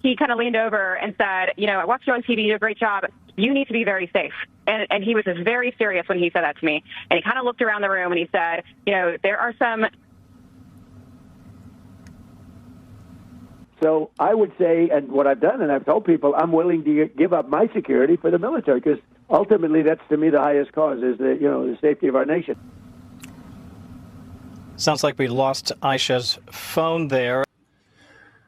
he kind of leaned over and said, I watched you on TV, you do a great job. You need to be very safe. And he was just very serious when he said that to me. And he kind of looked around the room and he said, there are some. So I would say, and what I've done, and I've told people, I'm willing to give up my security for the military, because ultimately that's, to me, the highest cause is the safety of our nation. Sounds like we lost Aisha's phone there.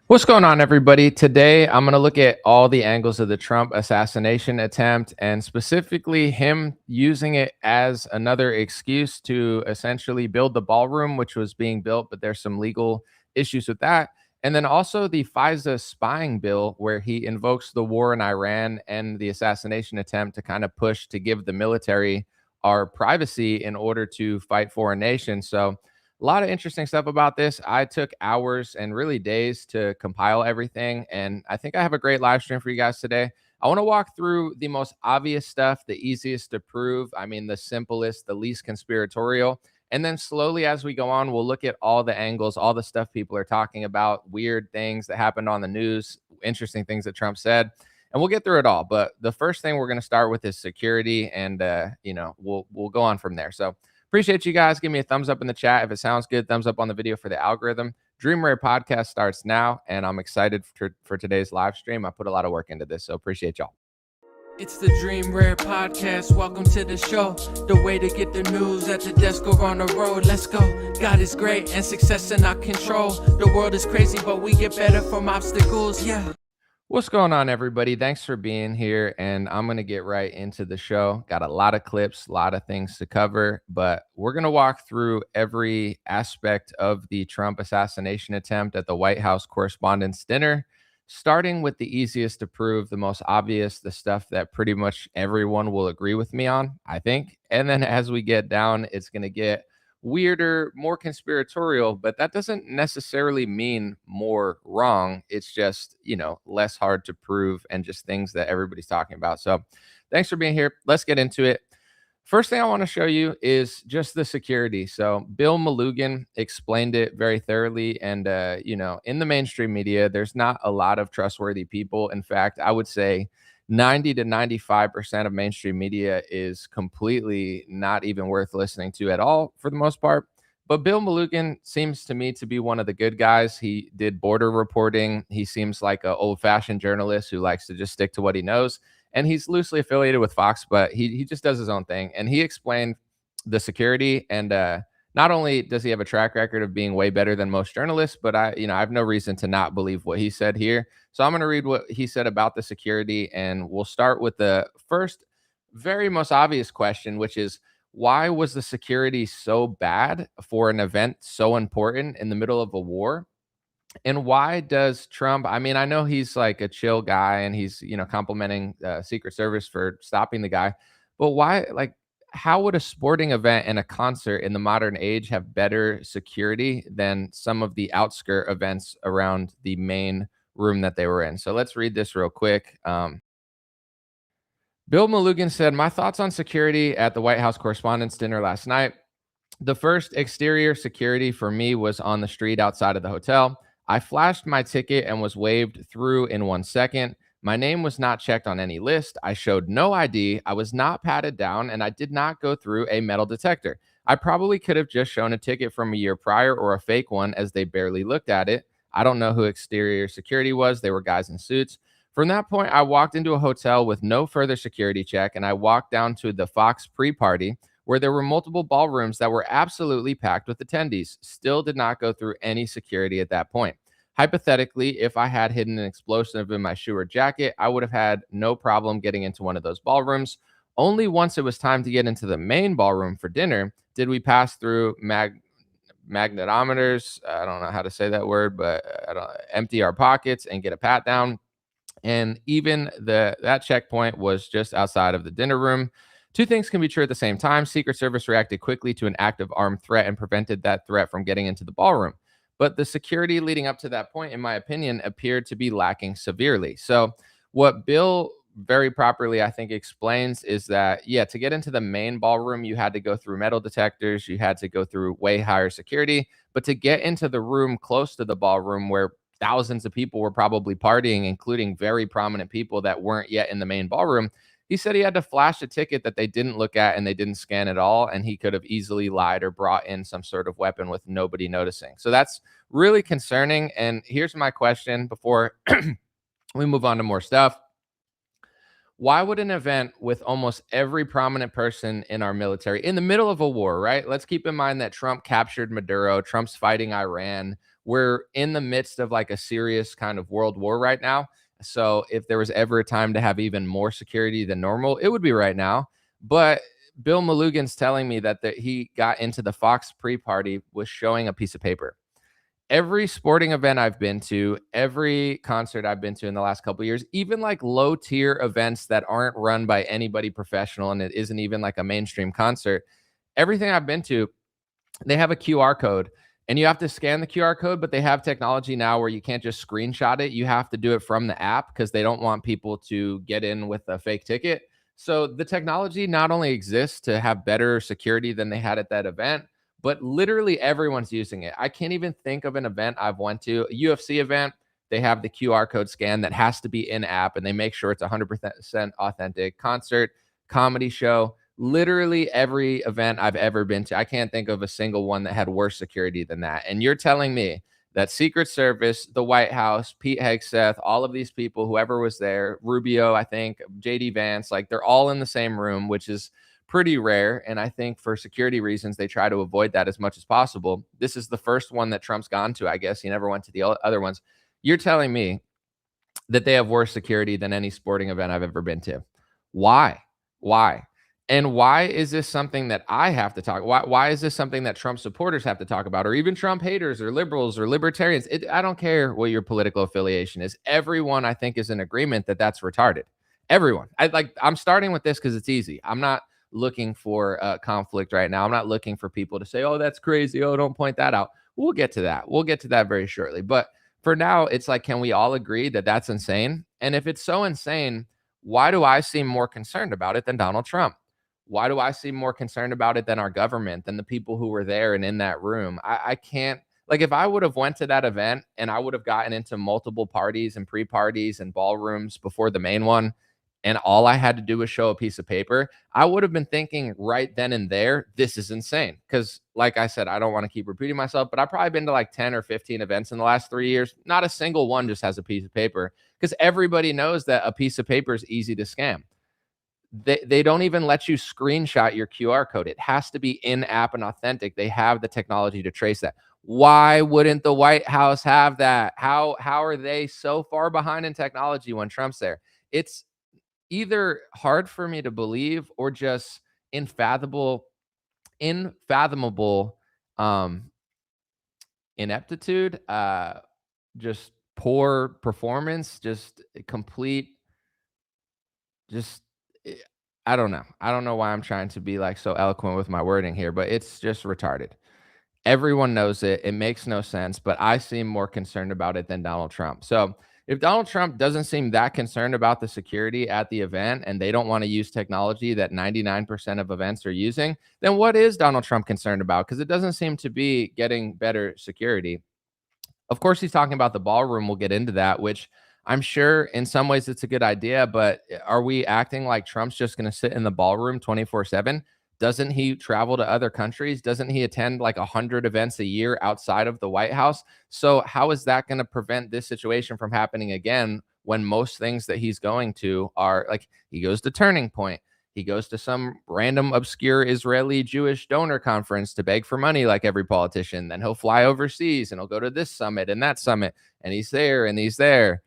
What's going on, everybody? Today, I'm going to look at all the angles of the Trump assassination attempt, and specifically him using it as another excuse to essentially build the ballroom, which was being built, but there's some legal issues with that. And then also the FISA spying bill, where he invokes the war in Iran and the assassination attempt to kind of push to give the military our privacy in order to fight foreign nations. So a lot of interesting stuff about this. I took hours and really days to compile everything, and I think I have a great live stream for you guys today. I want to walk through the most obvious stuff, the easiest to prove, the simplest, the least conspiratorial. And then slowly as we go on, we'll look at all the angles, all the stuff people are talking about, weird things that happened on the news, interesting things that Trump said, and we'll get through it all. But the first thing we're going to start with is security, and we'll go on from there. So appreciate you guys. Give me a thumbs up in the chat if it sounds good. Thumbs up on the video for the algorithm. Dream Rare podcast starts now, and I'm excited for today's live stream. I put a lot of work into this, so appreciate y'all. It's the Dream Rare podcast. Welcome to the show. The way to get the news at the desk or on the road. Let's go. God is great and success in our control. The world is crazy, but we get better from obstacles. Yeah. What's going on, everybody? Thanks for being here, and I'm going to get right into the show. Got a lot of clips, a lot of things to cover, but we're going to walk through every aspect of the Trump assassination attempt at the White House Correspondents' Dinner, starting with the easiest to prove, the most obvious, the stuff that pretty much everyone will agree with me on, I think. And then as we get down, it's going to get weirder, more conspiratorial, but that doesn't necessarily mean more wrong. It's just, less hard to prove and just things that everybody's talking about. So thanks for being here. Let's get into it. First thing I want to show you is just the security. So Bill Malugin explained it very thoroughly. And, in the mainstream media, there's not a lot of trustworthy people. In fact, I would say 90 to 95% of mainstream media is completely not even worth listening to at all for the most part. But Bill Malugin seems to me to be one of the good guys. He did border reporting. He seems like an old-fashioned journalist who likes to just stick to what he knows. And he's loosely affiliated with Fox, but he just does his own thing. And he explained the security. And not only does he have a track record of being way better than most journalists, but I have no reason to not believe what he said here. So I'm going to read what he said about the security. And we'll start with the first, very most obvious question, which is, why was the security so bad for an event so important in the middle of a war? And why does Trump, I know he's like a chill guy and he's, complimenting Secret Service for stopping the guy, but why, how would a sporting event and a concert in the modern age have better security than some of the outskirt events around the main room that they were in? So let's read this real quick. Bill Malugin said, "My thoughts on security at the White House Correspondents' Dinner last night. The first exterior security for me was on the street outside of the hotel. I flashed my ticket and was waved through in 1 second. My name was not checked on any list. I showed no ID. I was not patted down, and I did not go through a metal detector. I probably could have just shown a ticket from a year prior or a fake one, as they barely looked at it. I don't know who exterior security was. They were guys in suits. From that point, I walked into a hotel with no further security check, and I walked down to the Fox pre-party, where there were multiple ballrooms that were absolutely packed with attendees. Still did not go through any security at that point. Hypothetically, if I had hidden an explosive in my shoe or jacket, I would have had no problem getting into one of those ballrooms. Only once it was time to get into the main ballroom for dinner did we pass through magnetometers. I don't know how to say that word, but empty our pockets and get a pat down. And even that checkpoint was just outside of the dinner room. Two things can be true at the same time. Secret Service reacted quickly to an active armed threat and prevented that threat from getting into the ballroom. But the security leading up to that point, in my opinion, appeared to be lacking severely. So what Bill very properly, I think, explains is that, to get into the main ballroom, you had to go through metal detectors. You had to go through way higher security. But to get into the room close to the ballroom where thousands of people were probably partying, including very prominent people that weren't yet in the main ballroom. He said he had to flash a ticket that they didn't look at and they didn't scan at all. And he could have easily lied or brought in some sort of weapon with nobody noticing. So that's really concerning. And here's my question before we move on to more stuff. Why would an event with almost every prominent person in our military in the middle of a war, right? Let's keep in mind that Trump captured Maduro, Trump's fighting Iran. We're in the midst of like a serious kind of world war right now. So if there was ever a time to have even more security than normal, it would be right now. But Bill Malugan's telling me that he got into the Fox pre-party was showing a piece of paper. Every sporting event I've been to, every concert I've been to in the last couple of years, even like low tier events that aren't run by anybody professional and it isn't even like a mainstream concert, everything I've been to, they have a QR code and you have to scan the QR code, but they have technology now where you can't just screenshot it. You have to do it from the app because they don't want people to get in with a fake ticket. So the technology not only exists to have better security than they had at that event, but literally everyone's using it. I can't even think of an event I've went to, a UFC event. They have the QR code scan that has to be in app and they make sure it's 100% authentic. Concert, comedy show, literally every event I've ever been to. I can't think of a single one that had worse security than that. And you're telling me that Secret Service, the White House, Pete Hegseth, all of these people, whoever was there, Rubio, I think, JD Vance, like they're all in the same room, which is pretty rare. And I think for security reasons, they try to avoid that as much as possible. This is the first one that Trump's gone to, I guess. He never went to the other ones. You're telling me that they have worse security than any sporting event I've ever been to. Why? And why is this something that I have to talk? Why is this something that Trump supporters have to talk about, or even Trump haters or liberals or libertarians? I don't care what your political affiliation is. Everyone, I think, is in agreement that that's retarded. Everyone. I'm starting with this because it's easy. I'm not looking for conflict right now. I'm not looking for people to say, oh, that's crazy. Oh, don't point that out. We'll get to that. We'll get to that very shortly. But for now, it's like, can we all agree that that's insane? And if it's so insane, why do I seem more concerned about it than Donald Trump? Why do I seem more concerned about it than our government, than the people who were there and in that room? I can't, like, if I would have went to that event and I would have gotten into multiple parties and pre-parties and ballrooms before the main one, and all I had to do was show a piece of paper, I would have been thinking right then and there, this is insane. Because like I said, I don't want to keep repeating myself, but I've probably been to like 10 or 15 events in the last 3 years. Not a single one just has a piece of paper because everybody knows that a piece of paper is easy to scam. They don't even let you screenshot your QR code. It has to be in-app and authentic. They have the technology to trace that. Why wouldn't the White House have that? How are they so far behind in technology when Trump's there? It's either hard for me to believe or just unfathomable ineptitude, just poor performance, just complete, just I don't know. I don't know why I'm trying to be like so eloquent with my wording here, but it's just retarded. Everyone knows it. It makes no sense, but I seem more concerned about it than Donald Trump. So if Donald Trump doesn't seem that concerned about the security at the event and they don't want to use technology that 99% of events are using, then what is Donald Trump concerned about? Because it doesn't seem to be getting better security. Of course, he's talking about the ballroom. We'll get into that, which I'm sure in some ways it's a good idea, but are we acting like Trump's just going to sit in the ballroom 24/7? Doesn't he travel to other countries? Doesn't he attend like 100 events a year outside of the White House? So how is that going to prevent this situation from happening again when most things that he's going to are like, he goes to Turning Point. He goes to some random obscure Israeli Jewish donor conference to beg for money like every politician. Then he'll fly overseas and he'll go to this summit and that summit, and he's there and he's there.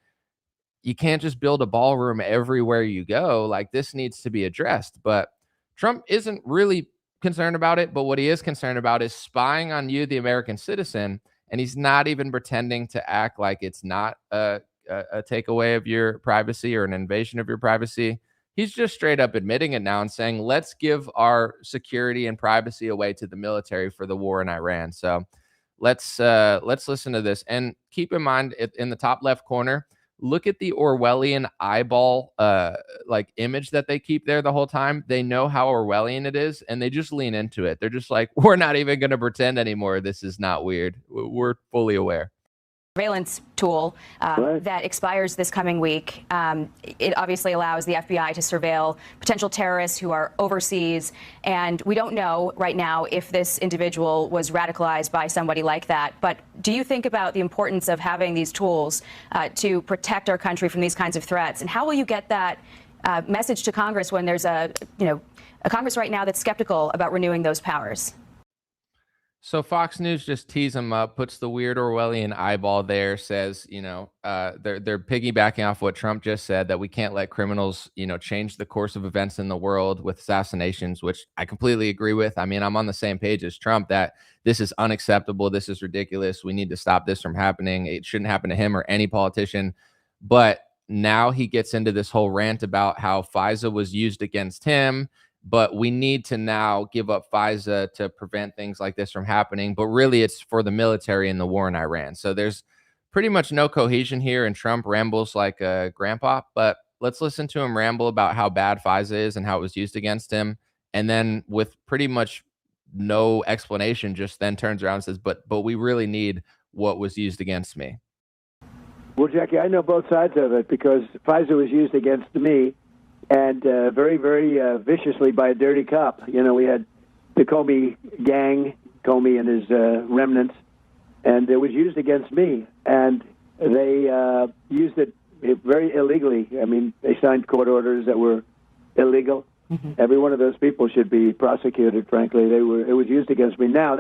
You can't just build a ballroom everywhere you go. Like, this needs to be addressed. But Trump isn't really concerned about it. But what he is concerned about is spying on you, the American citizen. And he's not even pretending to act like it's not a takeaway of your privacy or an invasion of your privacy. He's just straight up admitting it now and saying, let's give our security and privacy away to the military for the war in Iran. So let's listen to this. And keep in mind, in the top left corner, look at the Orwellian eyeball like image that they keep there the whole time. They know how Orwellian it is, and they just lean into it. They're just like, we're not even going to pretend anymore. This is not weird. We're fully aware. surveillance tool that expires this coming week. It obviously allows the FBI to surveil potential terrorists who are overseas, and we don't know right now if this individual was radicalized by somebody like that. But do you think about the importance of having these tools to protect our country from these kinds of threats, and how will you get that message to Congress when there's a Congress right now that's skeptical about renewing those powers? So Fox News just tees him up, puts the weird Orwellian eyeball there, says, they're piggybacking off what Trump just said, that we can't let criminals, change the course of events in the world with assassinations, which I completely agree with. I mean, I'm on the same page as Trump that this is unacceptable. This is ridiculous. We need to stop this from happening. It shouldn't happen to him or any politician. But now he gets into this whole rant about how FISA was used against him, but we need to now give up FISA to prevent things like this from happening. But really, it's for the military and the war in Iran. So there's pretty much no cohesion here, and Trump rambles like a grandpa. But let's listen to him ramble about how bad FISA is and how it was used against him. And then with pretty much no explanation, just then turns around and says, but we really need what was used against me. Well, Jackie, I know both sides of it because FISA was used against me, and very, very viciously by a dirty cop. We had the Comey gang, Comey and his remnants, and it was used against me. And they used it very illegally. I mean, they signed court orders that were illegal. Mm-hmm. Every one of those people should be prosecuted, frankly. It was used against me. Now,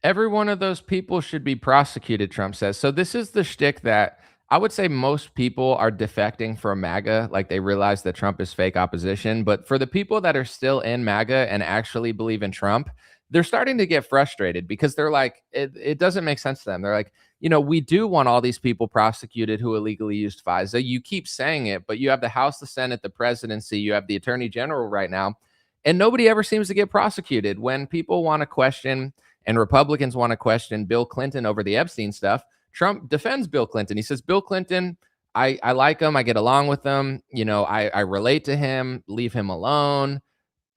Every one of those people should be prosecuted, Trump says. So this is the shtick that I would say most people are defecting from MAGA, like they realize that Trump is fake opposition. But for the people that are still in MAGA and actually believe in Trump, they're starting to get frustrated because they're like, it doesn't make sense to them. They're like, we do want all these people prosecuted who illegally used FISA. You keep saying it, but you have the House, the Senate, the presidency, you have the Attorney General right now, and nobody ever seems to get prosecuted. When people want to question and Republicans want to question Bill Clinton over the Epstein stuff, Trump defends Bill Clinton. He says, Bill Clinton, I like him. I get along with him. I relate to him. Leave him alone.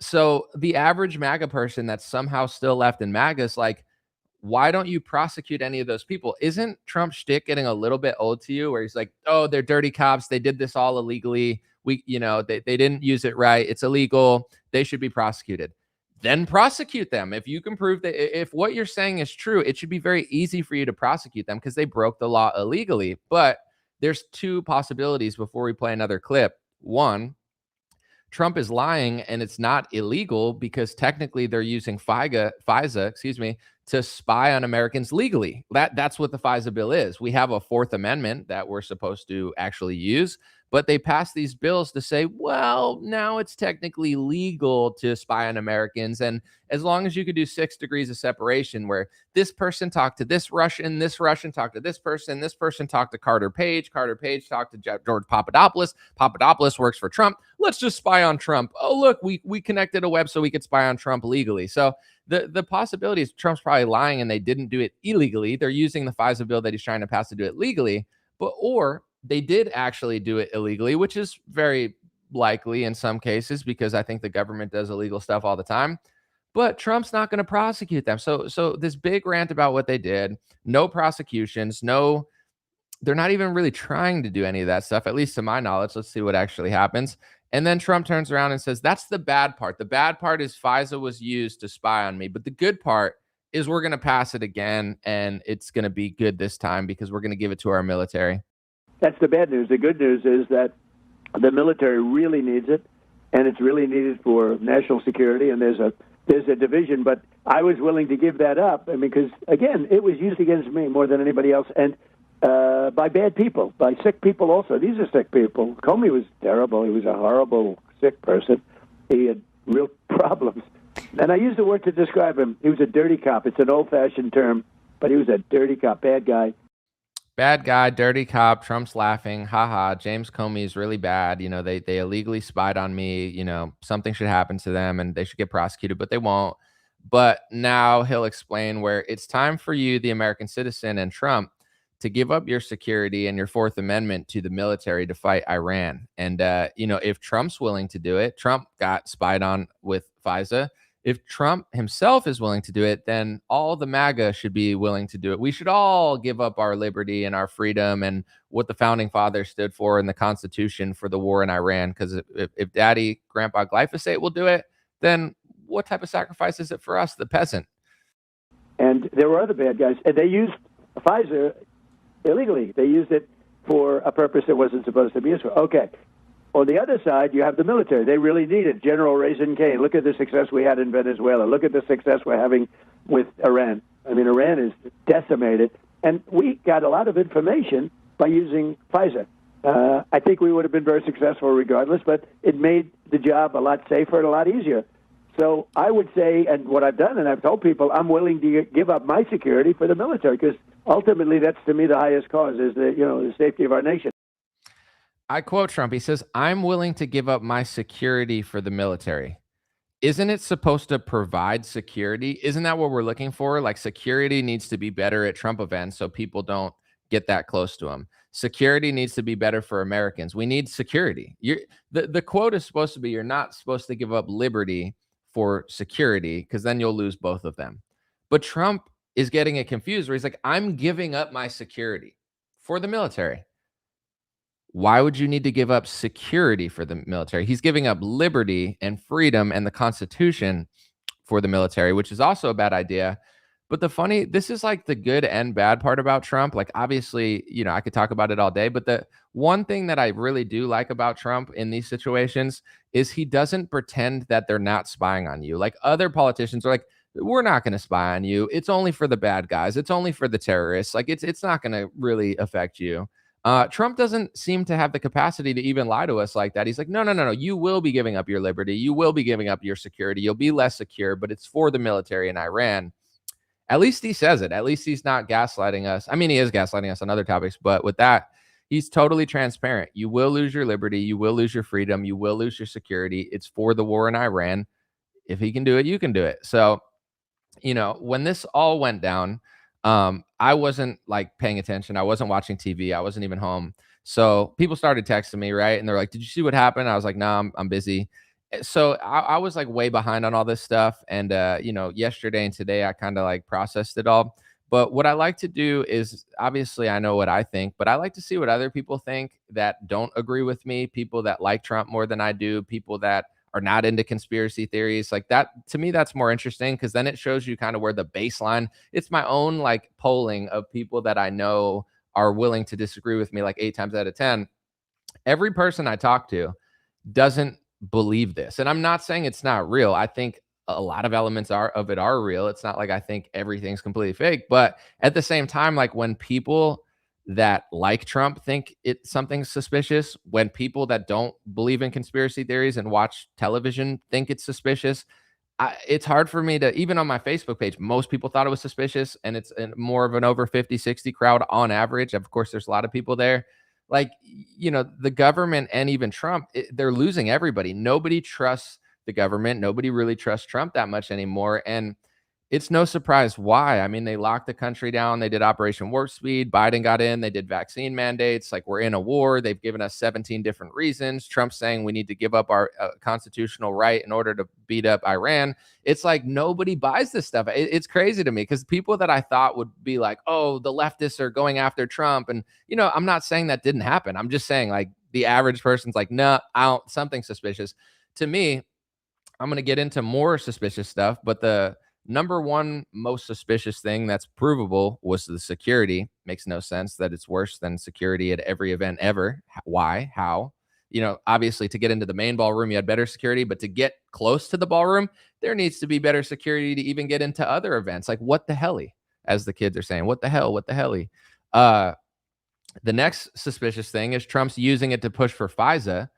So the average MAGA person that's somehow still left in MAGA is like, why don't you prosecute any of those people? Isn't Trump's shtick getting a little bit old to you where he's like, oh, they're dirty cops. They did this all illegally. They didn't use it right. It's illegal. They should be prosecuted. Then prosecute them. If you can prove that, if what you're saying is true, it should be very easy for you to prosecute them because they broke the law illegally. But there's two possibilities before we play another clip. One, Trump is lying and it's not illegal because technically they're using FISA, to spy on Americans legally. That's what the FISA bill is. We have a Fourth Amendment that we're supposed to actually use, but they pass these bills to say, well, now it's technically legal to spy on Americans. And as long as you could do 6 degrees of separation where this person talked to this Russian talked to this person talked to Carter Page talked to George Papadopoulos works for Trump. Let's just spy on Trump. Oh, look, we connected a web so we could spy on Trump legally. So the possibility is Trump's probably lying and they didn't do it illegally. They're using the FISA bill that he's trying to pass to do it legally, or they did actually do it illegally, which is very likely in some cases because I think the government does illegal stuff all the time. But Trump's not going to prosecute them. So this big rant about what they did, no prosecutions, they're not even really trying to do any of that stuff, at least to my knowledge. Let's see what actually happens. And then Trump turns around and says, that's the bad part. The bad part is FISA was used to spy on me. But the good part is we're going to pass it again, and it's going to be good this time because we're going to give it to our military. That's the bad news. The good news is that the military really needs it, and it's really needed for national security, and there's a division. But I was willing to give that up, because, again, it was used against me more than anybody else, and by bad people, by sick people also. These are sick people. Comey was terrible. He was a horrible, sick person. He had real problems. And I use the word to describe him. He was a dirty cop. It's an old-fashioned term, but he was a dirty cop, bad guy. Bad guy, dirty cop. Trump's laughing. Haha, James Comey is really bad. They illegally spied on me. Something should happen to them and they should get prosecuted, but they won't. But now he'll explain where it's time for you, the American citizen, and Trump to give up your security and your Fourth Amendment to the military to fight Iran. And, if Trump's willing to do it, Trump got spied on with FISA. If Trump himself is willing to do it, then all the MAGA should be willing to do it. We should all give up our liberty and our freedom and what the founding fathers stood for in the Constitution for the war in Iran. Because if Daddy, Grandpa Glyphosate will do it, then what type of sacrifice is it for us, the peasant? And there were other bad guys, and they used FISA illegally. They used it for a purpose that wasn't supposed to be used for. Okay. On the other side, you have the military. They really need it. General Raisin Cain. Look at the success we had in Venezuela. Look at the success we're having with Iran. I mean, Iran is decimated. And we got a lot of information by using FISA. I think we would have been very successful regardless, but it made the job a lot safer and a lot easier. So I would say, and what I've done, and I've told people, I'm willing to give up my security for the military, because ultimately that's, to me, the highest cause, is the safety of our nation. I quote Trump. He says, I'm willing to give up my security for the military. Isn't it supposed to provide security? Isn't that what we're looking for? Like, security needs to be better at Trump events so people don't get that close to him. Security needs to be better for Americans. We need security. The quote is supposed to be, you're not supposed to give up liberty for security, because then you'll lose both of them. But Trump is getting it confused, where he's like, I'm giving up my security for the military. Why would you need to give up security for the military? He's giving up liberty and freedom and the Constitution for the military, which is also a bad idea. But this is like the good and bad part about Trump. Like, obviously, I could talk about it all day, but the one thing that I really do like about Trump in these situations is he doesn't pretend that they're not spying on you. Like, other politicians are like, we're not going to spy on you. It's only for the bad guys. It's only for the terrorists. Like, it's not going to really affect you. Trump doesn't seem to have the capacity to even lie to us like that. He's like, no. You will be giving up your liberty. You will be giving up your security. You'll be less secure, but it's for the military in Iran. At least he says it. At least he's not gaslighting us. I mean, he is gaslighting us on other topics, but with that, he's totally transparent. You will lose your liberty. You will lose your freedom. You will lose your security. It's for the war in Iran. If he can do it, you can do it. So, when this all went down, I wasn't like paying attention. I wasn't watching TV. I wasn't even home. So people started texting me, right? And they're like, did you see what happened? I was like, no, I'm busy. So I was like way behind on all this stuff. And, yesterday and today, I kind of like processed it all. But what I like to do is, obviously I know what I think, but I like to see what other people think that don't agree with me, people that like Trump more than I do, people that are not into conspiracy theories like that. To me, that's more interesting, because then it shows you kind of where the baseline. It's my own like polling of people that I know are willing to disagree with me like 8 times out of 10. Every person I talk to doesn't believe this. And I'm not saying it's not real. I think a lot of elements of it are real. It's not like I think everything's completely fake. But at the same time, like, when people that like Trump think it's something suspicious, when people that don't believe in conspiracy theories and watch television think it's suspicious, it's hard for me to, even on my Facebook page, most people thought it was suspicious, and it's more of an over 50, 60 crowd on average. Of course, there's a lot of people there. Like, the government and even Trump, they're losing everybody. Nobody trusts the government. Nobody really trusts Trump that much anymore. And it's no surprise why. I mean, they locked the country down. They did Operation Warp Speed. Biden got in. They did vaccine mandates. Like, we're in a war. They've given us 17 different reasons. Trump's saying we need to give up our constitutional right in order to beat up Iran. It's like nobody buys this stuff. It's crazy to me, because people that I thought would be like, oh, the leftists are going after Trump. And, I'm not saying that didn't happen. I'm just saying, like, the average person's like, no, something suspicious. To me, I'm going to get into more suspicious stuff, but the number one most suspicious thing that's provable was the security. Makes no sense that it's worse than security at every event ever. Why? How? Obviously, to get into the main ballroom, you had better security, but to get close to the ballroom, there needs to be better security to even get into other events. Like, what the helly, as the kids are saying, what the helly. The next suspicious thing is Trump's using it to push for FISA.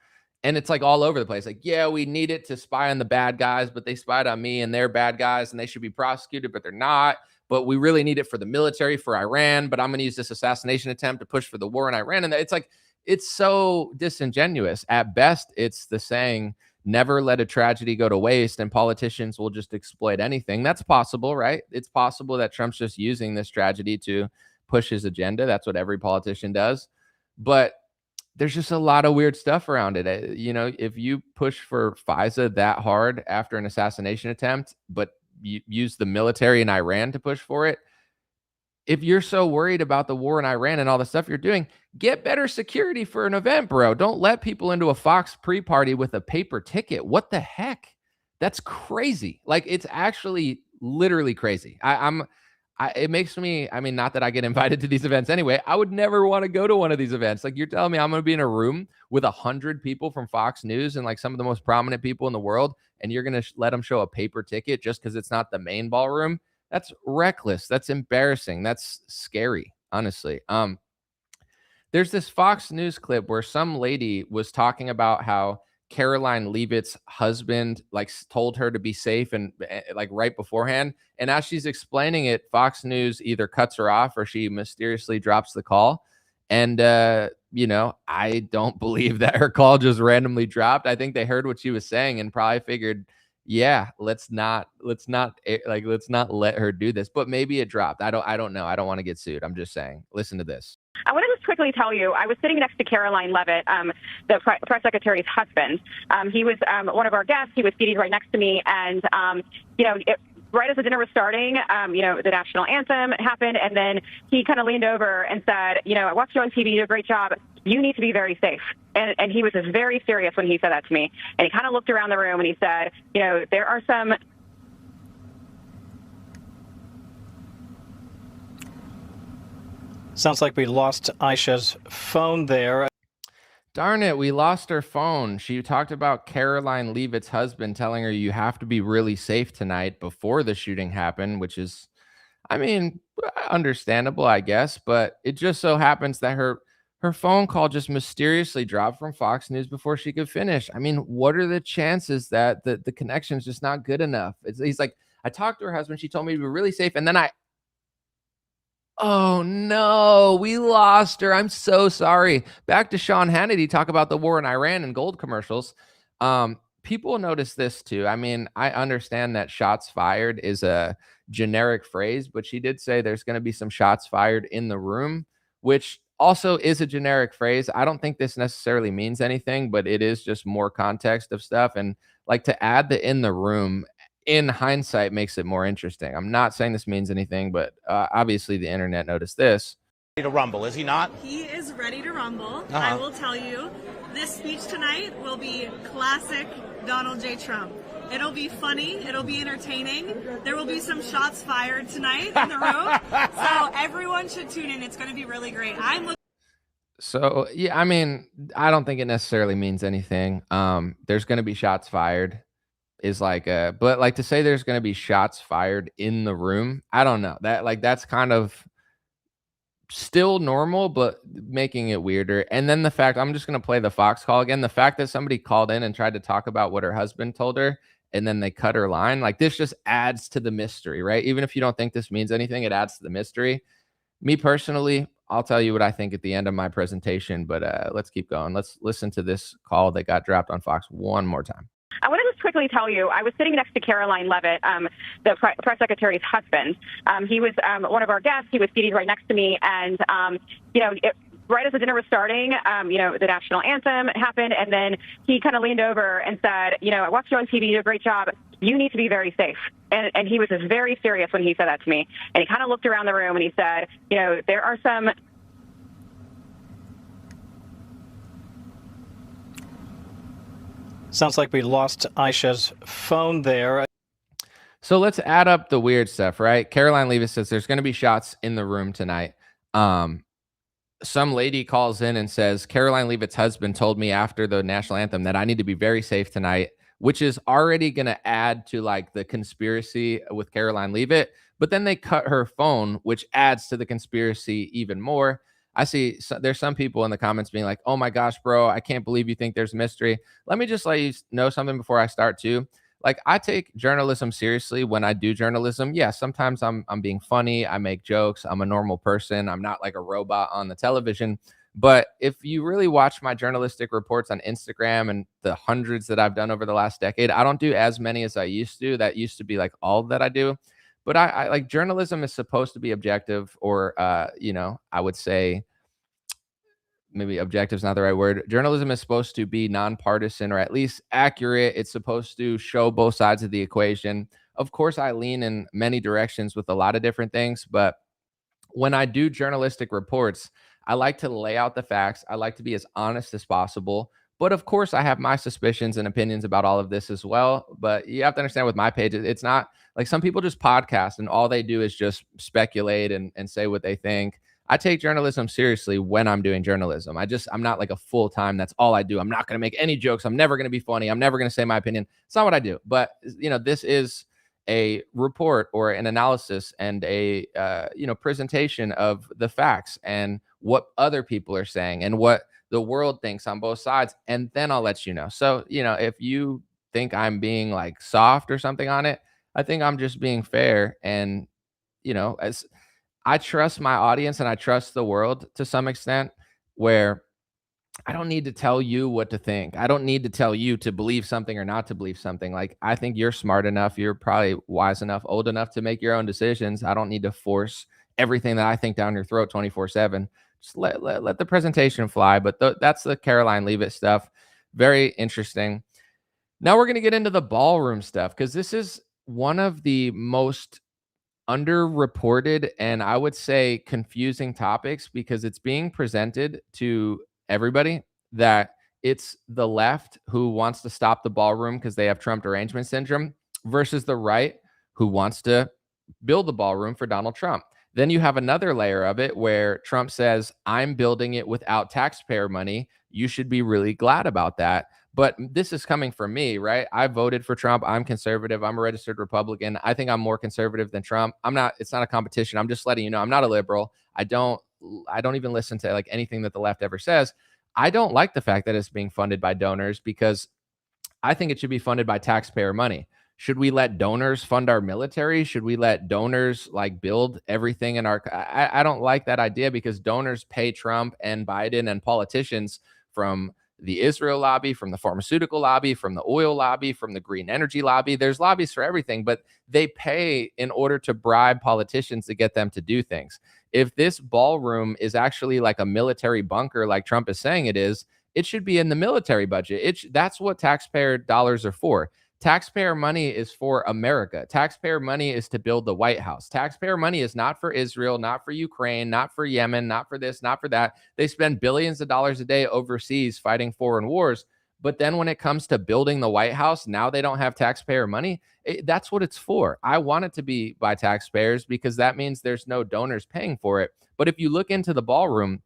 And it's like all over the place. Like, yeah, we need it to spy on the bad guys, but they spied on me and they're bad guys and they should be prosecuted, but they're not. But we really need it for the military, for Iran. But I'm going to use this assassination attempt to push for the war in Iran. And it's like, it's so disingenuous. At best, it's the saying, never let a tragedy go to waste, and politicians will just exploit anything. That's possible, right? It's possible that Trump's just using this tragedy to push his agenda. That's what every politician does. But there's just a lot of weird stuff around it. You know, if you push for FISA that hard after an assassination attempt, but you use the military in Iran to push for it, if you're so worried about the war in Iran and all the stuff you're doing, get better security for an event, bro. Don't let people into a Fox pre-party with a paper ticket. What the heck? That's crazy. Like, it's actually literally crazy. It makes me, I mean, not that I get invited to these events anyway. I would never want to go to one of these events. Like, you're telling me I'm going to be in a room with 100 people from Fox News and like some of the most prominent people in the world, and you're going to let them show a paper ticket just because it's not the main ballroom? That's reckless. That's embarrassing. That's scary, honestly. There's this Fox News clip where some lady was talking about how Caroline Leavitt's husband like told her to be safe and like right beforehand. And as she's explaining it, Fox News either cuts her off or she mysteriously drops the call. And, you know, I don't believe that her call just randomly dropped. I think they heard what she was saying and probably figured, yeah, let's not let her do this. But maybe it dropped. I don't know. I don't want to get sued. I'm just saying. Listen to this. I want to just quickly tell you, I was sitting next to Caroline Leavitt, the press secretary's husband. He was one of our guests. He was seated right next to me. And, you know, right as the dinner was starting, you know, the national anthem happened. And then he kind of leaned over and said, you know, I watched you on TV. You do a great job. You need to be very safe. And he was just very serious when he said that to me. And he kind of looked around the room and he said, you know, there are some. Sounds like we lost Aisha's phone there. Darn it, we lost her phone. She talked about Caroline Leavitt's husband telling her you have to be really safe tonight before the shooting happened, which is, I mean, understandable, I guess. But it just so happens that her phone call just mysteriously dropped from Fox News before she could finish. I mean, what are the chances that the connection's just not good enough? He's like, I talked to her husband. She told me to be really safe. And then oh no, we lost her. I'm so sorry. Back to Sean Hannity, talk about the war in Iran and gold commercials. People notice this too. I mean, I understand that shots fired is a generic phrase, but she did say there's going to be some shots fired in the room, which also is a generic phrase. I don't think this necessarily means anything, but it is just more context of stuff. And like to add the in the room in hindsight makes it more interesting. I'm not saying this means anything, but obviously the internet noticed this. Ready to rumble, is he not? He is ready to rumble. I will tell you, this speech tonight will be classic Donald J. Trump. It'll be funny. It'll be entertaining. There will be some shots fired tonight in the room. So everyone should tune in. It's going to be really great. So, yeah, I mean, I don't think it necessarily means anything. There's going to be shots fired. Is like but like to say there's going to be shots fired in the room, I don't know. That's kind of still normal, but making it weirder. And then the fact, I'm just going to play the Fox call again. The fact that somebody called in and tried to talk about what her husband told her, and then they cut her line, like this just adds to the mystery, right? Even if you don't think this means anything, it adds to the mystery. Me personally, I'll tell you what I think at the end of my presentation, but let's keep going. Let's listen to this call that got dropped on Fox one more time. I want to just quickly tell you, I was sitting next to Caroline Leavitt, the press secretary's husband. He was one of our guests. He was seated right next to me. And, you know, right as the dinner was starting, you know, the national anthem happened. And then he kind of leaned over and said, you know, I watched you on TV. You do a great job. You need to be very safe. And he was just very serious when he said that to me. And he kind of looked around the room and he said, you know, there are some. Sounds like we lost Aisha's phone there. So let's add up the weird stuff, right? Caroline Leavitt says there's going to be shots in the room tonight. Some lady calls in and says, Caroline Leavitt's husband told me after the national anthem that I need to be very safe tonight, which is already going to add to like the conspiracy with Caroline Leavitt. But then they cut her phone, which adds to the conspiracy even more. I see there's some people in the comments being like, oh my gosh, bro, I can't believe you think there's mystery. Let me just let you know something before I start too. Like, I take journalism seriously when I do journalism. Yeah, sometimes I'm being funny. I make jokes. I'm a normal person. I'm not like a robot on the television. But if you really watch my journalistic reports on Instagram and the hundreds that I've done over the last decade, I don't do as many as I used to. That used to be like all that I do. But I like, journalism is supposed to be objective, or, you know, I would say maybe objective is not the right word. Journalism is supposed to be nonpartisan or at least accurate. It's supposed to show both sides of the equation. Of course, I lean in many directions with a lot of different things, but when I do journalistic reports, I like to lay out the facts. I like to be as honest as possible. But of course, I have my suspicions and opinions about all of this as well. But you have to understand with my page, it's not like some people just podcast and all they do is just speculate and say what they think. I take journalism seriously when I'm doing journalism. I'm not like a full time. That's all I do. I'm not going to make any jokes. I'm never going to be funny. I'm never going to say my opinion. It's not what I do. But, this is a report or an analysis and a presentation of the facts and what other people are saying and what the world thinks on both sides, and then I'll let you know. So if you think I'm being like soft or something on it, I think I'm just being fair. And as I trust my audience and I trust the world to some extent, where I don't need to tell you what to think. I don't need to tell you to believe something or not to believe something. Like, I think you're smart enough. You're probably wise enough, old enough to make your own decisions. I don't need to force everything that I think down your throat 24/7. Just let the presentation fly. But that's the Caroline Leavitt stuff. Very interesting. Now we're going to get into the ballroom stuff, because this is one of the most underreported and I would say confusing topics, because it's being presented to everybody that it's the left who wants to stop the ballroom because they have Trump derangement syndrome versus the right who wants to build the ballroom for Donald Trump. Then you have another layer of it where Trump says, I'm building it without taxpayer money. You should be really glad about that. But this is coming from me, right? I voted for Trump. I'm conservative. I'm a registered Republican. I think I'm more conservative than Trump. It's not a competition. I'm just letting you know I'm not a liberal. I don't even listen to like anything that the left ever says. I don't like the fact that it's being funded by donors, because I think it should be funded by taxpayer money. Should we let donors fund our military? Should we let donors like build everything in our? I don't like that idea, because donors pay Trump and Biden and politicians from the Israel lobby, from the pharmaceutical lobby, from the oil lobby, from the green energy lobby. There's lobbies for everything, but they pay in order to bribe politicians to get them to do things. If this ballroom is actually like a military bunker, like Trump is saying it is, it should be in the military budget. That's what taxpayer dollars are for. Taxpayer money is for America. Taxpayer money is to build the White House. Taxpayer money is not for Israel, not for Ukraine, not for Yemen, not for this, not for that. They spend billions of dollars a day overseas fighting foreign wars. But then when it comes to building the White House, now they don't have taxpayer money. That's what it's for. I want it to be by taxpayers, because that means there's no donors paying for it. But if you look into the ballroom,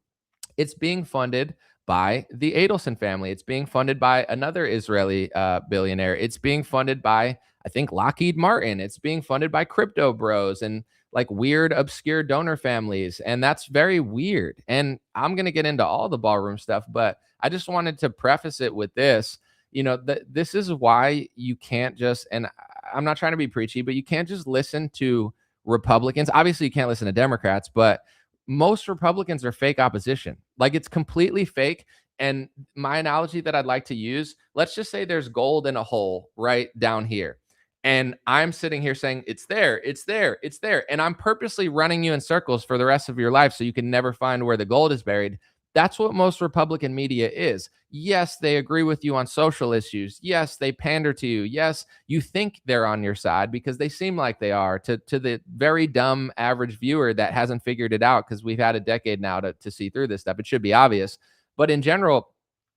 it's being funded by the Adelson family. It's being funded by another Israeli billionaire. It's being funded by, I think, Lockheed Martin. It's being funded by crypto bros and like weird, obscure donor families. And that's very weird. And I'm going to get into all the ballroom stuff, but I just wanted to preface it with this. This is why you can't just, and I'm not trying to be preachy, but you can't just listen to Republicans. Obviously, you can't listen to Democrats, but most Republicans are fake opposition. Like, it's completely fake. And my analogy that I'd like to use, let's just say there's gold in a hole right down here. And I'm sitting here saying, it's there, it's there, it's there. And I'm purposely running you in circles for the rest of your life so you can never find where the gold is buried. That's what most Republican media is. Yes, they agree with you on social issues. Yes, they pander to you. Yes, you think they're on your side because they seem like they are to the very dumb average viewer that hasn't figured it out, because we've had a decade now to see through this stuff. It should be obvious. But in general,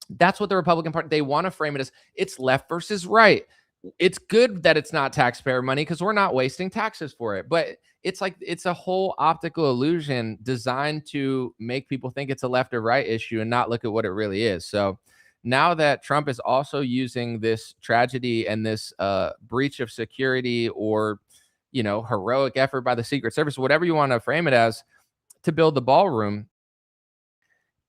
that's what the Republican Party, they want to frame it as. It's left versus right. It's good that it's not taxpayer money because we're not wasting taxes for it. But it's like, it's a whole optical illusion designed to make people think it's a left or right issue and not look at what it really is. So now that Trump is also using this tragedy and this breach of security or, heroic effort by the Secret Service, whatever you want to frame it as, to build the ballroom.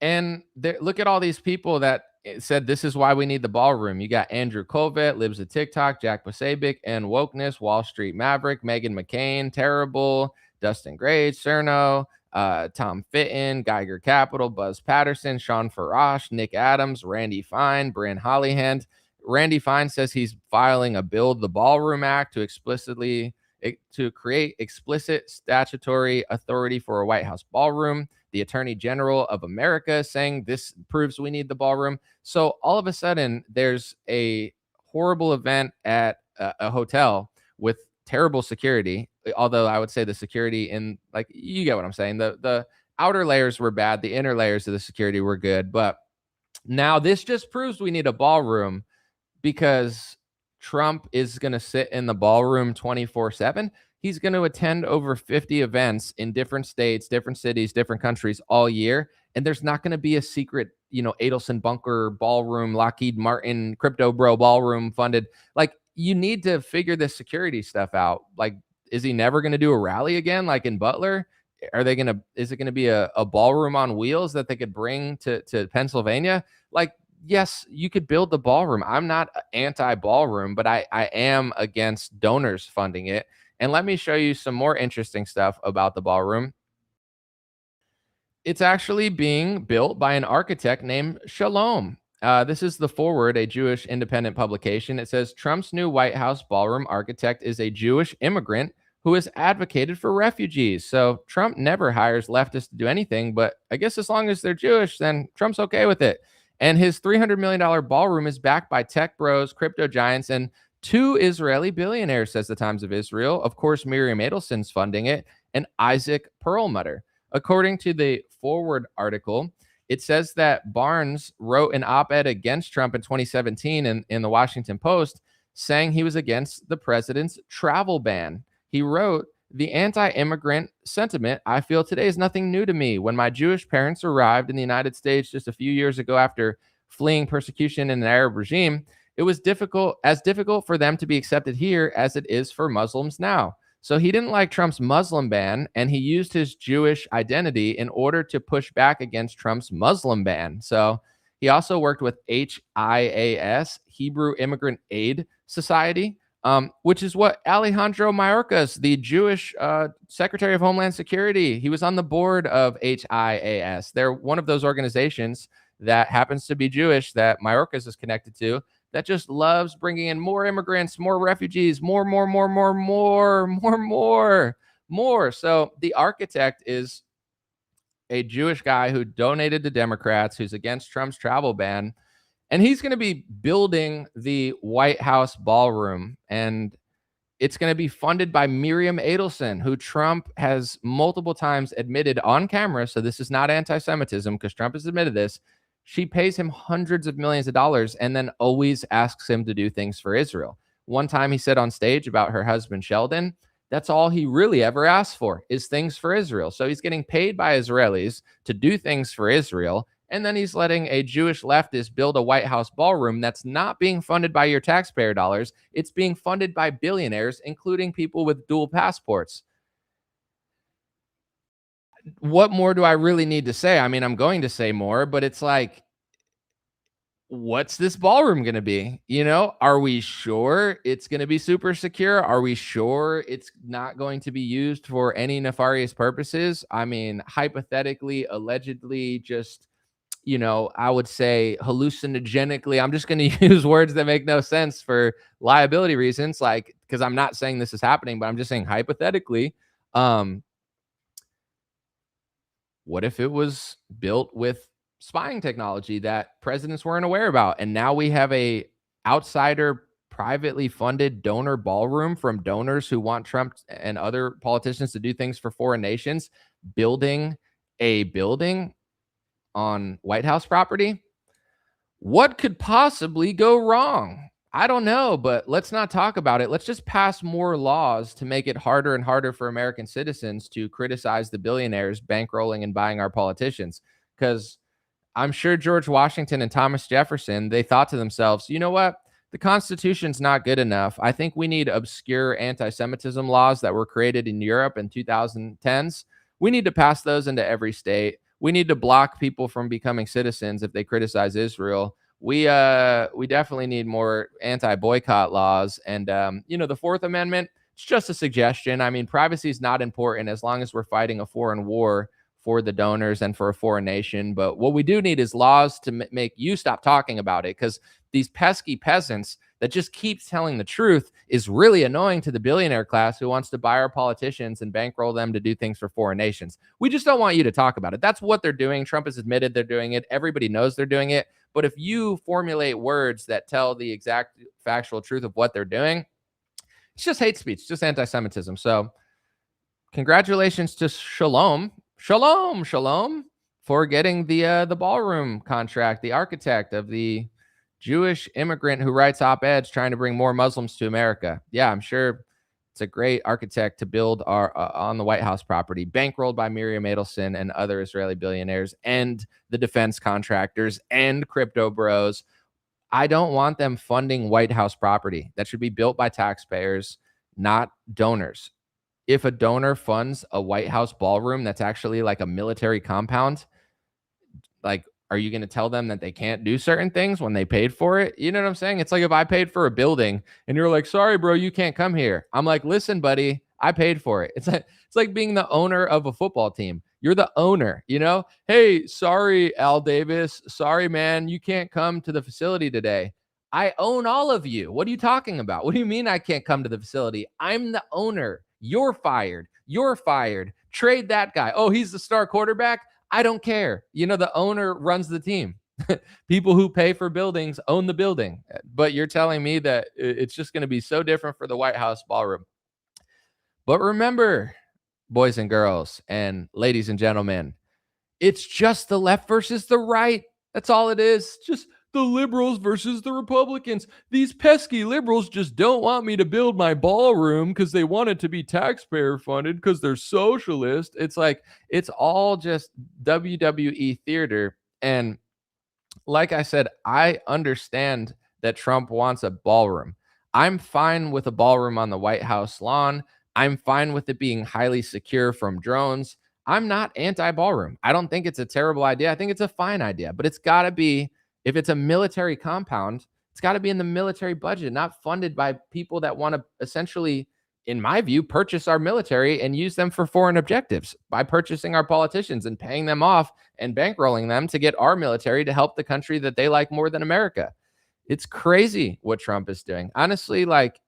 And look at all these people that said this is why we need the ballroom. You got Andrew Colvett, Libs of TikTok, Jack Posobiec, and Wokeness, Wall Street Maverick, Meghan McCain, Terrible, Dustin Gray, Cerno, Tom Fitton, Geiger Capital, Buzz Patterson, Sean Farash, Nick Adams, Randy Fine, Bryn Hollyhand. Randy Fine says he's filing a Build the Ballroom Act to create explicit statutory authority for a White House ballroom. the Attorney General of America saying this proves we need the ballroom. So all of a sudden, there's a horrible event at a hotel with terrible security. Although I would say the security in, like, you get what I'm saying. The outer layers were bad. The inner layers of the security were good. But now this just proves we need a ballroom, because Trump is going to sit in the ballroom 24/7. He's going to attend over 50 events in different states, different cities, different countries all year. And there's not going to be a secret, Adelson Bunker ballroom, Lockheed Martin, Crypto Bro ballroom funded. Like, you need to figure this security stuff out. Like, is he never going to do a rally again, like in Butler? Is it going to be a ballroom on wheels that they could bring to Pennsylvania? Like, yes, you could build the ballroom. I'm not anti-ballroom, but I am against donors funding it. And let me show you some more interesting stuff about the ballroom. It's actually being built by an architect named Shalom. This is the forward, a Jewish independent publication. It says, Trump's new White House ballroom architect is a Jewish immigrant who has advocated for refugees. So Trump never hires leftists to do anything, but I guess as long as they're Jewish, then Trump's okay with it. And his $300 million ballroom is backed by tech bros, crypto giants, and 2 Israeli billionaires, says the Times of Israel. Of course, Miriam Adelson's funding it, and Isaac Perlmutter. According to the Forward article, it says that Barnes wrote an op-ed against Trump in 2017 in the Washington Post, saying he was against the president's travel ban. He wrote, the anti-immigrant sentiment I feel today is nothing new to me. When my Jewish parents arrived in the United States just a few years ago after fleeing persecution in an Arab regime, it was difficult for them to be accepted here as it is for Muslims now. So he didn't like Trump's Muslim ban, and he used his Jewish identity in order to push back against Trump's Muslim ban. So he also worked with HIAS, Hebrew Immigrant Aid Society, which is what Alejandro Mayorkas, the Jewish Secretary of Homeland Security, he was on the board of HIAS. They're one of those organizations that happens to be Jewish that Mayorkas is connected to, that just loves bringing in more immigrants, more refugees, more. So the architect is a Jewish guy who donated to Democrats, who's against Trump's travel ban. And he's going to be building the White House ballroom, and it's going to be funded by Miriam Adelson, who Trump has multiple times admitted on camera. So this is not anti-Semitism, because Trump has admitted this. She pays him hundreds of millions of dollars and then always asks him to do things for Israel. One time he said on stage about her husband, Sheldon, that's all he really ever asked for is things for Israel. So he's getting paid by Israelis to do things for Israel. And then he's letting a Jewish leftist build a White House ballroom that's not being funded by your taxpayer dollars. It's being funded by billionaires, including people with dual passports. What more do I really need to say? I mean, I'm going to say more, but it's like, what's this ballroom going to be? Are we sure it's going to be super secure? Are we sure it's not going to be used for any nefarious purposes? I mean, hypothetically, allegedly, just, I would say hallucinogenically. I'm just going to use words that make no sense for liability reasons, like, because I'm not saying this is happening, but I'm just saying hypothetically. What if it was built with spying technology that presidents weren't aware about? And now we have a outsider, privately funded donor ballroom from donors who want Trump and other politicians to do things for foreign nations, building a building on White House property. What could possibly go wrong? I don't know, but let's not talk about it. Let's just pass more laws to make it harder and harder for American citizens to criticize the billionaires bankrolling and buying our politicians. Because I'm sure George Washington and Thomas Jefferson, they thought to themselves, you know what? The Constitution's not good enough. I think we need obscure anti-Semitism laws that were created in Europe in 2010s. We need to pass those into every state. We need to block people from becoming citizens if they criticize Israel. We definitely need more anti-boycott laws. And, the Fourth Amendment, it's just a suggestion. I mean, privacy is not important as long as we're fighting a foreign war for the donors and for a foreign nation. But what we do need is laws to make you stop talking about it, because these pesky peasants that just keep telling the truth is really annoying to the billionaire class who wants to buy our politicians and bankroll them to do things for foreign nations. We just don't want you to talk about it. That's what they're doing. Trump has admitted they're doing it. Everybody knows they're doing it. But if you formulate words that tell the exact factual truth of what they're doing, it's just hate speech, just anti-Semitism. So congratulations to Shalom for getting the Ballroom contract, the architect of the Jewish immigrant who writes op-eds trying to bring more Muslims to America. Yeah, I'm sure it's a great architect to build our on the White House property, bankrolled by Miriam Adelson and other Israeli billionaires and the defense contractors and crypto bros. I don't want them funding White House property. That should be built by taxpayers, not donors. If a donor funds a White House ballroom that's actually like a military compound, like, are you going to tell them that they can't do certain things when they paid for it? You know what I'm saying? It's like if I paid for a building and you're like, sorry, bro, you can't come here. I'm like, listen, buddy, I paid for it. It's like being the owner of a football team. You're the owner, you know? Hey, sorry, Al Davis. Sorry, man, you can't come to the facility today. I own all of you. What are you talking about? What do you mean I can't come to the facility? I'm the owner. You're fired. You're fired. Trade that guy. Oh, he's the star quarterback. I don't care. You know, the owner runs the team. People who pay for buildings own the building. But you're telling me that it's just going to be so different for the White House ballroom. But remember, boys and girls and ladies and gentlemen, it's just the left versus the right. That's all it is. Just the liberals versus the Republicans. These pesky liberals just don't want me to build my ballroom because they want it to be taxpayer funded because they're socialist. It's like, it's all just WWE theater. And like I said, I understand that Trump wants a ballroom. I'm fine with a ballroom on the White House lawn. I'm fine with it being highly secure from drones. I'm not anti-ballroom. I don't think it's a terrible idea. I think it's a fine idea, but it's got to be, if it's a military compound, it's got to be in the military budget, not funded by people that want to essentially, in my view, purchase our military and use them for foreign objectives by purchasing our politicians and paying them off and bankrolling them to get our military to help the country that they like more than America. It's crazy what Trump is doing. Honestly, like,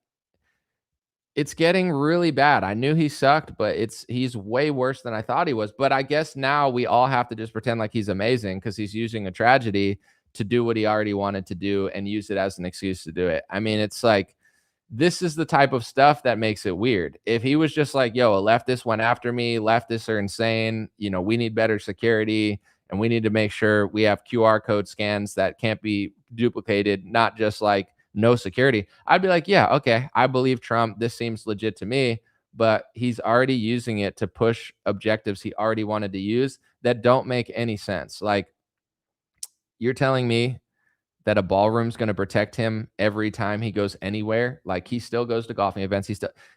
it's getting really bad. I knew he sucked, but he's way worse than I thought he was. But I guess now we all have to just pretend like he's amazing because he's using a tragedy to do what he already wanted to do and use it as an excuse to do it. I mean, it's like, this is the type of stuff that makes it weird. If he was just like, yo, a leftist went after me, leftists are insane, you know, we need better security and we need to make sure we have QR code scans that can't be duplicated, not just like no security, I'd be like, yeah, okay, I believe Trump. This seems legit to me, but he's already using it to push objectives he already wanted to use that don't make any sense. Like, you're telling me that a ballroom's going to protect him every time he goes anywhere? Like, he still goes to golfing events.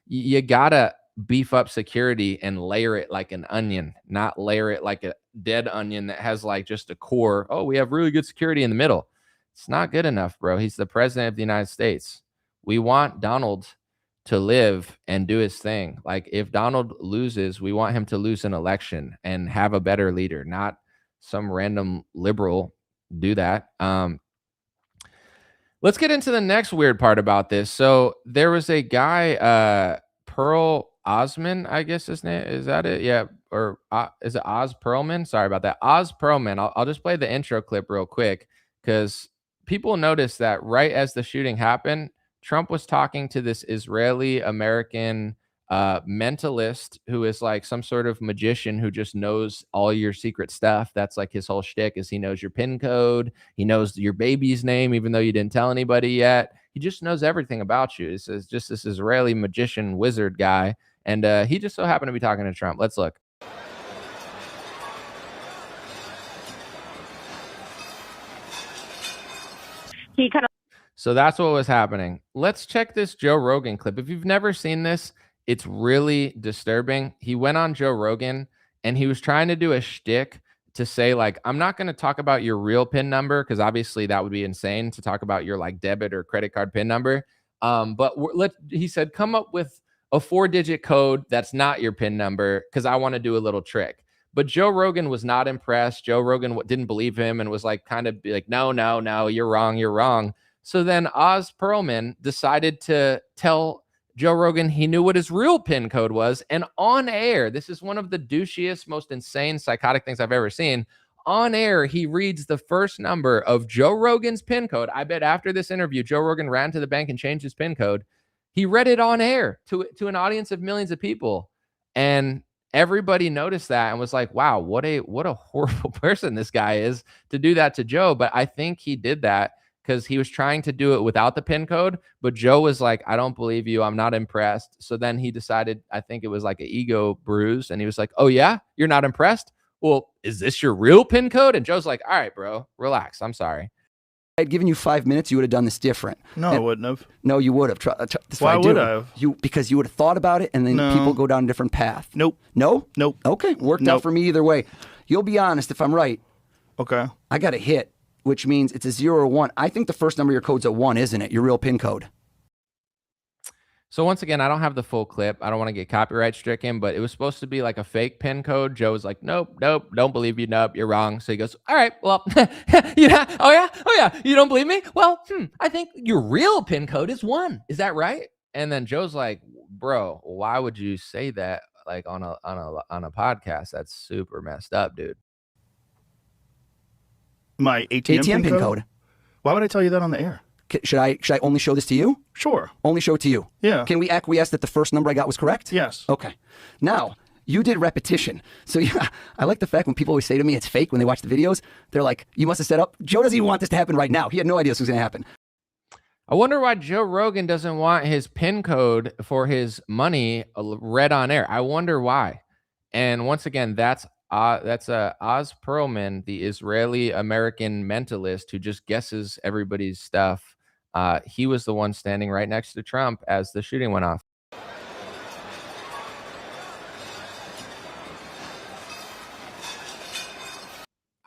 You got to beef up security and layer it like an onion, not layer it like a dead onion that has like just a core. Oh, we have really good security in the middle. It's not good enough, bro. He's the president of the United States. We want Donald to live and do his thing. Like, if Donald loses, we want him to lose an election and have a better leader, not some random liberal do that. Let's get into the next weird part about this. So there was a guy, Pearl Osman, I guess his name, is that it? Yeah. Or is it Oz Perlman? Sorry about that. Oz Perlman. I'll just play the intro clip real quick because people noticed that right as the shooting happened, Trump was talking to this Israeli American mentalist who is like some sort of magician who just knows all your secret stuff. That's like his whole shtick, is he knows your PIN code. He knows your baby's name, even though you didn't tell anybody yet. He just knows everything about you. This is just this Israeli magician wizard guy. And he just so happened to be talking to Trump. Let's look. He kind of. So that's what was happening. Let's check this Joe Rogan clip. If you've never seen this, it's really disturbing. He went on Joe Rogan and he was trying to do a shtick to say, like, I'm not going to talk about your real PIN number because obviously that would be insane to talk about your like debit or credit card PIN number. But he said, come up with a 4-digit code that's not your PIN number because I want to do a little trick. But Joe Rogan was not impressed. Joe Rogan didn't believe him and was like, kind of be like, no, you're wrong. So then Oz Perlman decided to tell Joe Rogan he knew what his real PIN code was. And on air, this is one of the douchiest, most insane, psychotic things I've ever seen. On air, he reads the first number of Joe Rogan's PIN code. I bet after this interview, Joe Rogan ran to the bank and changed his PIN code. He read it on air to an audience of millions of people. And everybody noticed that and was like, wow, what a horrible person this guy is to do that to Joe. But I think he did that because he was trying to do it without the PIN code. But Joe was like, I don't believe you. I'm not impressed. So then he decided, I think it was like an ego bruise. And he was like, oh, yeah, you're not impressed? Well, is this your real PIN code? And Joe's like, all right, bro, relax. I'm sorry. I'd given you 5 minutes, you would have done this different. No, I wouldn't have. No, you would have. Why would I have? Because you would have thought about it, and then people go down a different path. Nope. No? Nope. Okay, worked out for me either way. You'll be honest if I'm right. Okay. I got a hit, which means it's a 0 or 1. I think the first number of your code's a 1, isn't it? Your real PIN code. So once again, I don't have the full clip. I don't want to get copyright stricken, but it was supposed to be like a fake PIN code. Joe was like, nope, don't believe you. Nope, you're wrong. So he goes, all right, well, yeah. Oh yeah. You don't believe me? Well, I think your real PIN code is 1. Is that right? And then Joe's like, bro, why would you say that like on a podcast? That's super messed up, dude. My ATM PIN code? Why would I tell you that on the air? Should I only show this to you? Sure. Only show it to you? Yeah. Can we acquiesce that the first number I got was correct? Yes. Okay. Now, you did repetition. So yeah, I like the fact when people always say to me it's fake when they watch the videos, they're like, you must have set up. Joe doesn't even want this to happen right now. He had no idea this was going to happen. I wonder why Joe Rogan doesn't want his PIN code for his money read on air. I wonder why. And once again, that's Oz Perlman, the Israeli-American mentalist who just guesses everybody's stuff. He was the one standing right next to Trump as the shooting went off.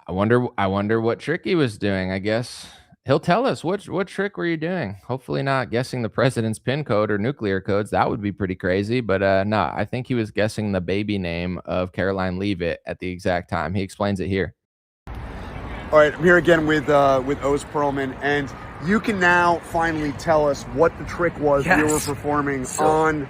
I wonder what trick he was doing. I guess he'll tell us. What trick were you doing? Hopefully not guessing the president's PIN code or nuclear codes. That would be pretty crazy. But no, I think he was guessing the baby name of Caroline Leavitt at the exact time. He explains it here. All right, I'm here again with Oz Perlman, and you can now finally tell us what the trick was you were performing on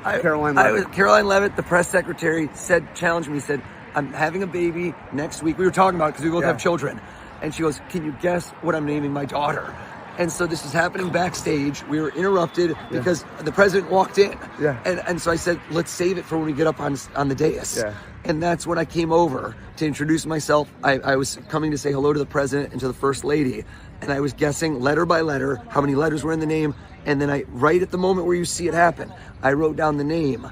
Caroline Leavitt. Caroline Leavitt, the press secretary, challenged me, said, I'm having a baby next week. We were talking about it because we both have children. And she goes, can you guess what I'm naming my daughter? And so this was happening backstage. We were interrupted because the president walked in. Yeah. And so I said, let's save it for when we get up on the dais. Yeah. And that's when I came over to introduce myself. I was coming to say hello to the president and to the first lady. And I was guessing letter by letter how many letters were in the name. And then right at the moment where you see it happen, I wrote down the name.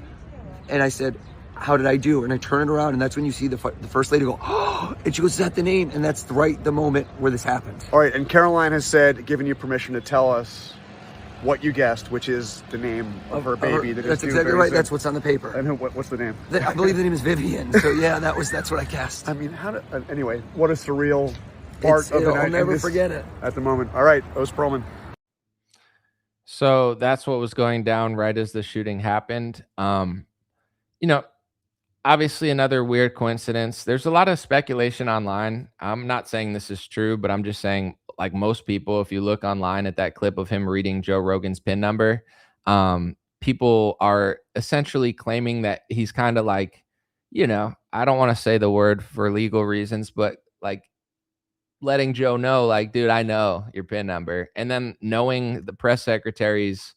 And I said, how did I do? And I turn it around, and that's when you see the first lady go, oh, and she goes, is that the name? And that's the moment where this happens. All right, and Caroline has given you permission to tell us what you guessed, which is the name of her baby. That's exactly right. That's what's on the paper. And what's the name? I believe the name is Vivian. So yeah, that's what I guessed. I mean, anyway, what a surreal part of the night. I'll never forget it. At the moment. All right, Oz Perlman. So that's what was going down right as the shooting happened. Obviously another weird coincidence. There's a lot of speculation online. I'm not saying this is true, but I'm just saying, like most people, if you look online at that clip of him reading Joe Rogan's PIN number, people are essentially claiming that he's kind of like, I don't want to say the word for legal reasons, but like letting Joe know, like, dude, I know your PIN number. And then knowing the press secretaries,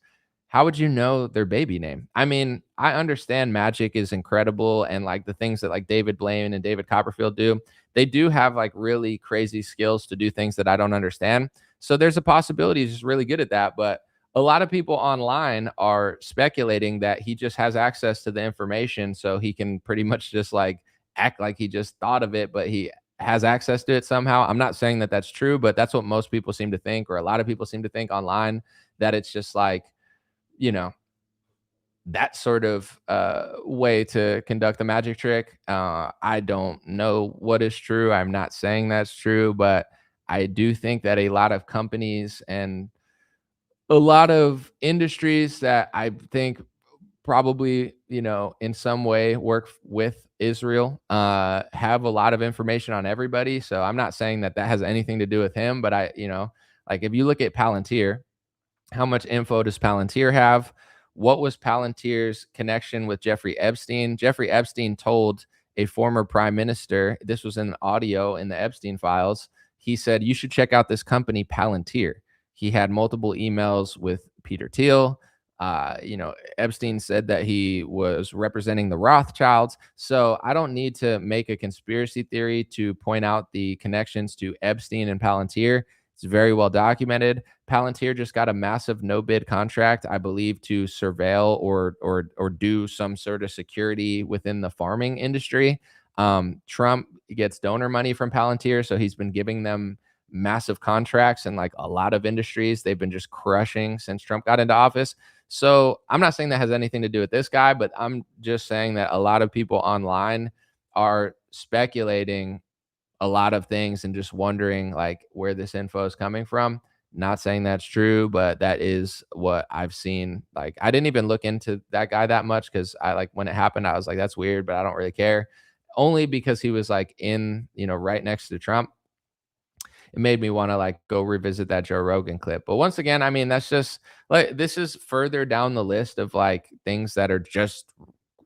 how would you know their baby name? I mean, I understand magic is incredible, and like the things that like David Blaine and David Copperfield do, they do have like really crazy skills to do things that I don't understand. So there's a possibility he's just really good at that. But a lot of people online are speculating that he just has access to the information, so he can pretty much just like act like he just thought of it, but he has access to it somehow. I'm not saying that that's true, but that's what most people seem to think, or a lot of people seem to think online, that it's just like, that sort of way to conduct the magic trick. I don't know what is true. I'm not saying that's true, but I do think that a lot of companies and a lot of industries that I think probably, in some way work with Israel, have a lot of information on everybody. So I'm not saying that has anything to do with him, but like if you look at Palantir, how much info does Palantir have? What was Palantir's connection with Jeffrey Epstein? Jeffrey Epstein told a former prime minister, this was in audio in the Epstein files, he said, you should check out this company, Palantir. He had multiple emails with Peter Thiel. Epstein said that he was representing the Rothschilds. So I don't need to make a conspiracy theory to point out the connections to Epstein and Palantir. It's very well documented. Palantir just got a massive no-bid contract, I believe, to surveil or do some sort of security within the farming industry. Trump gets donor money from Palantir, so he's been giving them massive contracts in like a lot of industries. They've been just crushing since Trump got into office. So I'm not saying that has anything to do with this guy, but I'm just saying that a lot of people online are speculating a lot of things and just wondering like where this info is coming from. Not saying that's true, but that is what I've seen. Like, I didn't even look into that guy that much because when it happened, I was like, that's weird, but I don't really care. Only because he was like right next to Trump. It made me want to like go revisit that Joe Rogan clip. But once again, I mean, that's just like, this is further down the list of like things that are just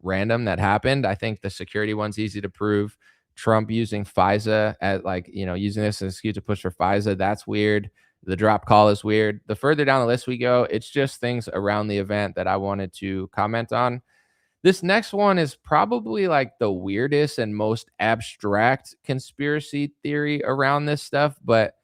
random that happened. I think the security one's easy to prove. Trump using FISA using this as an excuse to push for FISA. That's weird. The drop call is weird. The further down the list we go, it's just things around the event that I wanted to comment on. This next one is probably like the weirdest and most abstract conspiracy theory around this stuff, but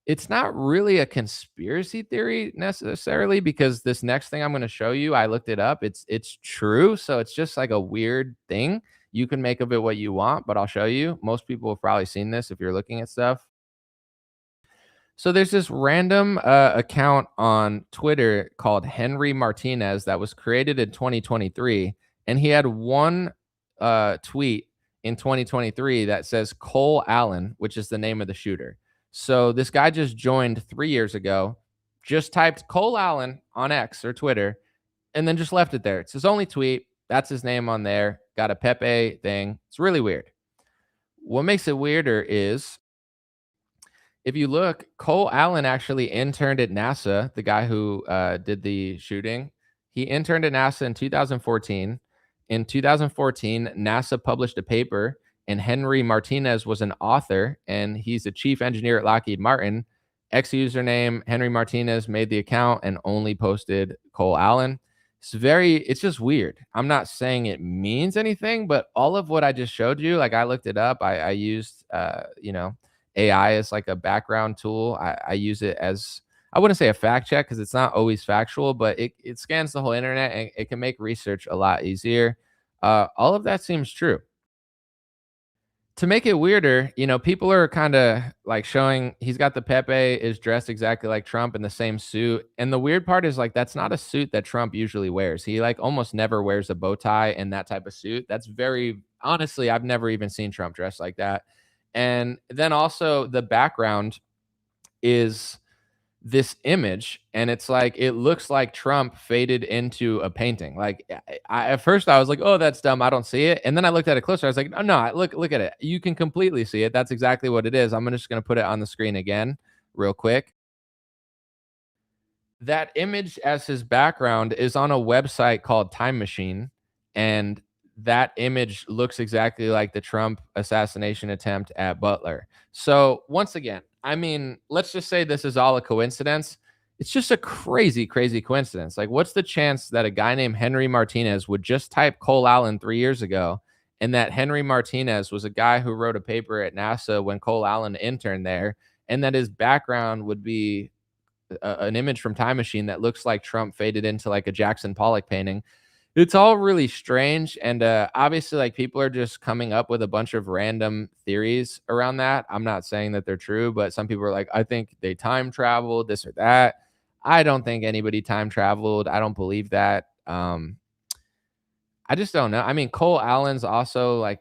it's not really a conspiracy theory necessarily, because this next thing I'm going to show you, I looked it up. It's true. So it's just like a weird thing. You can make of it what you want, but I'll show you. Most people have probably seen this if you're looking at stuff. So there's this random account on Twitter called Henry Martinez that was created in 2023. And he had one tweet in 2023 that says Cole Allen, which is the name of the shooter. So this guy just joined 3 years ago, just typed Cole Allen on X or Twitter, and then just left it there. It's his only tweet. That's his name on there. Got a Pepe thing. It's really weird. What makes it weirder is if you look, Cole Allen actually interned at NASA, the guy who did the shooting. He interned at NASA in 2014. In 2014, NASA published a paper, and Henry Martinez was an author, and he's a chief engineer at Lockheed Martin. X username, Henry Martinez made the account and only posted Cole Allen. It's just weird. I'm not saying it means anything, but all of what I just showed you, like I looked it up. I used, AI as like a background tool. I use it as, I wouldn't say a fact check because it's not always factual, but it scans the whole internet and it can make research a lot easier. All of that seems true. To make it weirder, people are kind of like showing he's got the Pepe, is dressed exactly like Trump in the same suit. And the weird part is like, that's not a suit that Trump usually wears. He like almost never wears a bow tie in that type of suit. That's honestly, I've never even seen Trump dressed like that. And then also the background is this image, and it's like it looks like Trump faded into a painting. Like at first I was like, oh, that's dumb, I don't see it. And then I looked at it closer. I was like, oh, no, look at it. You can completely see it. That's exactly what it is. I'm just going to put it on the screen again real quick. That image as his background is on a website called Time Machine, and that image looks exactly like the Trump assassination attempt at Butler. So once again, I mean, let's just say this is all a coincidence. It's just a crazy, crazy coincidence. Like, what's the chance that a guy named Henry Martinez would just type Cole Allen 3 years ago, and that Henry Martinez was a guy who wrote a paper at NASA when Cole Allen interned there, and that his background would be an image from Time Machine that looks like Trump faded into like a Jackson Pollock painting? It's all really strange. And obviously, like, people are just coming up with a bunch of random theories around that. I'm not saying that they're true, but some people are like, I think they time traveled, this or that. I don't think anybody time traveled. I don't believe that. I just don't know. I mean, Cole Allen's also like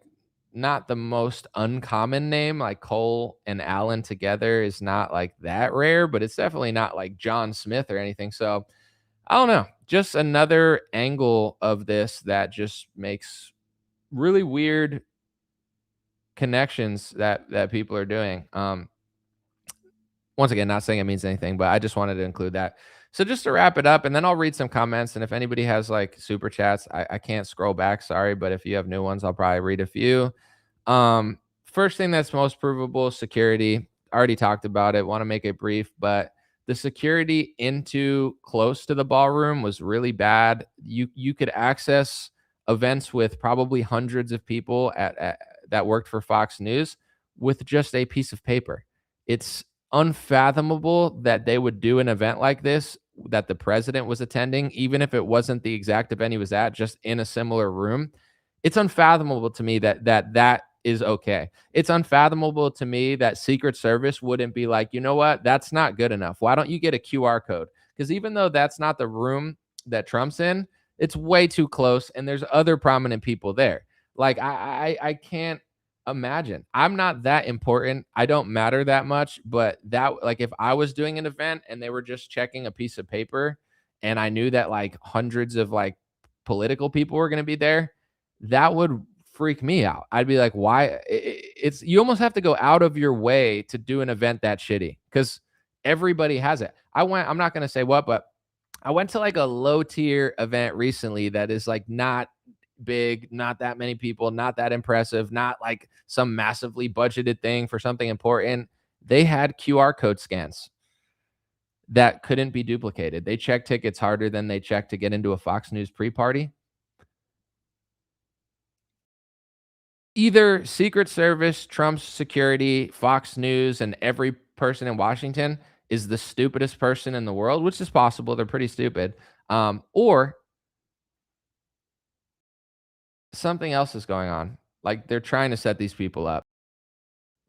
not the most uncommon name. Like Cole and Allen together is not like that rare, but it's definitely not like John Smith or anything. So I don't know. just another angle of this that just makes really weird connections that people are doing. Once again, not saying it means anything, but I just wanted to include that. So just to wrap it up, and then I'll read some comments. And if anybody has like super chats, I can't scroll back, sorry, but if you have new ones, I'll probably read a few. First thing that's most provable, security. I already talked about it. Want to make it brief, but the security into close to the ballroom was really bad. You could access events with probably hundreds of people at that worked for Fox News with just a piece of paper. It's unfathomable that they would do an event like this that the president was attending, even if it wasn't the exact event he was at, just in a similar room. It's unfathomable to me that is okay. It's unfathomable to me that Secret Service wouldn't be like, you know what, that's not good enough. Why don't you get a QR code? Because even though that's not the room that Trump's in, it's way too close, and there's other prominent people there. Like I can't imagine. I'm not that important. I don't matter that much, but that, like, if I was doing an event and they were just checking a piece of paper and I knew that like hundreds of like political people were going to be there, that would freak me out. I'd be like, why? It's, you almost have to go out of your way to do an event that shitty because everybody has it. I'm not going to say what, but I went to like a low tier event recently that is like not big, not that many people, not that impressive, not like some massively budgeted thing for something important. They had QR code scans that couldn't be duplicated. They checked tickets harder than they checked to get into a Fox News pre-party. Either Secret Service, Trump's security, Fox News, and every person in Washington is the stupidest person in the world, which is possible. They're pretty stupid. Or something else is going on. Like, they're trying to set these people up.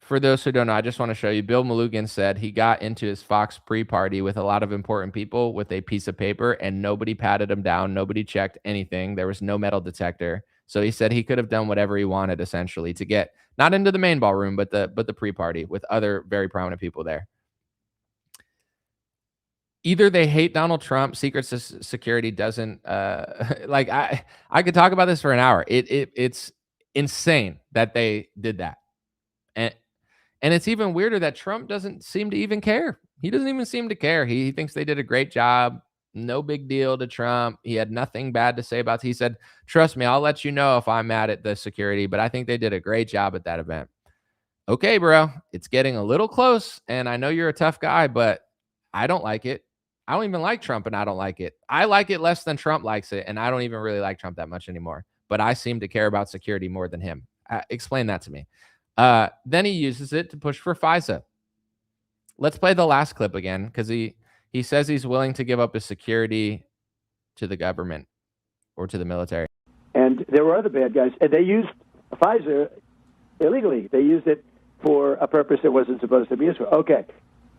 For those who don't know, I just want to show you. Bill Malugin said he got into his Fox pre-party with a lot of important people with a piece of paper, and nobody patted him down. Nobody checked anything. There was no metal detector. So he said he could have done whatever he wanted, essentially, to get not into the main ballroom, but the pre-party with other very prominent people there. Either they hate Donald Trump, Secret Security doesn't like, I could talk about this for an hour. It's insane that they did that. And it's even weirder that Trump doesn't seem to even care. He doesn't even seem to care. He thinks they did a great job. No big deal to Trump. He had nothing bad to say about it. He said, trust me, I'll let you know if I'm mad at the security, but I think they did a great job at that event. Okay, bro, it's getting a little close, and I know you're a tough guy, but I don't like it. I don't even like Trump, and I don't like it. I like it less than Trump likes it, and I don't even really like Trump that much anymore. But I seem to care about security more than him. Explain that to me. Then he uses it to push for FISA. Let's play the last clip again, because he says he's willing to give up his security to the government or to the military. And there were other bad guys, and they used FISA illegally. They used it for a purpose it wasn't supposed to be used for. Okay.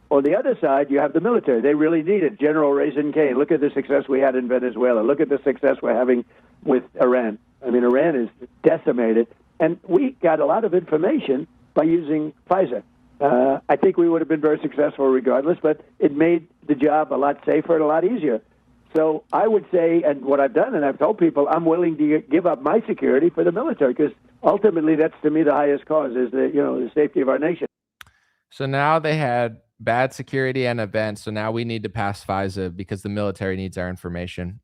On the other side, you have the military. They really need it. General Raisin Cain. Look at the success we had in Venezuela. Look at the success we're having with Iran. I mean, Iran is decimated. And we got a lot of information by using FISA. I think we would have been very successful regardless, but it made the job a lot safer and a lot easier. So I would say, and what I've done, and I've told people, I'm willing to give up my security for the military, because ultimately that's, to me, the highest cause is the safety of our nation. So now they had bad security and events, so now we need to pass FISA because the military needs our information.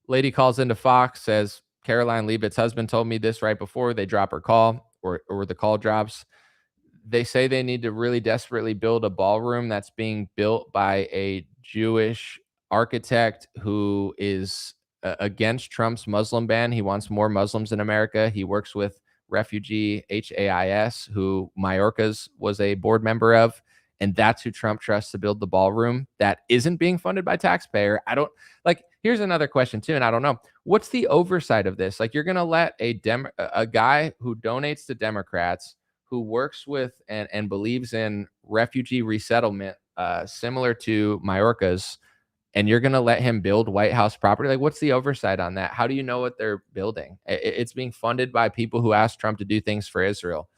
Lady calls into Fox, says, Caroline Leavitt's husband told me this right before they drop her call, or the call drops. They say they need to really desperately build a ballroom that's being built by a Jewish architect who is against Trump's Muslim ban. He wants more Muslims in America. He works with Refugee HAIS, who Mayorkas was a board member of. And that's who Trump trusts to build the ballroom that isn't being funded by taxpayer. I don't like, here's another question too. And I don't know, what's the oversight of this? Like, you're going to let a guy who donates to Democrats, who works with and believes in refugee resettlement, similar to Mayorkas, and you're going to let him build White House property? Like, what's the oversight on that? How do you know what they're building? It's being funded by people who asked Trump to do things for Israel.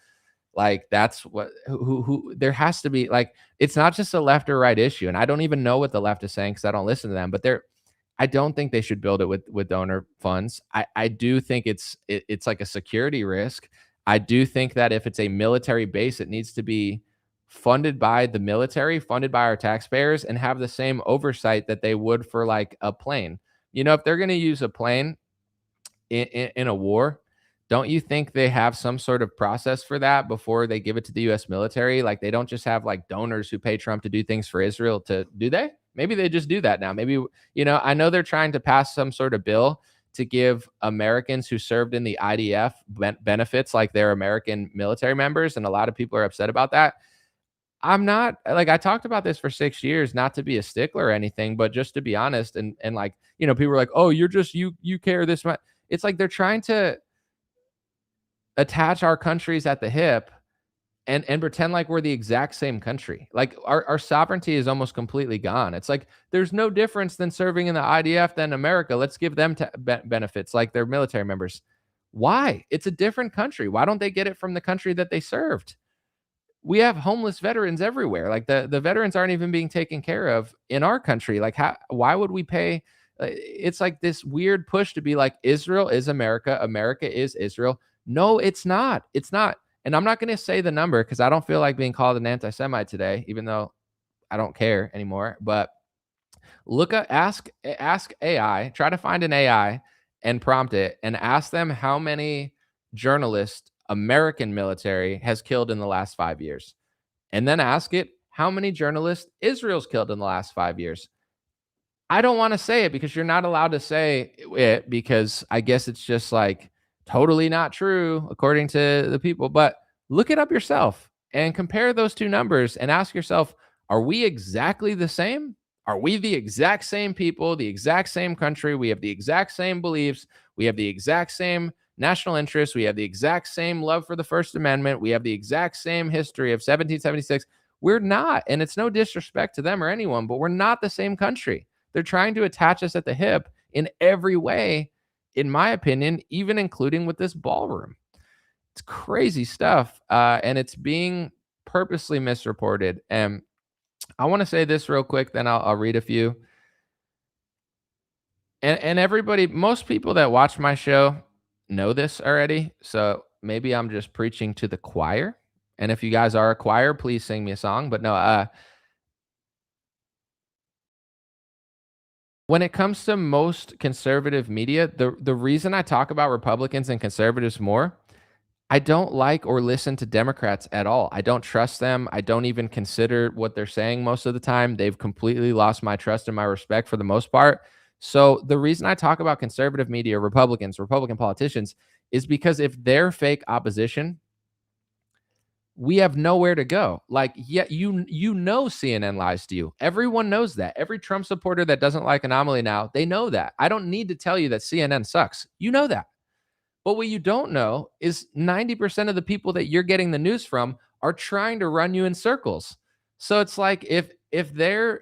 Like, that's what, who there has to be, like, it's not just a left or right issue. And I don't even know what the left is saying because I don't listen to them, but I don't think they should build it with donor funds. I do think it's like a security risk. I do think that if it's a military base, it needs to be funded by the military, funded by our taxpayers, and have the same oversight that they would for like a plane. You know, if they're going to use a plane in a war, don't you think they have some sort of process for that before they give it to the U.S. military? Like, they don't just have like donors who pay Trump to do things for Israel do they? Maybe they just do that now. Maybe, you know, I know they're trying to pass some sort of bill to give Americans who served in the IDF benefits like they're American military members. And a lot of people are upset about that. I'm not, like, I talked about this for 6 years, not to be a stickler or anything, but just to be honest. And like, you know, people are like, oh, you're just, you care this much. It's like they're trying to attach our countries at the hip and pretend like we're the exact same country. Like our sovereignty is almost completely gone. It's like there's no difference than serving in the IDF than America. Let's give them benefits like they're military members. Why? It's a different country. Why don't they get it from the country that they served? We have homeless veterans everywhere. Like the veterans aren't even being taken care of in our country. Like why would we pay? It's like this weird push to be like, Israel is America. America is Israel. No, it's not. It's not. And I'm not going to say the number because I don't feel like being called an anti-Semite today, even though I don't care anymore. But ask AI, try to find an AI and prompt it and ask them how many journalists American military has killed in the last 5 years. And then ask it how many journalists Israel's killed in the last 5 years. I don't want to say it because you're not allowed to say it because I guess it's just like totally not true according to the people. But look it up yourself and compare those two numbers and ask yourself, are we exactly the same? Are we the exact same people, the exact same country? We have the exact same beliefs. We have the exact same national interests. We have the exact same love for the First Amendment. We have the exact same history of 1776. We're not. And it's no disrespect to them or anyone, but we're not the same country. They're trying to attach us at the hip in every way, in my opinion, even including with this ballroom. It's crazy stuff. And it's being purposely misreported. And I want to say this real quick, then I'll read a few. And everybody, most people that watch my show know this already. So maybe I'm just preaching to the choir. And if you guys are a choir, please sing me a song. But no, when it comes to most conservative media, the reason I talk about Republicans and conservatives more, I don't like or listen to Democrats at all. I don't trust them. I don't even consider what they're saying most of the time. They've completely lost my trust and my respect for the most part. So the reason I talk about conservative media, Republican politicians, is because if they're fake opposition, we have nowhere to go. Like, yeah, you know CNN lies to you. Everyone knows that. Every Trump supporter that doesn't like Anomaly now, they know that. I don't need to tell you that CNN sucks. You know that. But what you don't know is 90% of the people that you're getting the news from are trying to run you in circles. So it's like if the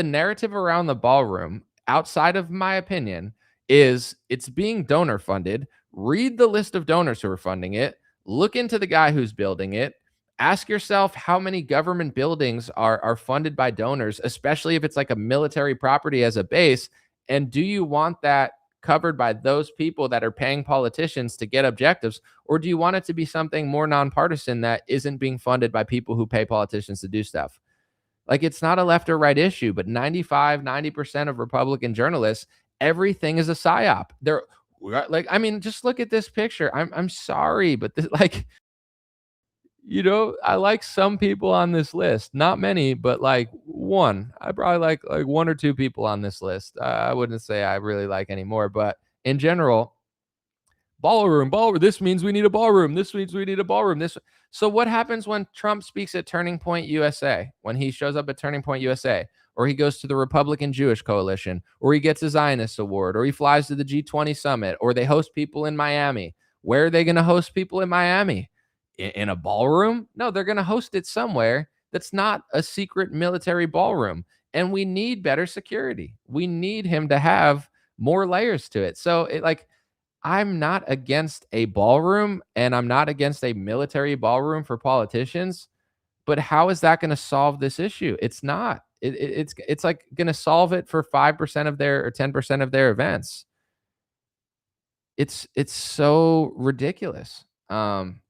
narrative around the ballroom, outside of my opinion, is it's being donor funded, read the list of donors who are funding it. Look into the guy who's building it. Ask yourself how many government buildings are funded by donors, especially if it's like a military property as a base. And do you want that covered by those people that are paying politicians to get objectives? Or do you want it to be something more nonpartisan that isn't being funded by people who pay politicians to do stuff? Like, it's not a left or right issue, but 90% of Republican journalists, everything is a psyop. They're like, I mean, just look at this picture. I'm sorry, but this, like, you know, I like some people on this list, not many, but like one. I probably like one or two people on this list. I wouldn't say I really like any more, but in general, ballroom. This means we need a ballroom. This means we need a ballroom. So what happens when Trump speaks at Turning Point USA? When he shows up at Turning Point USA? Or he goes to the Republican Jewish Coalition, or he gets a Zionist award, or he flies to the G20 summit, or they host people in Miami. Where are they going to host people in Miami? In a ballroom? No, they're going to host it somewhere that's not a secret military ballroom. And we need better security. We need him to have more layers to it. So I'm not against a ballroom, and I'm not against a military ballroom for politicians. But how is that going to solve this issue? It's not. It's like going to solve it for 5% of their or 10% of their events. It's so ridiculous. And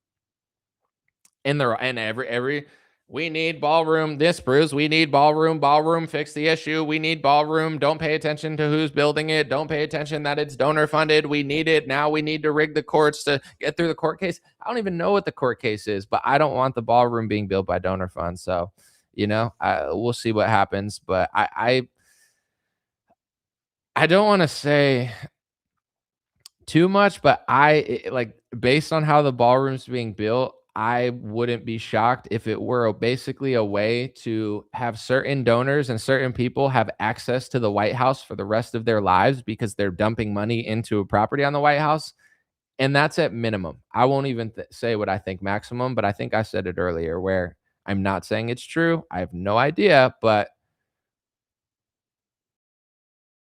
every we need ballroom. This, Bruce, we need ballroom. Ballroom, fix the issue. We need ballroom. Don't pay attention to who's building it. Don't pay attention that it's donor funded. We need it. Now we need to rig the courts to get through the court case. I don't even know what the court case is, but I don't want the ballroom being built by donor funds. So, we'll see what happens. But I don't want to say too much, but based on how the ballroom's being built, I wouldn't be shocked if it were basically a way to have certain donors and certain people have access to the White House for the rest of their lives because they're dumping money into a property on the White House. And that's at minimum. I won't even say what I think maximum, but I think I said it earlier where I'm not saying it's true. I have no idea, but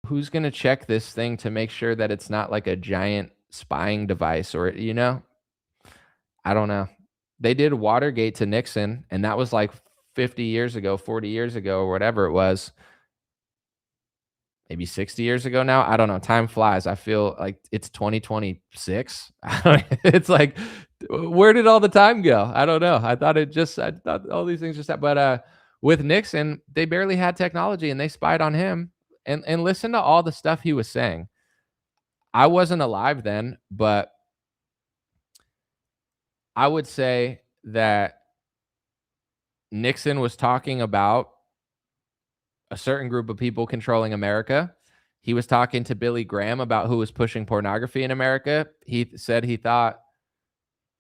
who's going to check this thing to make sure that it's not like a giant spying device or, I don't know. They did Watergate to Nixon, and that was like 50 years ago, 40 years ago, or whatever it was. Maybe 60 years ago now. I don't know. Time flies. I feel like it's 2026. It's like, where did all the time go? I don't know. I thought all these things just happened. But with Nixon, they barely had technology, and they spied on him. And listen to all the stuff he was saying. I wasn't alive then, but I would say that Nixon was talking about a certain group of people controlling America. He was talking to Billy Graham about who was pushing pornography in America. He said he thought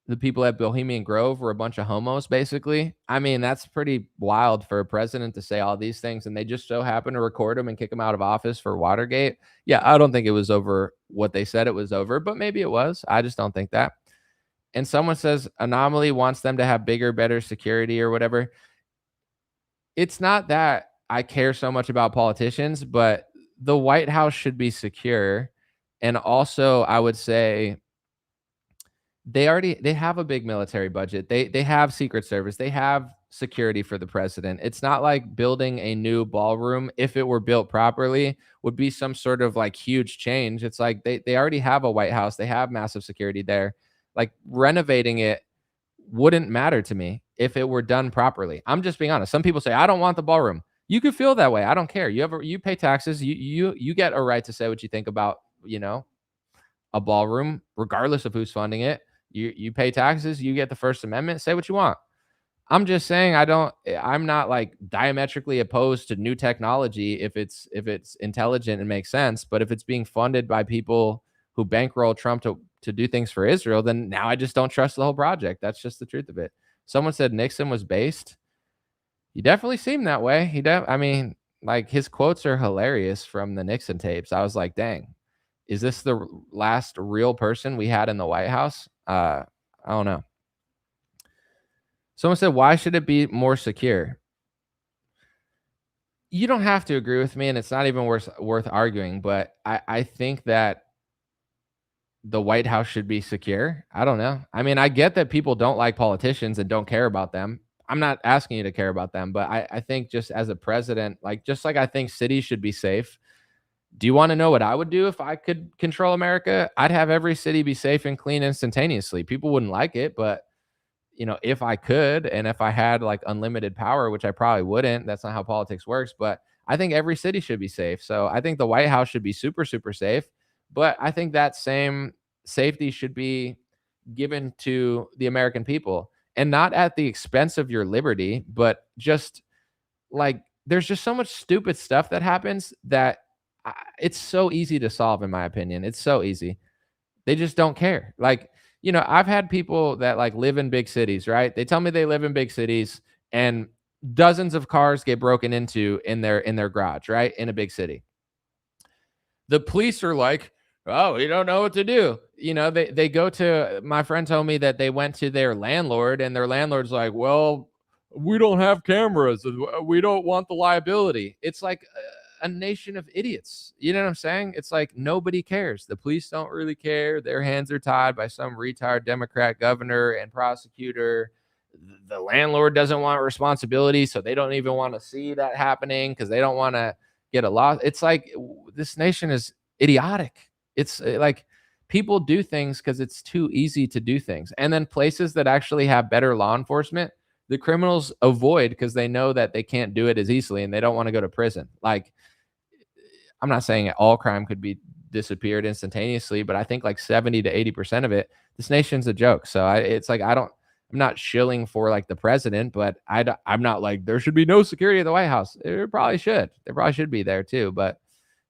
the people at Bohemian Grove were a bunch of homos, basically. I mean, that's pretty wild for a president to say all these things, and they just so happen to record him and kick him out of office for Watergate. Yeah, I don't think it was over what they said it was over, but maybe it was. I just don't think that. And someone says Anomaly wants them to have bigger, better security or whatever. It's not that I care so much about politicians, but the White House should be secure. And also, I would say they have a big military budget. They have Secret Service. They have security for the president. It's not like building a new ballroom, if it were built properly, would be some sort of like huge change. It's like they already have a White House. They have massive security there. Like renovating it wouldn't matter to me if it were done properly. I'm just being honest. Some people say, I don't want the ballroom. You could feel that way. I don't care. You pay taxes. You get a right to say what you think about, a ballroom, regardless of who's funding it. You pay taxes. You get the First Amendment. Say what you want. I'm just saying I'm not like diametrically opposed to new technology if it's intelligent and makes sense. But if it's being funded by people who bankroll Trump to do things for Israel, then now I just don't trust the whole project. That's just the truth of it. Someone said Nixon was based. He definitely seemed that way. His quotes are hilarious from the Nixon tapes. I was like, dang, is this the last real person we had in the White House? I don't know. Someone said, why should it be more secure? You don't have to agree with me, and it's not even worth arguing, but I think that the White House should be secure. I don't know. I mean, I get that people don't like politicians and don't care about them. I'm not asking you to care about them, but I think just as a president, just like I think cities should be safe. Do you want to know what I would do if I could control America? I'd have every city be safe and clean instantaneously. People wouldn't like it, but if I could, and if I had like unlimited power, which I probably wouldn't, that's not how politics works, but I think every city should be safe. So I think the White House should be super, super safe. But I think that same safety should be given to the American people, and not at the expense of your liberty, but just like there's just so much stupid stuff that happens that it's so easy to solve, in my opinion. It's so easy. They just don't care. I've had people that live in big cities, right? They tell me they live in big cities and dozens of cars get broken into in their garage, right? In a big city. The police are like, oh, we don't know what to do. They go to, my friend told me that they went to their landlord, and their landlord's like, well, we don't have cameras. We don't want the liability. It's like a nation of idiots. You know what I'm saying? It's like nobody cares. The police don't really care. Their hands are tied by some retired Democrat governor and prosecutor. the landlord doesn't want responsibility, so they don't even want to see that happening because they don't want to get a loss. It's like this nation is idiotic. It's like people do things because it's too easy to do things. And then places that actually have better law enforcement, the criminals avoid because they know that they can't do it as easily and they don't want to go to prison. Like, I'm not saying all crime could be disappeared instantaneously, but I think like 70 to 80% of it, this nation's a joke. So it's like, I'm not shilling for like the president, but I'm not like there should be no security at the White House. There probably should. There probably should be there too. But,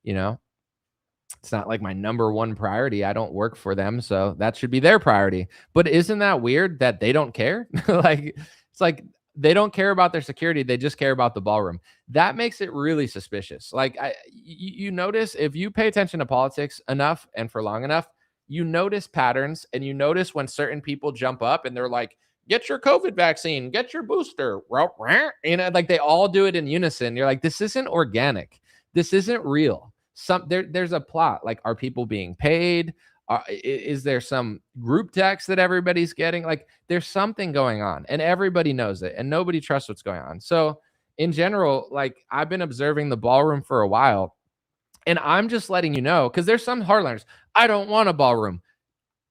you know, it's not like my number one priority. I don't work for them, so that should be their priority. But isn't that weird that they don't care? Like, it's like they don't care about their security. They just care about the ballroom. That makes it really suspicious. Like, you notice if you pay attention to politics enough and for long enough, you notice patterns, and you notice when certain people jump up and they're like, get your COVID vaccine, get your booster. You know, like they all do it in unison. You're like, this isn't organic. This isn't real. There's a plot. Like, are people being paid? Is there some group text that everybody's getting? Like, there's something going on, and everybody knows it, and nobody trusts what's going on. So in general, like, I've been observing the ballroom for a while, and I'm just letting you know, because there's some hardliners. I don't want a ballroom.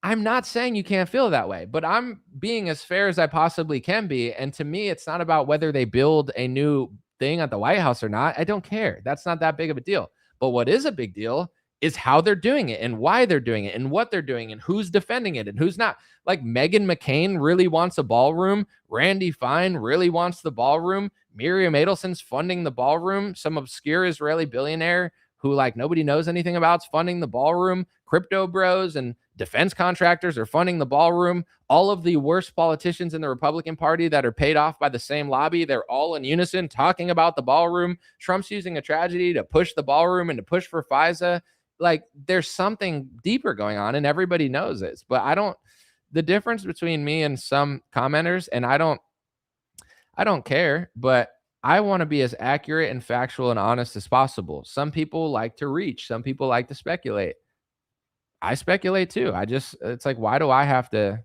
I'm not saying you can't feel that way, but I'm being as fair as I possibly can be. And to me, it's not about whether they build a new thing at the White House or not. I don't care. That's not that big of a deal. But what is a big deal is how they're doing it and why they're doing it and what they're doing and who's defending it and who's not. Like, Meghan McCain really wants a ballroom. Randy Fine really wants the ballroom. Miriam Adelson's funding the ballroom. Some obscure Israeli billionaire who like nobody knows anything about is funding the ballroom. Crypto bros and defense contractors are funding the ballroom. All of the worst politicians in the Republican Party that are paid off by the same lobby, they're all in unison talking about the ballroom. Trump's using a tragedy to push the ballroom and to push for FISA. Like, there's something deeper going on, and everybody knows this. But the difference between me and some commenters, and I don't care, but I want to be as accurate and factual and honest as possible. Some people like to reach. Some people like to speculate. I speculate too. It's like, why do I have to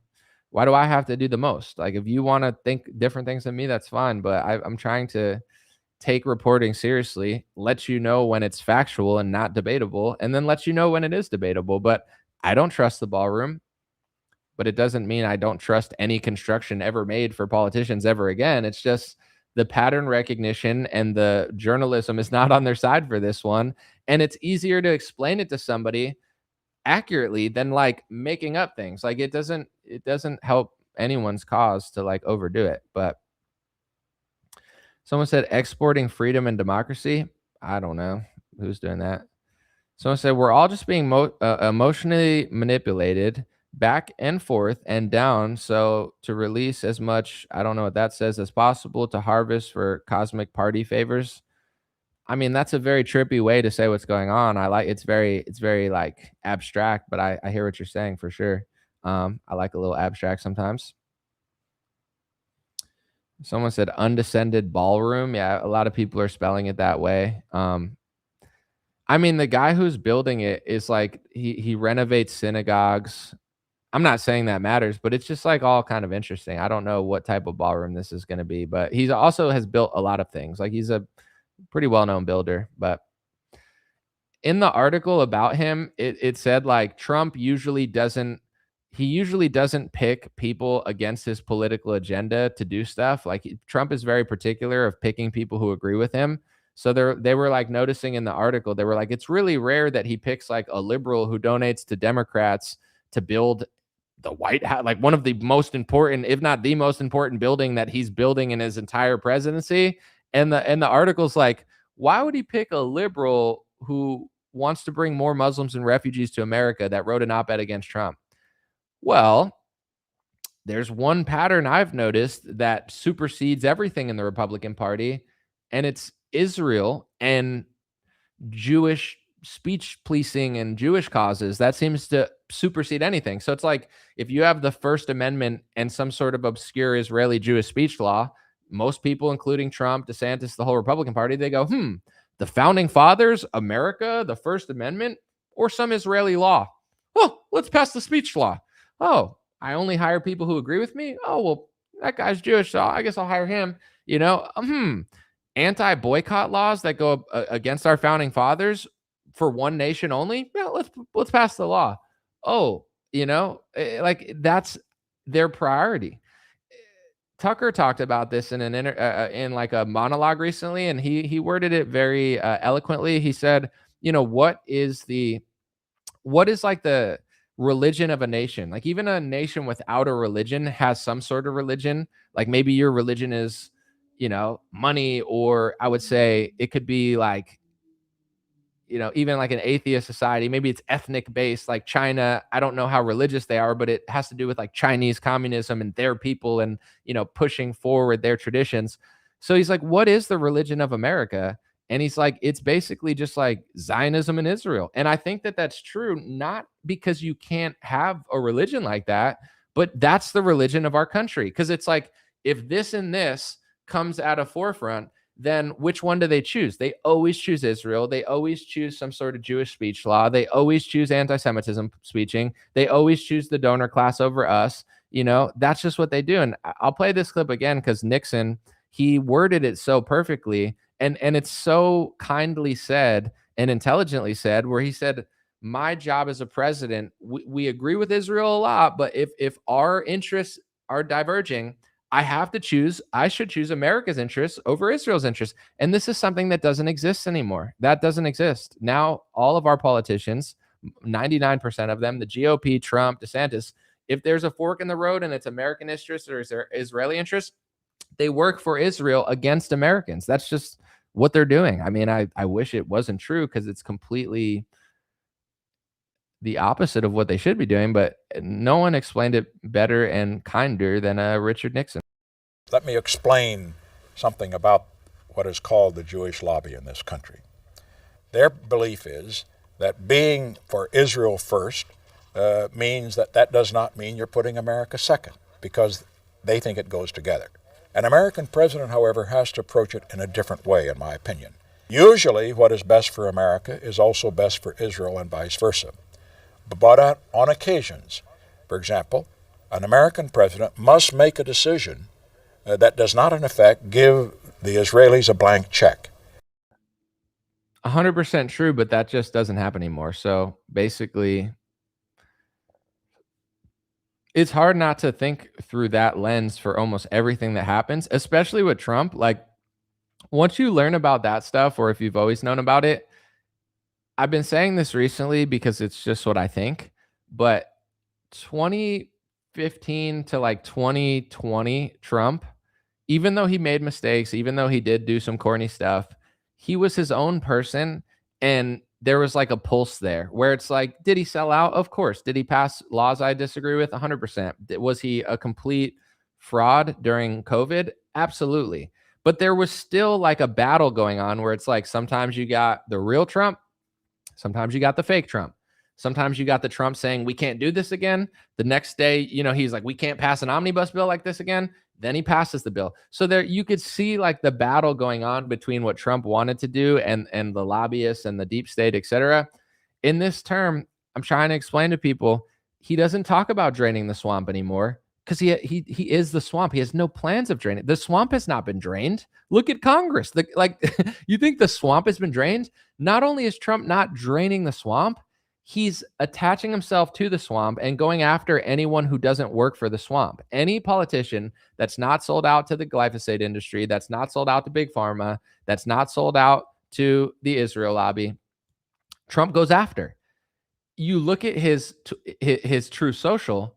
do the most? Like, if you want to think different things than me, that's fine. But I'm trying to take reporting seriously, let you know when it's factual and not debatable, and then let you know when it is debatable. But I don't trust the ballroom, but it doesn't mean I don't trust any construction ever made for politicians ever again. It's just the pattern recognition and the journalism is not on their side for this one. And it's easier to explain it to somebody accurately than like making up things. Like, it doesn't help anyone's cause to like overdo it. But someone said exporting freedom and democracy. I don't know who's doing that. Someone said we're all just being emotionally manipulated back and forth and down, so to release as much, I don't know what that says, as possible to harvest for cosmic party favors. I mean, that's a very trippy way to say what's going on. It's very like abstract, but I hear what you're saying for sure. I like a little abstract sometimes. Someone said undescended ballroom. Yeah, a lot of people are spelling it that way. I mean, the guy who's building it is like, he renovates synagogues. I'm not saying that matters, but it's just like all kind of interesting. I don't know what type of ballroom this is going to be, but he also has built a lot of things. Like, he's a pretty well-known builder. But in the article about him, it said like Trump usually doesn't pick people against his political agenda to do stuff. Like, Trump is very particular of picking people who agree with him. So they were like noticing in the article, they were like, it's really rare that he picks like a liberal who donates to Democrats to build the White House, like one of the most important, if not the most important building that he's building in his entire presidency. And the article's like, why would he pick a liberal who wants to bring more Muslims and refugees to America that wrote an op-ed against Trump? Well, there's one pattern I've noticed that supersedes everything in the Republican Party, and it's Israel and Jewish speech policing and Jewish causes. That seems to supersede anything. So it's like, if you have the First Amendment and some sort of obscure Israeli Jewish speech law, most people, including Trump, DeSantis, the whole Republican Party, they go, the founding fathers, America, the First Amendment, or some Israeli law. Well, let's pass the speech law. Oh, I only hire people who agree with me? Oh, well, that guy's Jewish, so I guess I'll hire him. Anti-boycott laws that go against our founding fathers for one nation only. Yeah, let's pass the law. Oh, like that's their priority. Tucker talked about this in in like a monologue recently, and he worded it very eloquently. He said, what is like the religion of a nation? Like even a nation without a religion has some sort of religion. Like maybe your religion is, money, or I would say it could be like, even like an atheist society, maybe it's ethnic based, like China. I don't know how religious they are, but it has to do with like Chinese communism and their people and, pushing forward their traditions. So he's like, what is the religion of America? And he's like, it's basically just like Zionism in Israel. And I think that that's true, not because you can't have a religion like that, but that's the religion of our country. Because it's like, if this and this comes at a forefront, then which one do they choose? They always choose Israel. They always choose some sort of Jewish speech law. They always choose anti-Semitism speeching. They always choose the donor class over us. That's just what they do. And I'll play this clip again because Nixon, he worded it so perfectly. And it's so kindly said and intelligently said, where he said, my job as a president, we agree with Israel a lot, but if our interests are diverging, I should choose America's interests over Israel's interests. And this is something that doesn't exist anymore. That doesn't exist. Now, all of our politicians, 99% of them, the GOP, Trump, DeSantis, if there's a fork in the road and it's American interests or Israeli interests, they work for Israel against Americans. That's just what they're doing. I mean, I wish it wasn't true because it's completely the opposite of what they should be doing, but no one explained it better and kinder than Richard Nixon. Let me explain something about what is called the Jewish lobby in this country. Their belief is that being for Israel first means that does not mean you're putting America second, because they think it goes together. An American president, however, has to approach it in a different way, in my opinion. Usually what is best for America is also best for Israel and vice versa. But on occasions, for example, an American president must make a decision that does not, in effect, give the Israelis a blank check. 100% true, but that just doesn't happen anymore. So basically, it's hard not to think through that lens for almost everything that happens, especially with Trump. Like, once you learn about that stuff, or if you've always known about it, I've been saying this recently because it's just what I think, but 2015 to like 2020 Trump, even though he made mistakes, even though he did do some corny stuff, he was his own person. And there was like a pulse there where it's like, did he sell out? Of course. Did he pass laws I disagree with? 100%. Was he a complete fraud during COVID? Absolutely. But there was still like a battle going on where it's like, sometimes you got the real Trump, sometimes you got the fake Trump. Sometimes you got the Trump saying, we can't do this again. The next day, he's like, we can't pass an omnibus bill like this again. Then he passes the bill. So there you could see like the battle going on between what Trump wanted to do and the lobbyists and the deep state, etc. In this term, I'm trying to explain to people, he doesn't talk about draining the swamp anymore because he is the swamp. He has no plans of draining. The swamp has not been drained. Look at Congress. You think the swamp has been drained? Not only is Trump not draining the swamp, he's attaching himself to the swamp and going after anyone who doesn't work for the swamp. Any politician that's not sold out to the glyphosate industry, that's not sold out to Big Pharma, that's not sold out to the Israel lobby, Trump goes after. You look at his True Social,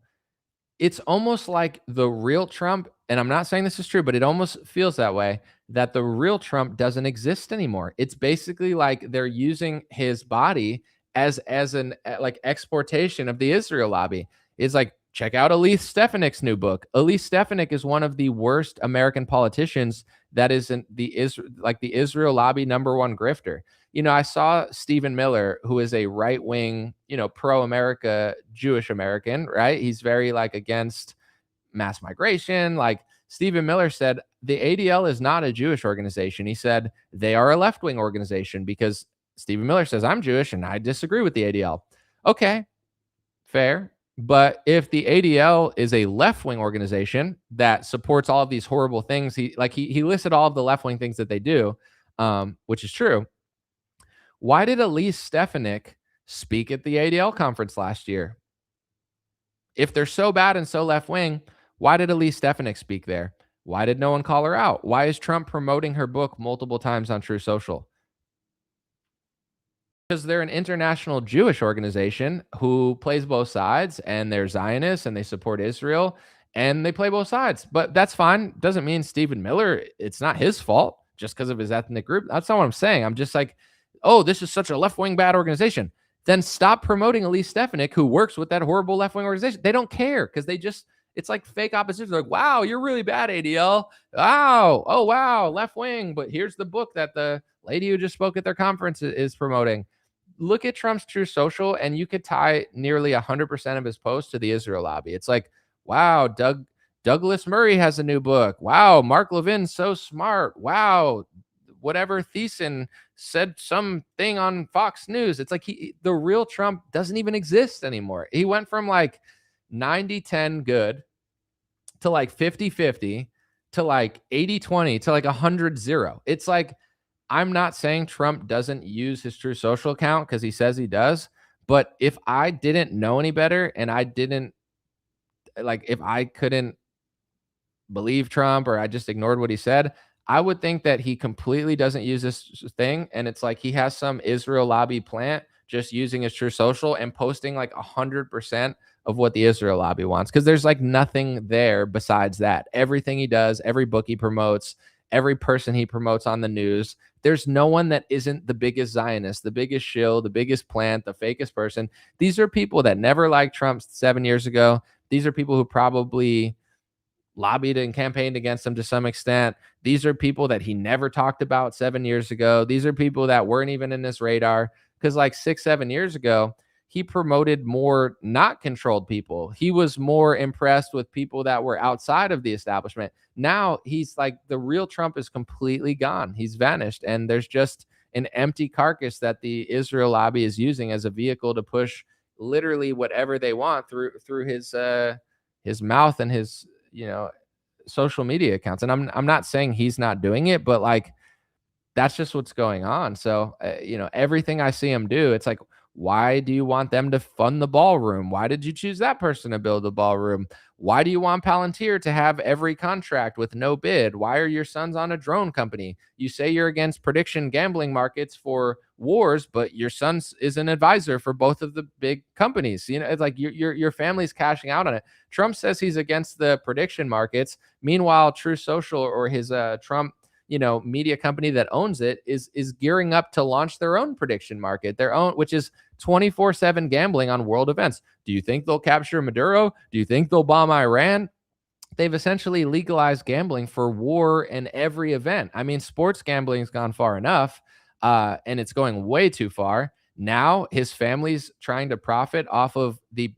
it's almost like the real Trump, and I'm not saying this is true, but it almost feels that way, that the real Trump doesn't exist anymore. It's basically like they're using his body as an like exportation of the Israel lobby. It's like, check out Elise Stefanik's new book. Elise Stefanik is one of the worst American politicians that is in the Israel lobby #1 grifter. I saw Stephen Miller, who is a right-wing, pro-America Jewish American, right? He's very like against mass migration. Like Stephen Miller said, the ADL is not a Jewish organization. He said they are a left-wing organization because Stephen Miller says, I'm Jewish and I disagree with the ADL. Okay, fair. But if the ADL is a left-wing organization that supports all of these horrible things, he listed all of the left-wing things that they do, which is true. Why did Elise Stefanik speak at the ADL conference last year? If they're so bad and so left-wing, why did Elise Stefanik speak there? Why did no one call her out? Why is Trump promoting her book multiple times on True Social? Because they're an international Jewish organization who plays both sides, and they're Zionists and they support Israel and they play both sides. But that's fine. Doesn't mean Stephen Miller, it's not his fault just because of his ethnic group. That's not what I'm saying. I'm just like, oh, this is such a left-wing bad organization. Then stop promoting Elise Stefanik, who works with that horrible left-wing organization. They don't care because it's like fake opposition. They're like, wow, you're really bad, ADL. Wow. Oh, wow, left-wing. But here's the book that the lady who just spoke at their conference is promoting. Look at Trump's True Social, and you could tie nearly 100% of his posts to the Israel lobby. It's like, wow, Douglas Murray has a new book. Wow, Mark Levin's so smart. Wow, whatever Thiessen said something on Fox News. It's like the real Trump doesn't even exist anymore. He went from like 90-10 good to like 50-50 to like 80-20 to like 100-0. It's like, I'm not saying Trump doesn't use his True Social account because he says he does. But if I didn't know any better and if I couldn't believe Trump or I just ignored what he said, I would think that he completely doesn't use this thing. And it's like he has some Israel lobby plant just using his True Social and posting like 100% of what the Israel lobby wants. Because there's like nothing there besides that. Everything he does, every book he promotes, every person he promotes on the news, there's no one that isn't the biggest Zionist, the biggest shill, the biggest plant, the fakest person. These are people that never liked Trump 7 years ago. These are people who probably lobbied and campaigned against him to some extent. These are people that he never talked about 7 years ago. These are people that weren't even in his radar because like 6-7 years ago, he promoted more not controlled people. He was more impressed with people that were outside of the establishment. Now he's like, the real Trump is completely gone. He's vanished. And there's just an empty carcass that the Israel lobby is using as a vehicle to push literally whatever they want through his mouth and his, social media accounts. And I'm not saying he's not doing it, but like, that's just what's going on. So, everything I see him do, it's like, why do you want them to fund the ballroom? Why did you choose that person to build the ballroom? Why do you want Palantir to have every contract with no bid? Why are your sons on a drone company? You say you're against prediction gambling markets for wars, but your son is an advisor for both of the big companies. It's like your family's cashing out on it. Trump says he's against the prediction markets. Meanwhile, True Social or his Trump media company that owns it is gearing up to launch their own prediction market, which is 24/7 gambling on world events. Do you think they'll capture Maduro? Do you think they'll bomb Iran? They've essentially legalized gambling for war and every event. I mean, sports gambling has gone far enough, and it's going way too far. Now his family's trying to profit off of the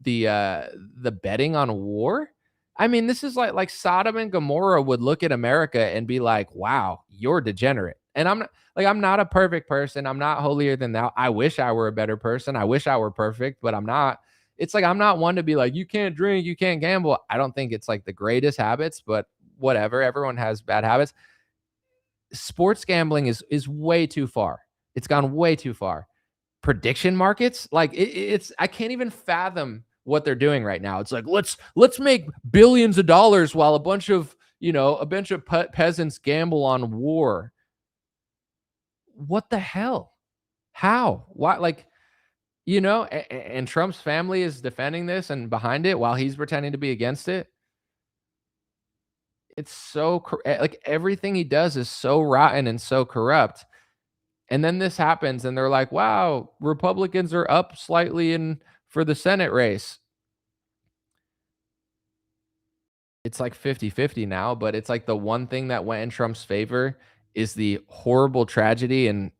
betting on war. I mean, this is like Sodom and Gomorrah would look at America and be like, wow, you're degenerate. And I'm not a perfect person. I'm not holier than thou. I wish I were a better person. I wish I were perfect, but I'm not. It's like, I'm not one to be like, you can't drink, you can't gamble. I don't think it's like the greatest habits, but whatever. Everyone has bad habits. Sports gambling is way too far. It's gone way too far. Prediction markets, like it's I can't even fathom what they're doing right now. It's like, let's make billions of dollars while a bunch of peasants gamble on war. What the hell? How? Why? Like, and Trump's family is defending this and behind it while he's pretending to be against it. It's so like everything he does is so rotten and so corrupt. And then this happens and they're like, wow, Republicans are up slightly for the Senate race. It's like 50-50 now, but it's like the one thing that went in Trump's favor is the horrible tragedy and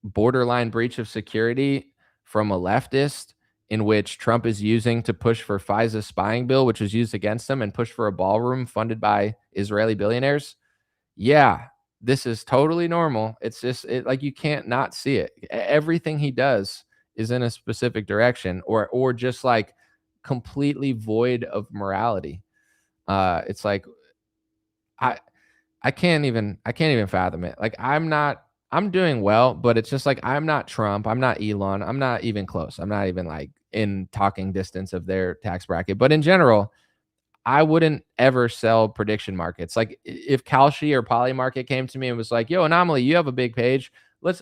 borderline breach of security from a leftist in which Trump is using to push for FISA spying bill, which was used against him, and push for a ballroom funded by Israeli billionaires. Yeah, this is totally normal. It's just like you can't not see it. Everything he does is in a specific direction, or just like completely void of morality. It's like I can't even fathom it. Like I'm doing well, but it's just like I'm not Trump, I'm not Elon, I'm not even close. I'm not even like in talking distance of their tax bracket. But in general, I wouldn't ever sell prediction markets. Like if Kalshi or Polymarket came to me and was like, "Yo, Anomaly, you have a big page.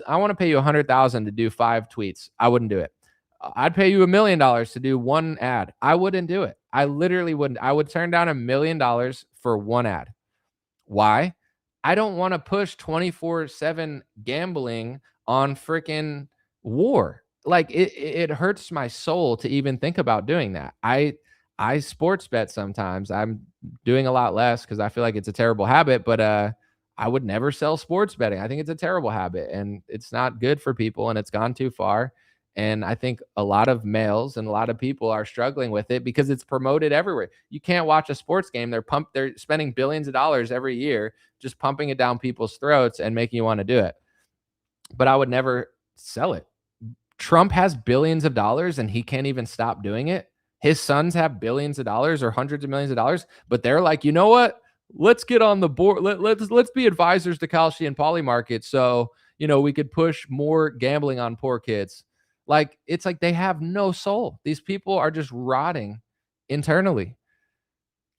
I want to pay you 100,000 to do 5 tweets." I wouldn't do it. I'd pay you $1 million to do 1 ad. I wouldn't do it. I literally wouldn't. I would turn down $1 million for 1 ad. Why? I don't want to push 24/7 gambling on freaking war. Like it hurts my soul to even think about doing that. I sports bet sometimes. I'm doing a lot less because I feel like it's a terrible habit, but I would never sell sports betting. I think it's a terrible habit and it's not good for people and it's gone too far. And I think a lot of males and a lot of people are struggling with it because it's promoted everywhere. You can't watch a sports game. They're spending billions of dollars every year just pumping it down people's throats and making you want to do it. But I would never sell it. Trump has billions of dollars and he can't even stop doing it. His sons have billions of dollars or hundreds of millions of dollars, but they're like, you know what? Let's get on the board. Let's be advisors to Kalshi and Polymarket so, we could push more gambling on poor kids. Like, it's like they have no soul. These people are just rotting internally.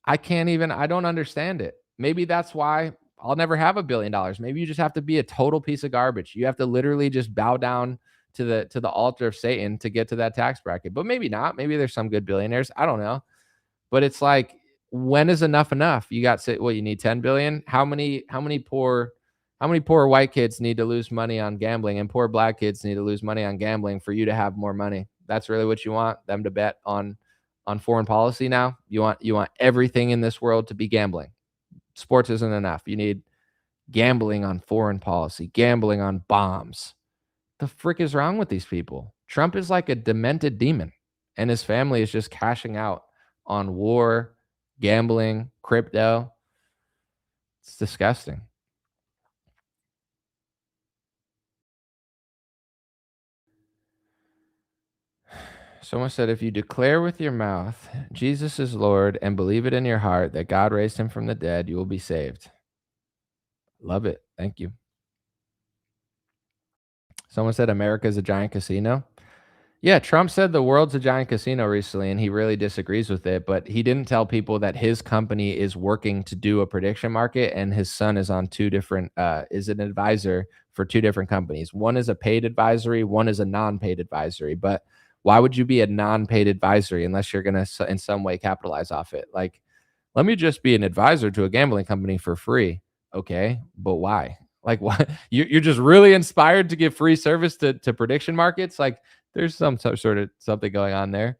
I don't understand it. Maybe that's why I'll never have $1 billion. Maybe you just have to be a total piece of garbage. You have to literally just bow down to the altar of Satan to get to that tax bracket. But maybe not. Maybe there's some good billionaires. I don't know. But it's like, when is enough enough? You got you need 10 billion? How many poor white kids need to lose money on gambling and poor black kids need to lose money on gambling for you to have more money? That's really what you want them to bet on foreign policy now? You want everything in this world to be gambling. Sports isn't enough. You need gambling on foreign policy, gambling on bombs. The frick is wrong with these people? Trump is like a demented demon, and his family is just cashing out on war, gambling, crypto. It's disgusting. Someone said, if you declare with your mouth Jesus is Lord and believe it in your heart that God raised him from the dead, you will be saved. Love it. Thank you. Someone said America is a giant casino. Yeah, Trump said the world's a giant casino recently, and he really disagrees with it. But he didn't tell people that his company is working to do a prediction market, and his son is on is an advisor for 2 different companies. One is a paid advisory, one is a non-paid advisory. But why would you be a non-paid advisory unless you're going to in some way capitalize off it? Like, let me just be an advisor to a gambling company for free. Okay, but why? Like, what? You're just really inspired to give free service to prediction markets? Like, there's some sort of something going on there.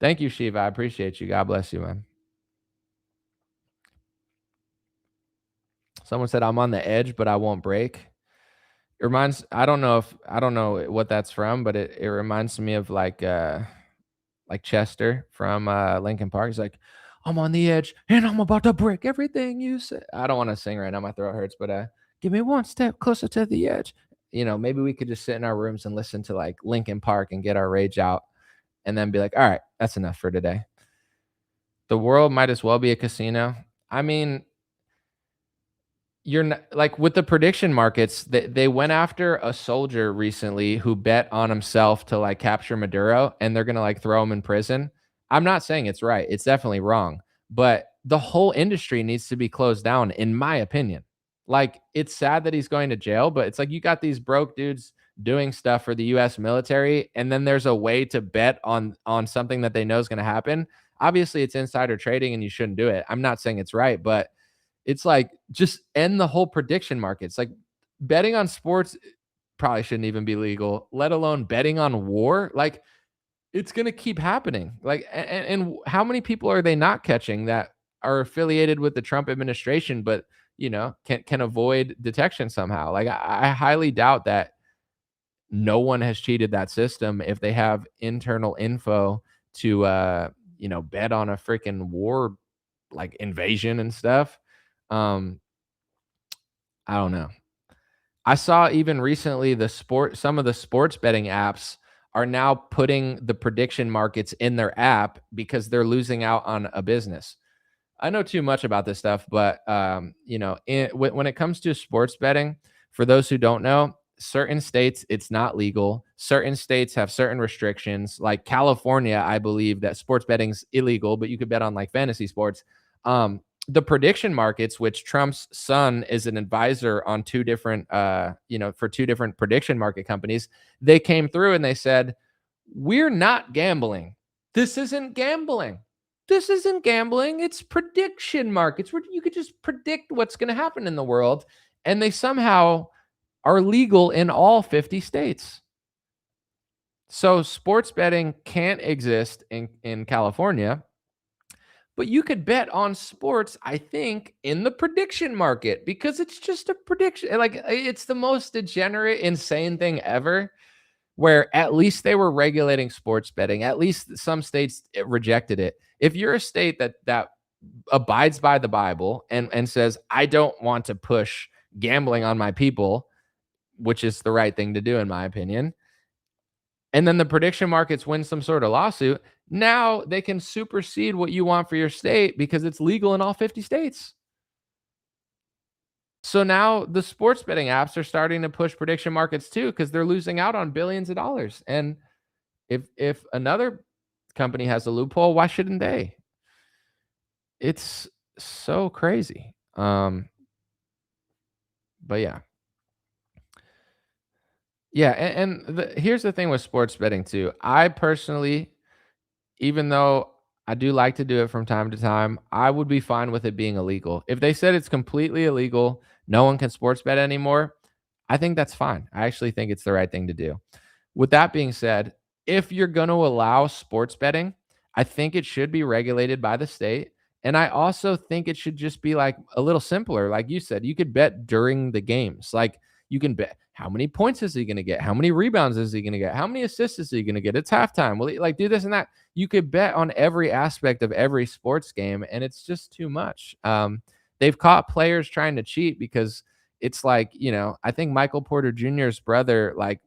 Thank you, Shiva. I appreciate you. God bless you, man. Someone said, I'm on the edge, but I won't break. It reminds, I don't know what that's from, but it reminds me of like Chester from Linkin Park. He's like, I'm on the edge and I'm about to break everything you said. I don't want to sing right now. My throat hurts, but give me one step closer to the edge. Maybe we could just sit in our rooms and listen to like Linkin Park and get our rage out and then be like, all right, that's enough for today. The world might as well be a casino. I mean, you're not, like, with the prediction markets, they went after a soldier recently who bet on himself to like capture Maduro, and they're going to like throw him in prison. I'm not saying it's right. It's definitely wrong, but the whole industry needs to be closed down, in my opinion. Like, it's sad that he's going to jail, but it's like, you got these broke dudes doing stuff for the US military, and then there's a way to bet on something that they know is going to happen. Obviously, it's insider trading and you shouldn't do it. I'm not saying it's right, but it's like, just end the whole prediction markets. Like, betting on sports probably shouldn't even be legal, let alone betting on war. Like, it's going to keep happening. Like, and how many people are they not catching that are affiliated with the Trump administration, but can avoid detection somehow? Like, I highly doubt that no one has cheated that system if they have internal info to bet on a freaking war, like invasion and stuff. I don't know. I saw even recently some of the sports betting apps are now putting the prediction markets in their app because they're losing out on a business. I know too much about this stuff, but you know, when it comes to sports betting, for those who don't know, certain states it's not legal. Certain states have certain restrictions. Like California, I believe that sports betting's illegal, but you could bet on like fantasy sports. The prediction markets, which Trump's son is an advisor on two different, for two different prediction market companies, they came through and they said, we're not gambling. This isn't gambling. This isn't gambling. It's prediction markets where you could just predict what's going to happen in the world. And they somehow are legal in all 50 states. So sports betting can't exist in California, but you could bet on sports, I think, in the prediction market because it's just a prediction. Like, it's the most degenerate, insane thing ever, where at least they were regulating sports betting. At least some states rejected it. If you're a state that abides by the Bible and says, I don't want to push gambling on my people, which is the right thing to do, in my opinion, and then the prediction markets win some sort of lawsuit, now they can supersede what you want for your state because it's legal in all 50 states. So now the sports betting apps are starting to push prediction markets too because they're losing out on billions of dollars. And if another company has a loophole, why shouldn't they? It's so crazy. But yeah. Yeah, and here's the thing with sports betting too. I personally, even though I do like to do it from time to time, I would be fine with it being illegal. If they said it's completely illegal, no one can sports bet anymore, I think that's fine. I actually think it's the right thing to do. With that being said, if you're going to allow sports betting, I think it should be regulated by the state. And I also think it should just be like a little simpler. Like you said, you could bet during the games. Like you can bet how many points is he going to get? How many rebounds is he going to get? How many assists is he going to get? It's halftime. Will he like do this and that? You could bet on every aspect of every sports game, and it's just too much. They've caught players trying to cheat because it's like, I think Michael Porter Jr.'s brother, like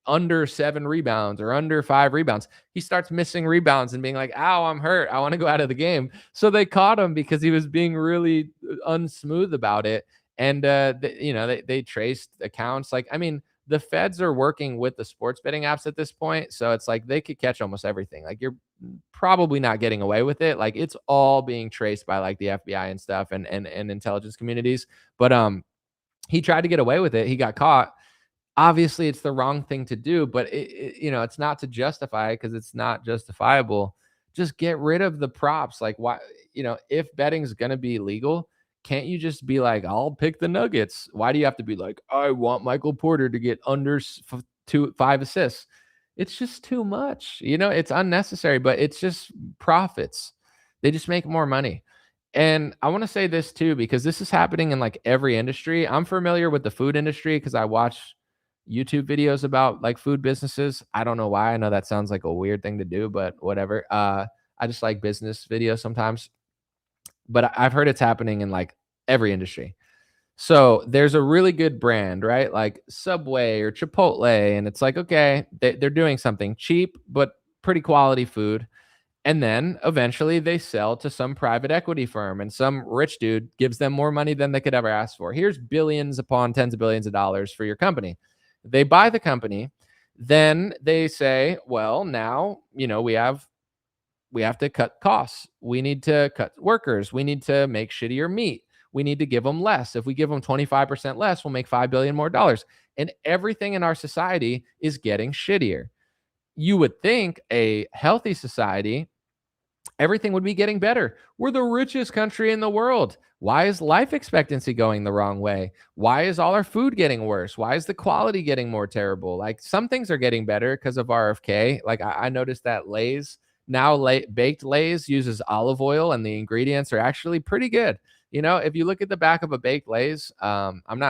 under 7 rebounds or under 5 rebounds, he starts missing rebounds and being like, ow, I'm hurt. I want to go out of the game. So they caught him because he was being really unsmooth about it. And, they traced accounts. Like, I mean, the feds are working with the sports betting apps at this point. So it's like they could catch almost everything. Like you're probably not getting away with it. Like it's all being traced by like the FBI and stuff and intelligence communities. But he tried to get away with it. He got caught. Obviously, it's the wrong thing to do, but it's not to justify it because it's not justifiable. Just get rid of the props. Like why, if betting's going to be legal, can't you just be like, I'll pick the Nuggets? Why do you have to be like, I want Michael Porter to get under 5 assists? It's just too much. It's unnecessary, but it's just profits. They just make more money. And I want to say this too, because this is happening in like every industry. I'm familiar with the food industry because I watch YouTube videos about like food businesses. I don't know why. I know that sounds like a weird thing to do, but whatever. I just like business videos sometimes. But I've heard it's happening in like every industry. So there's a really good brand, right? Like Subway or Chipotle. And it's like, okay, they're doing something cheap, but pretty quality food. And then eventually they sell to some private equity firm and some rich dude gives them more money than they could ever ask for. Here's billions upon tens of billions of dollars for your company. They buy the company. Then they say, well, now, we have to cut costs. We need to cut workers. We need to make shittier meat. We need to give them less. If we give them 25% less, we'll make $5 billion more. And everything in our society is getting shittier. You would think a healthy society, everything would be getting better. We're the richest country in the world. Why is life expectancy going the wrong way? Why is all our food getting worse? Why is the quality getting more terrible? Like some things are getting better because of RFK. Like I noticed that Lay's now baked Lay's uses olive oil and the ingredients are actually pretty good. If you look at the back of a baked Lay's,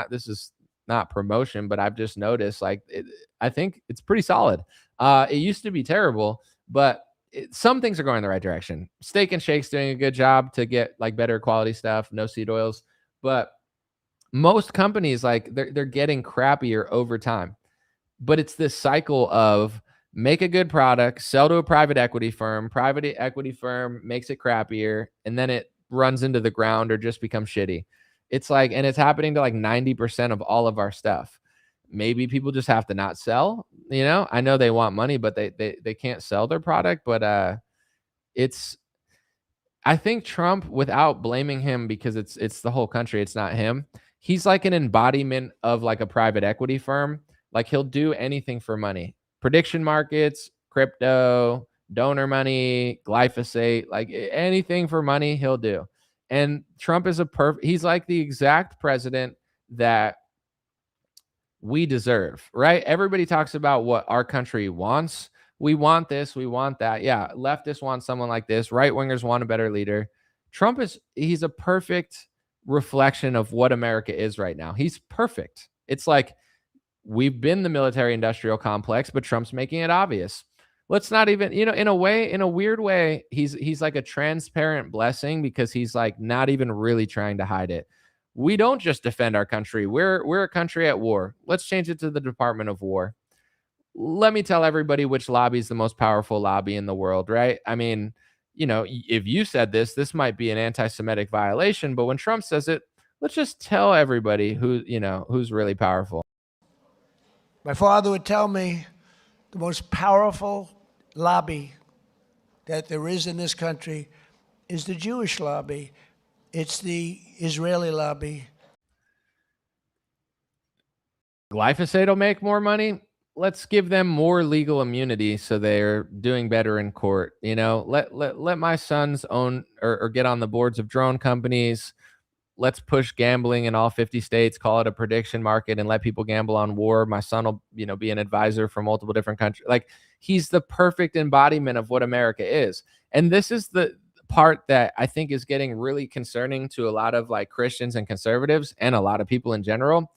this is not promotion, but I've just noticed I think it's pretty solid. It used to be terrible, but some things are going in the right direction. Steak and Shake's doing a good job to get like better quality stuff, no seed oils, but most companies they're getting crappier over time. But it's this cycle of make a good product, sell to a private equity firm makes it crappier, and then it runs into the ground or just becomes shitty. It's like, and it's happening to like 90% of all of our stuff. Maybe people just have to not sell, you know. I know they want money, but they can't sell their product. But I think Trump, without blaming him, because it's the whole country, it's not him. He's like an embodiment of like a private equity firm. Like, he'll do anything for money. Prediction markets, crypto, donor money, glyphosate, like anything for money he'll do. And Trump is he's like the exact president that we deserve, right? Everybody talks about what our country wants. We want this, we want that. Yeah, leftists want someone like this. Right-wingers want a better leader. Trump he's a perfect reflection of what America is right now. He's perfect. It's like, we've been the military-industrial complex, but Trump's making it obvious. Let's not even, in a weird way, he's like a transparent blessing, because he's like not even really trying to hide it. We don't just defend our country. We're a country at war. Let's change it to the Department of War. Let me tell everybody which lobby is the most powerful lobby in the world, right? I mean, if you said this might be an anti-Semitic violation, but when Trump says it, let's just tell everybody who's really powerful. My father would tell me the most powerful lobby that there is in this country is the Jewish lobby. It's the Israeli lobby. Glyphosate will make more money. Let's give them more legal immunity so they're doing better in court. Let my sons own or get on the boards of drone companies. Let's push gambling in all 50 states, call it a prediction market, and let people gamble on war. My son will, be an advisor for multiple different countries. Like, he's the perfect embodiment of what America is. And this is the part that I think is getting really concerning to a lot of like Christians and conservatives and a lot of people in general.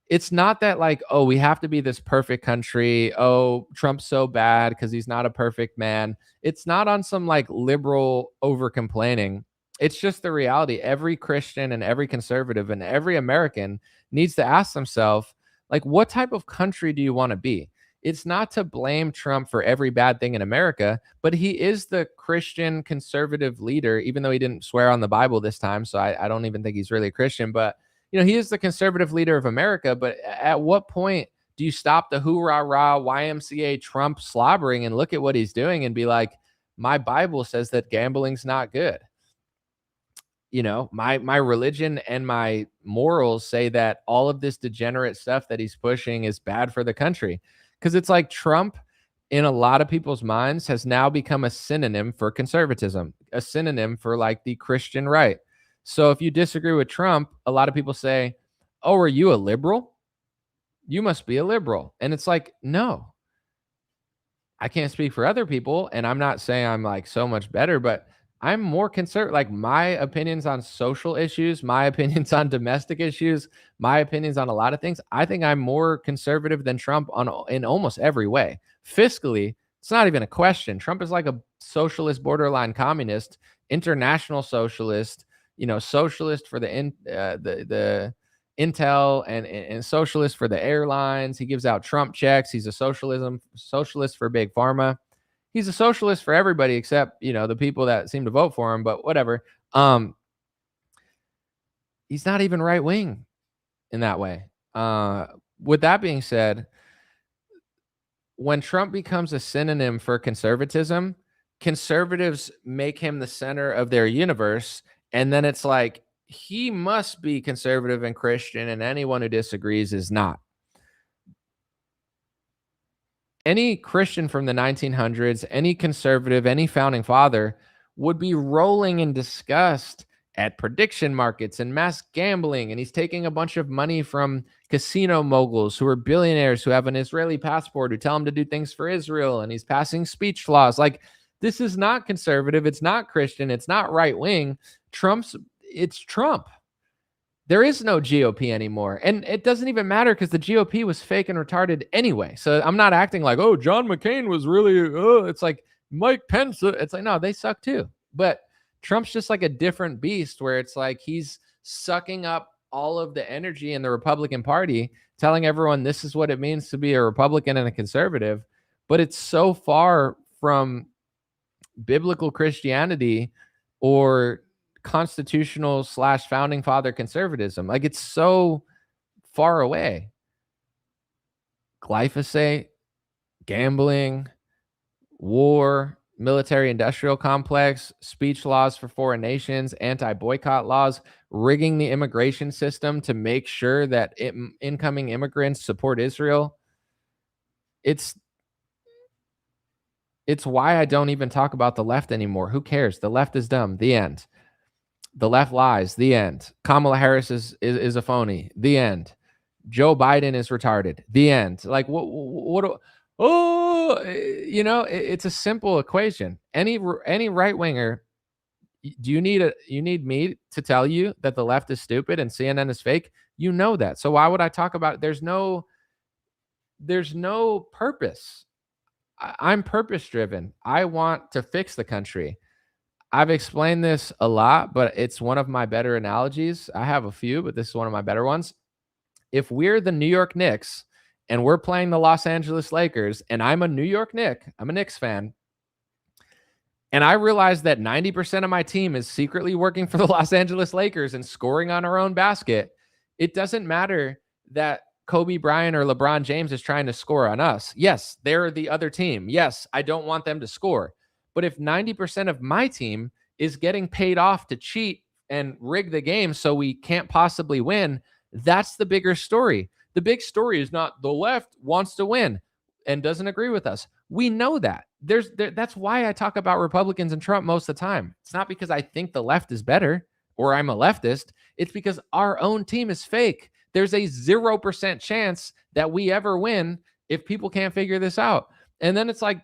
It's not that like, oh, we have to be this perfect country. Oh, Trump's so bad because he's not a perfect man. It's not on some like liberal over complaining. It's just the reality. Every Christian and every conservative and every American needs to ask themselves, like, what type of country do you want to be? It's not to blame Trump for every bad thing in America, but he is the Christian conservative leader, even though he didn't swear on the Bible this time. So I don't even think he's really a Christian, but he is the conservative leader of America. But at what point do you stop the hoorah rah YMCA Trump slobbering and look at what he's doing and be like, my Bible says that gambling's not good? My religion and my morals say that all of this degenerate stuff that he's pushing is bad for the country. Because it's like Trump, in a lot of people's minds, has now become a synonym for conservatism, a synonym for like the Christian right. So if you disagree with Trump, a lot of people say, oh, are you a liberal? You must be a liberal. And it's like, no, I can't speak for other people. And I'm not saying I'm like so much better, but I'm more conservative. Like, my opinions on social issues, my opinions on domestic issues, my opinions on a lot of things, I think I'm more conservative than Trump in almost every way. Fiscally, it's not even a question. Trump is like a socialist, borderline communist, international socialist, socialist for the Intel and socialist for the airlines. He gives out Trump checks. He's a socialist for big pharma. He's a socialist for everybody except, the people that seem to vote for him, but whatever. He's not even right wing in that way. With that being said, when Trump becomes a synonym for conservatism, conservatives make him the center of their universe. And then it's like, he must be conservative and Christian, and anyone who disagrees is not. Any Christian from the 1900s, any conservative, any founding father would be rolling in disgust at prediction markets and mass gambling. And he's taking a bunch of money from casino moguls who are billionaires who have an Israeli passport who tell him to do things for Israel. And he's passing speech laws. Like, this is not conservative. It's not Christian. It's not right wing. It's Trump. There is no GOP anymore. And it doesn't even matter because the GOP was fake and retarded anyway. So I'm not acting like, oh, John McCain was really, it's like Mike Pence. It's like, no, they suck too. But Trump's just like a different beast where it's like he's sucking up all of the energy in the Republican Party, telling everyone this is what it means to be a Republican and a conservative. but it's so far from biblical Christianity or constitutional / founding father conservatism. Like, it's so far away. Glyphosate, gambling, war, military industrial complex, speech laws for foreign nations, anti-boycott laws, rigging the immigration system to make sure that incoming immigrants support Israel. It's why I don't even talk about the left anymore. Who cares? The left is dumb. The end. The left lies. The end. Kamala Harris is a phony. The end. Joe Biden is retarded. The end. Like, what it's a simple equation. Any right winger, do you need me to tell you that the left is stupid and CNN is fake? You know that. So why would I talk about it? There's no purpose. I'm purpose driven. I want to fix the country. I've explained this a lot, but it's one of my better analogies. I have a few, but this is one of my better ones. If we're the New York Knicks and we're playing the Los Angeles Lakers, and I'm a New York Knick, I'm a Knicks fan, and I realize that 90% of my team is secretly working for the Los Angeles Lakers and scoring on our own basket, it doesn't matter that Kobe Bryant or LeBron James is trying to score on us. Yes, they're the other team. Yes, I don't want them to score. But if 90% of my team is getting paid off to cheat and rig the game so we can't possibly win, that's the bigger story. The big story is not the left wants to win and doesn't agree with us. We know that. That's why I talk about Republicans and Trump most of the time. It's not because I think the left is better or I'm a leftist. It's because our own team is fake. There's a 0% chance that we ever win if people can't figure this out. And then it's like,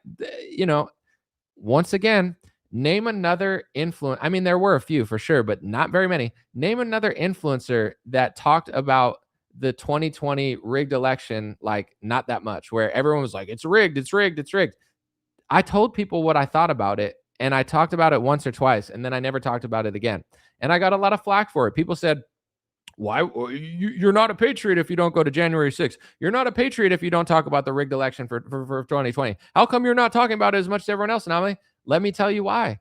once again, name another influence. I mean, there were a few for sure, but not very many. Name another influencer that talked about the 2020 rigged election, like not that much, where everyone was like, it's rigged, it's rigged, it's rigged. I told people what I thought about it, and I talked about it once or twice, and then I never talked about it again. And I got a lot of flack for it. People said, why you're not a patriot if you don't go to January 6th. You're not a patriot if you don't talk about the rigged election for 2020. How come you're not talking about it as much as everyone else? And I'm like, let me tell you why.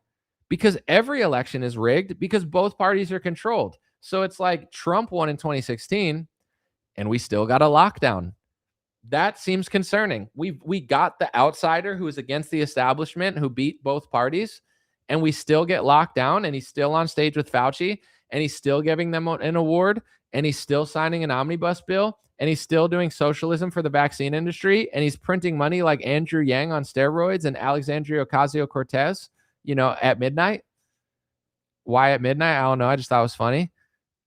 Because every election is rigged because both parties are controlled. So it's like Trump won in 2016 and we still got a lockdown. That seems concerning. We got the outsider who is against the establishment who beat both parties, and we still get locked down, and he's still on stage with Fauci, and he's still giving them an award, and he's still signing an omnibus bill, and he's still doing socialism for the vaccine industry, and he's printing money like Andrew Yang on steroids and Alexandria Ocasio-Cortez, at midnight. Why at midnight? I don't know. I just thought it was funny.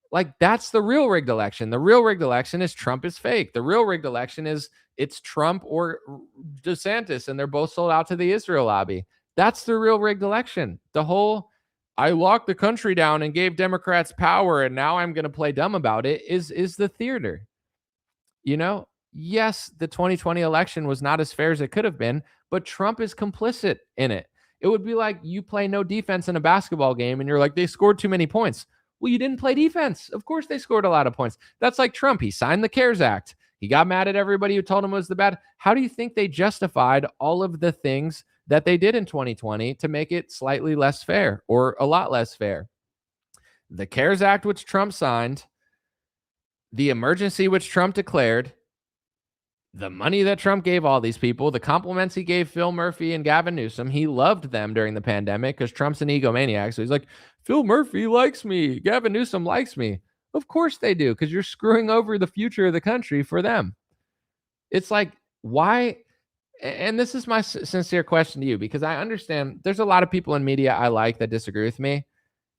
Like, that's the real rigged election. The real rigged election is Trump is fake. The real rigged election is it's Trump or DeSantis, and they're both sold out to the Israel lobby. That's the real rigged election. The whole I locked the country down and gave Democrats power, and now I'm going to play dumb about it is the theater. Yes, the 2020 election was not as fair as it could have been, but Trump is complicit in it. It would be like you play no defense in a basketball game, and you're like, they scored too many points. Well, you didn't play defense. Of course they scored a lot of points. That's like Trump. He signed the CARES Act. He got mad at everybody who told him it was the bad. How do you think they justified all of the things that they did in 2020 to make it slightly less fair or a lot less fair? The CARES Act, which Trump signed, the emergency, which Trump declared, the money that Trump gave all these people, the compliments he gave Phil Murphy and Gavin Newsom. He loved them during the pandemic because Trump's an egomaniac. So he's like, Phil Murphy likes me. Gavin Newsom likes me. Of course they do, because you're screwing over the future of the country for them. It's like, why? And this is my sincere question to you, because I understand there's a lot of people in media I like that disagree with me.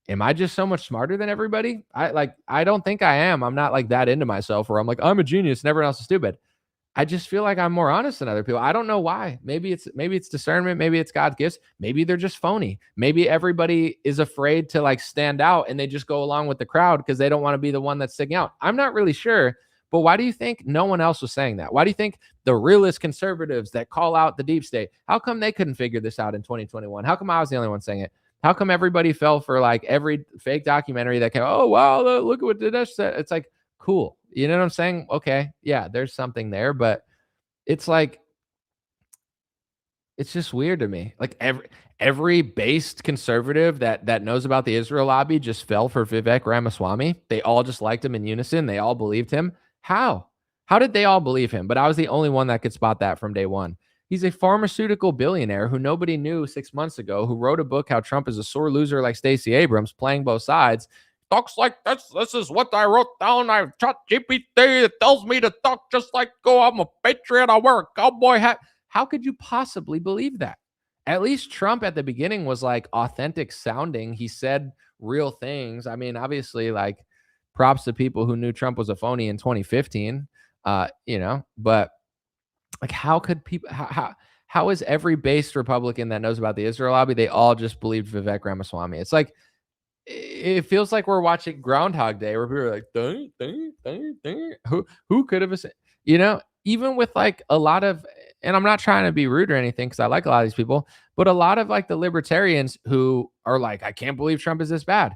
Am I just so much smarter than everybody? I don't think I am. I'm not like that into myself where I'm like, I'm a genius and everyone else is stupid. I just feel like I'm more honest than other people. I don't know why. Maybe it's discernment. Maybe it's God's gifts. Maybe they're just phony. Maybe everybody is afraid to stand out and they just go along with the crowd because they don't want to be the one that's sticking out. I'm not really sure. But why do you think no one else was saying that? Why do you think the realist conservatives that call out the deep state, how come they couldn't figure this out in 2021? How come I was the only one saying it? How come everybody fell for every fake documentary that came, oh, wow, look at what Dinesh said. It's like, cool. You know what I'm saying? Okay, yeah, there's something there, but it's like It's just weird to me. Like every based conservative that knows about the Israel lobby just fell for Vivek Ramaswamy. They all just liked him in unison. They all believed him. How? How did they all believe him? But I was the only one that could spot that from day one. He's a pharmaceutical billionaire who nobody knew 6 months ago, who wrote a book how Trump is a sore loser like Stacey Abrams, playing both sides. Talks like this is what I wrote down. I chat GPT. It tells me to talk just like I'm a patriot. I wear a cowboy hat. How could you possibly believe that? At least Trump at the beginning was like authentic sounding. He said real things. I mean, obviously, like props to people who knew Trump was a phony in 2015. But like, how could people? How is every based Republican that knows about the Israel lobby? They all just believed Vivek Ramaswamy. It's like it feels like we're watching Groundhog Day, where people are like, ding, ding, ding, ding. Who could have said? Even with like a lot of, and I'm not trying to be rude or anything because I like a lot of these people, but a lot of like the libertarians who are like, I can't believe Trump is this bad.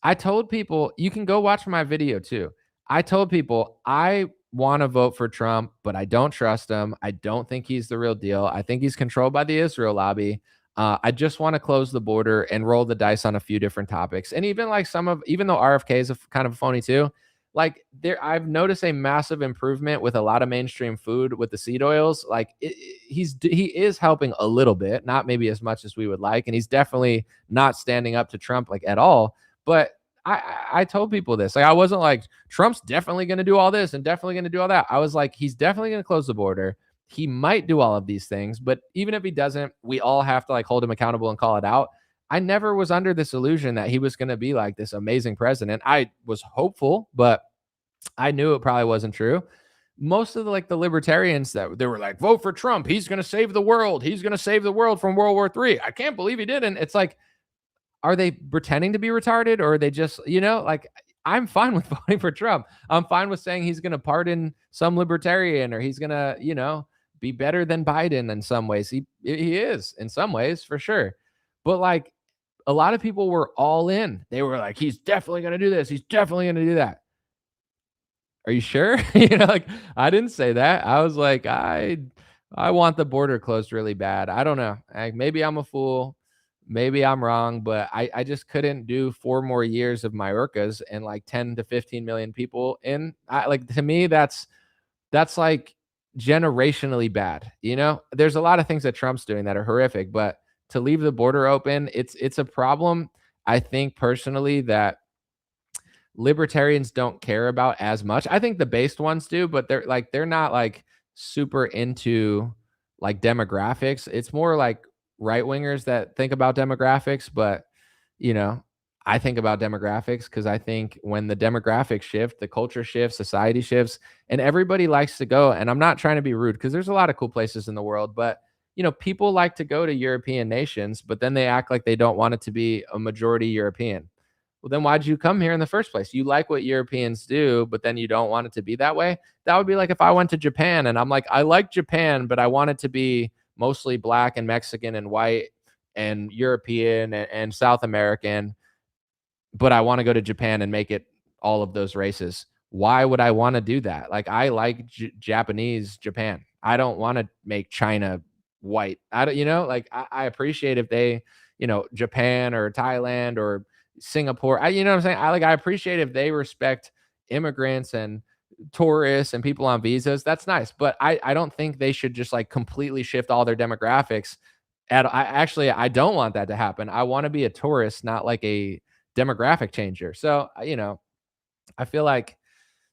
I told people, you can go watch my video too. I told people I want to vote for Trump, but I don't trust him. I don't think he's the real deal. I think he's controlled by the Israel lobby. I just want to close the border and roll the dice on a few different topics. And even like even though RFK is kind of phony too, like I've noticed a massive improvement with a lot of mainstream food with the seed oils. Like he is helping a little bit, not maybe as much as we would like. And he's definitely not standing up to Trump like at all. But I told people this. Like I wasn't like Trump's definitely going to do all this and definitely going to do all that. I was like, he's definitely going to close the border. He might do all of these things, but even if he doesn't, we all have to like hold him accountable and call it out. I never was under this illusion that he was going to be like this amazing president. I was hopeful, but I knew it probably wasn't true. Most of the libertarians that they were like, vote for Trump. He's going to save the world. He's going to save the world from World War III. I can't believe he didn't. It's like, are they pretending to be retarded, or are they just, like, I'm fine with voting for Trump. I'm fine with saying he's going to pardon some libertarian, or he's going to, be better than Biden in some ways. He is in some ways for sure. But like a lot of people were all in. They were like, he's definitely going to do this. He's definitely going to do that. Are you sure? Like I didn't say that. I was like, I want the border closed really bad. I don't know. Maybe I'm a fool. Maybe I'm wrong, but I just couldn't do 4 more years of Mayorkas and like 10 to 15 million people in. To me, that's like generationally bad. There's a lot of things that Trump's doing that are horrific, but to leave the border open, it's a problem. I think personally that libertarians don't care about as much. I think the based ones do, but they're not like super into like demographics. It's more like right wingers that think about demographics, but I think about demographics because I think when the demographics shift, the culture shifts, society shifts, and everybody likes to go. And I'm not trying to be rude because there's a lot of cool places in the world, but people like to go to European nations, but then they act like they don't want it to be a majority European. Well, then why'd you come here in the first place? You like what Europeans do, but then you don't want it to be that way. That would be like if I went to Japan and I'm like, I like Japan, but I want it to be mostly black and Mexican and white and European and South American, but I want to go to Japan and make it all of those races. Why would I want to do that? Like I like Japanese Japan. I don't want to make China white. I don't, I appreciate if they, Japan or Thailand or Singapore. What I'm saying? I appreciate if they respect immigrants and tourists and people on visas. That's nice, but I don't think they should just like completely shift all their demographics. I don't want that to happen. I want to be a tourist, not like a demographic changer. So I feel like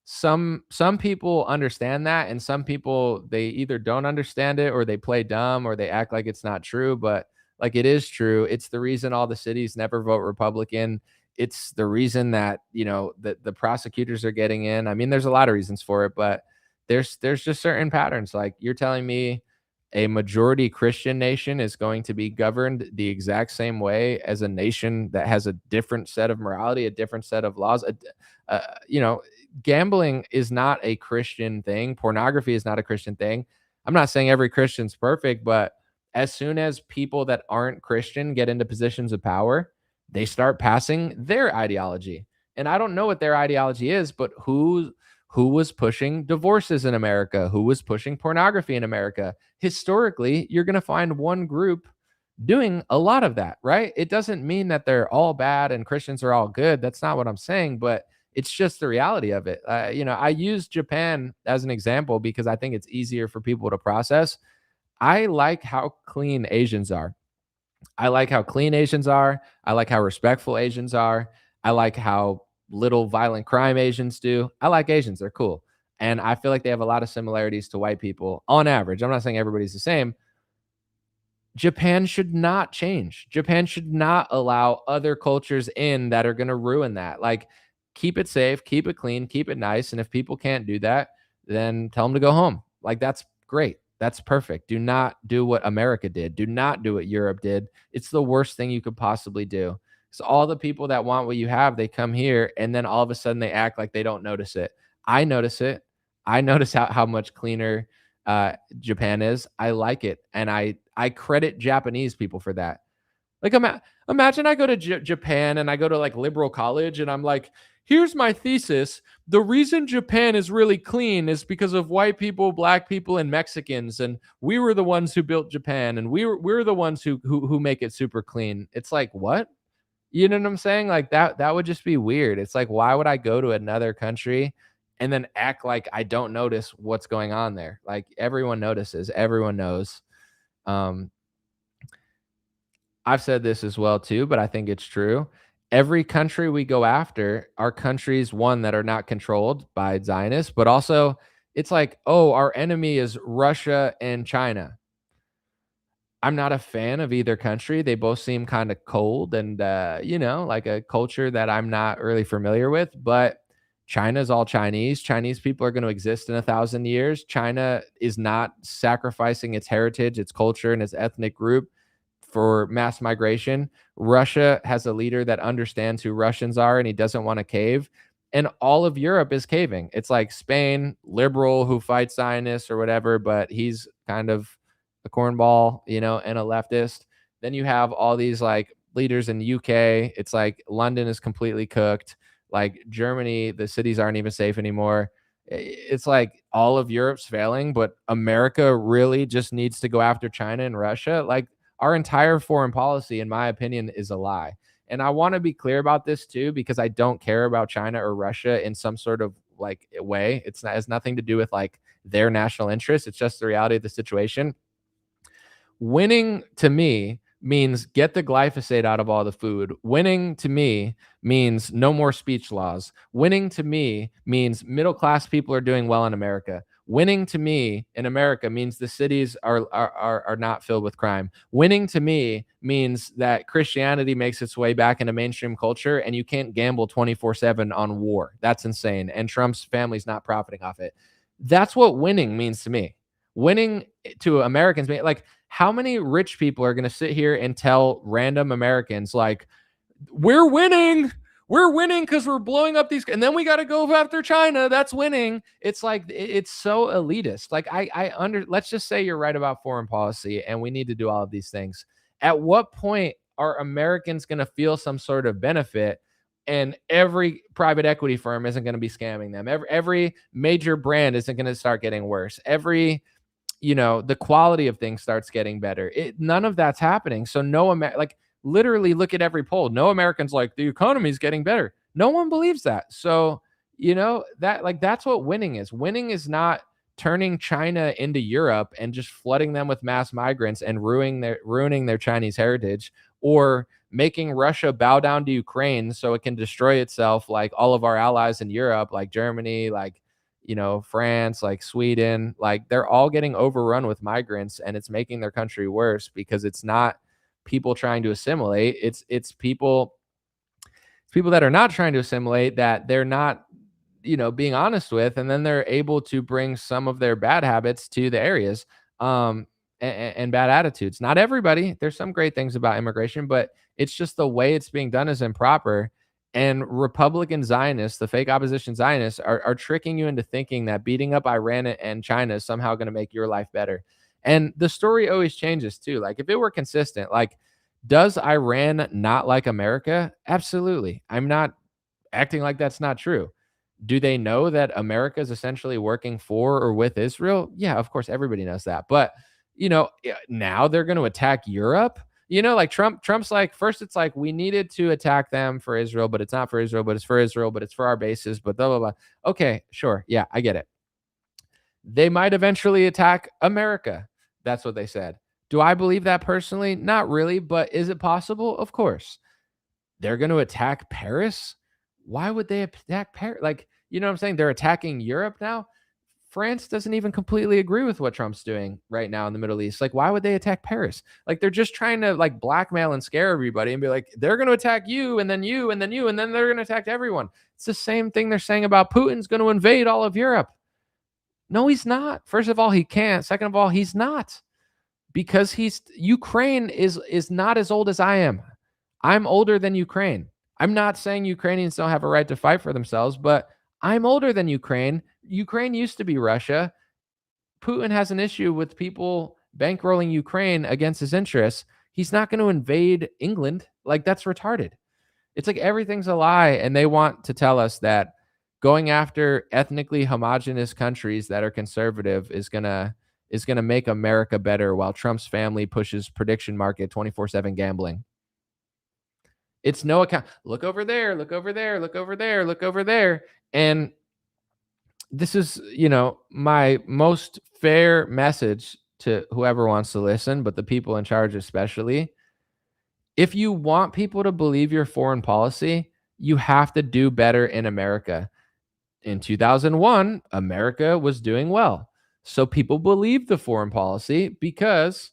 some people understand that, and some people, they either don't understand it or they play dumb or they act like it's not true, but like it is true. It's the reason all the cities never vote Republican. It's the reason that the prosecutors are getting in. I mean, there's a lot of reasons for it, but there's just certain patterns. Like you're telling me a majority Christian nation is going to be governed the exact same way as a nation that has a different set of morality, a different set of laws. Gambling is not a Christian thing. Pornography is not a Christian thing. I'm not saying every Christian's perfect, but as soon as people that aren't Christian get into positions of power, they start passing their ideology. And I don't know what their ideology is, but who Who was pushing divorces in America? Who was pushing pornography in America? Historically, you're going to find one group doing a lot of that, right? It doesn't mean that they're all bad and Christians are all good. That's not what I'm saying, but it's just the reality of it. I use Japan as an example because I think it's easier for people to process. I like how clean Asians are. I like how clean Asians are. I like how respectful Asians are. I like how little violent crime Asians do. I like Asians. They're cool. And I feel like they have a lot of similarities to white people on average. I'm not saying everybody's the same. Japan should not change. Japan should not allow other cultures in that are going to ruin that. Like, keep it safe, keep it clean, keep it nice. And if people can't do that, then tell them to go home. Like, that's great. That's perfect. Do not do what America did. Do not do what Europe did. It's the worst thing you could possibly do. So all the people that want what you have, they come here and then all of a sudden they act like they don't notice it. I notice it. I notice how much cleaner Japan is. I like it. And I credit Japanese people for that. Like, imagine I go to Japan and I go to like liberal college and I'm like, here's my thesis. The reason Japan is really clean is because of white people, black people, and Mexicans. And we were the ones who built Japan. And we're the ones who make it super clean. It's like, what? You know what I'm saying? Like that would just be weird. It's like, why would I go to another country and then act like I don't notice what's going on there? Like, everyone notices, everyone knows. I've said this as well too, but I think it's true. Every country we go after are countries, one, that are not controlled by Zionists, but also it's like, oh, our enemy is Russia and China. I'm not a fan of either country. They both seem kind of cold and, like a culture that I'm not really familiar with, but China's all Chinese. Chinese people are going to exist in 1,000 years. China is not sacrificing its heritage, its culture, and its ethnic group for mass migration. Russia has a leader that understands who Russians are and he doesn't want to cave. And all of Europe is caving. It's like Spain, liberal, who fights Zionists or whatever, but he's kind of a cornball, and a leftist. Then you have all these like leaders in the UK. It's like London is completely cooked. Like Germany, the cities aren't even safe anymore. It's like all of Europe's failing, but America really just needs to go after China and Russia. Like, our entire foreign policy, in my opinion, is a lie. And I want to be clear about this too, because I don't care about China or Russia in some sort of like way. It has nothing to do with like their national interests. It's just the reality of the situation. Winning to me means get the glyphosate out of all the food. Winning to me means no more speech laws. Winning to me means middle-class people are doing well in America. Winning to me in America means the cities are not filled with crime. Winning to me means that Christianity makes its way back into mainstream culture and you can't gamble 24/7 on war. That's insane. And Trump's family's not profiting off it. That's what winning means to me. Winning to Americans, like, how many rich people are going to sit here and tell random Americans, like, we're winning because we're blowing up these, and then we got to go after China. That's winning. It's like, it's so elitist. Like, let's just say you're right about foreign policy and we need to do all of these things. At what point are Americans going to feel some sort of benefit and every private equity firm isn't going to be scamming them? Every major brand isn't going to start getting worse. The quality of things starts getting better. None of that's happening. So literally look at every poll. No Americans like the economy is getting better. No one believes that. So, that's what winning is. Winning is not turning China into Europe and just flooding them with mass migrants and ruining their Chinese heritage, or making Russia bow down to Ukraine so it can destroy itself, like all of our allies in Europe, like Germany, like France, like Sweden. Like, they're all getting overrun with migrants and it's making their country worse because it's not people trying to assimilate. It's people that are not trying to assimilate, that they're not, being honest with, and then they're able to bring some of their bad habits to the areas, and bad attitudes. Not everybody. There's some great things about immigration, but it's just the way it's being done is improper. And Republican Zionists, the fake opposition Zionists, are tricking you into thinking that beating up Iran and China is somehow going to make your life better. And the story always changes too. Like, if it were consistent, like, does Iran not like America? Absolutely. I'm not acting like that's not true. Do they know that America is essentially working for or with Israel? Yeah, of course, everybody knows that. But, now they're going to attack Europe. Like Trump's like, first it's like, we needed to attack them for Israel, but it's not for Israel, but it's for Israel, but it's for our bases, but blah, blah, blah. Okay, sure. Yeah, I get it. They might eventually attack America. That's what they said. Do I believe that personally? Not really, but is it possible? Of course. They're going to attack Paris? Why would they attack Paris? Like, you know what I'm saying? They're attacking Europe now. France doesn't even completely agree with what Trump's doing right now in the Middle East. Like, why would they attack Paris? Like, they're just trying to like blackmail and scare everybody and be like, they're going to attack you and then you and then you, and then they're going to attack everyone. It's the same thing they're saying about Putin's going to invade all of Europe. No, he's not. First of all, he can't. Second of all, he's not, because Ukraine is not as old as I am. I'm older than Ukraine. I'm not saying Ukrainians don't have a right to fight for themselves, but I'm older than Ukraine. Ukraine used to be Russia. Putin has an issue with people bankrolling Ukraine against his interests. He's not going to invade England. Like, that's retarded. It's like everything's a lie, and they want to tell us that going after ethnically homogenous countries that are conservative is gonna make America better, while Trump's family pushes prediction market 24/7 gambling. It's no account. Look over there, look over there, look over there, look over there. And this is, my most fair message to whoever wants to listen, but the people in charge especially. If you want people to believe your foreign policy, you have to do better in America. In 2001, America was doing well. So people believed the foreign policy because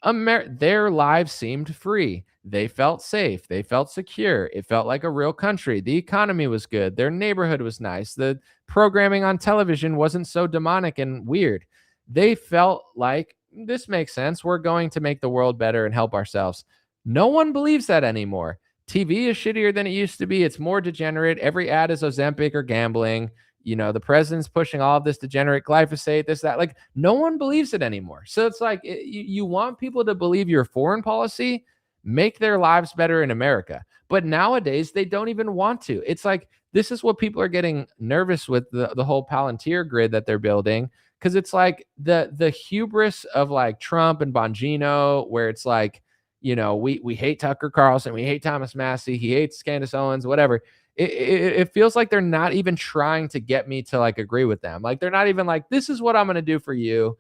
their lives seemed free. They felt safe. They felt secure. It felt like a real country. The economy was good. Their neighborhood was nice. The programming on television wasn't so demonic and weird. They felt like, this makes sense. We're going to make the world better and help ourselves. No one believes that anymore. TV is shittier than it used to be. It's more degenerate. Every ad is Ozempic or gambling. The president's pushing all of this degenerate glyphosate, this, that. Like, no one believes it anymore. So it's like, you want people to believe your foreign policy, make their lives better in America. But nowadays, they don't even want to. It's like, this is what people are getting nervous with, the whole Palantir grid that they're building. Because it's like the hubris of like Trump and Bongino, where it's like, we hate Tucker Carlson, we hate Thomas Massey, he hates Candace Owens, whatever. It feels like they're not even trying to get me to like agree with them. Like, they're not even like, this is what I'm going to do for you.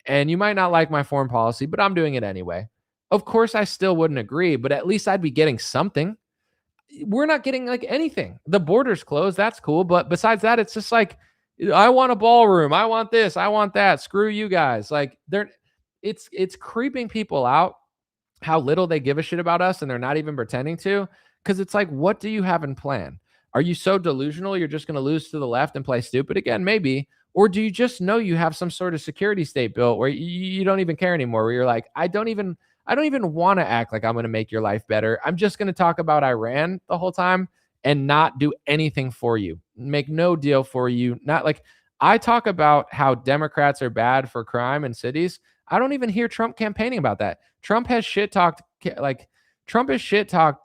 And you might not like my foreign policy, but I'm doing it anyway. Of course, I still wouldn't agree, but at least I'd be getting something. We're not getting like anything. The border's closed. That's cool. But besides that, it's just like, I want a ballroom. I want this. I want that. Screw you guys. Like, it's creeping people out how little they give a shit about us, and they're not even pretending to. Because it's like, what do you have in plan? Are you so delusional you're just going to lose to the left and play stupid again? Maybe. Or do you just know you have some sort of security state built where you don't even care anymore, where you're like, I don't even want to act like I'm going to make your life better. I'm just going to talk about Iran the whole time and not do anything for you. Make no deal for you. Not like, I talk about how Democrats are bad for crime in cities. I don't even hear Trump campaigning about that. Trump has shit talked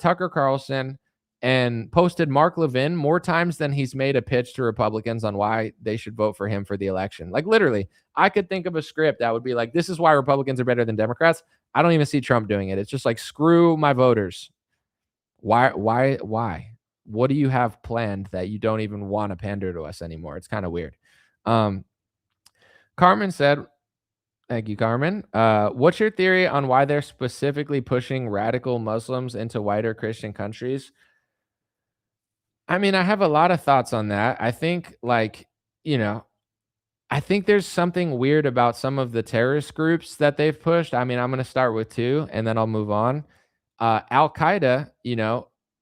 Tucker Carlson and posted Mark Levin more times than he's made a pitch to Republicans on why they should vote for him for the election. Like, literally, I could think of a script that would be like, this is why Republicans are better than Democrats. I don't even see Trump doing it. It's just like, screw my voters. Why? What do you have planned that you don't even want to pander to us anymore? It's kind of weird. Carmen said, thank you, Carmen. What's your theory on why they're specifically pushing radical Muslims into whiter Christian countries? I mean, I have a lot of thoughts on that. I think, I think there's something weird about some of the terrorist groups that they've pushed. I mean, I'm going to start with two, and then I'll move on. Al-Qaeda,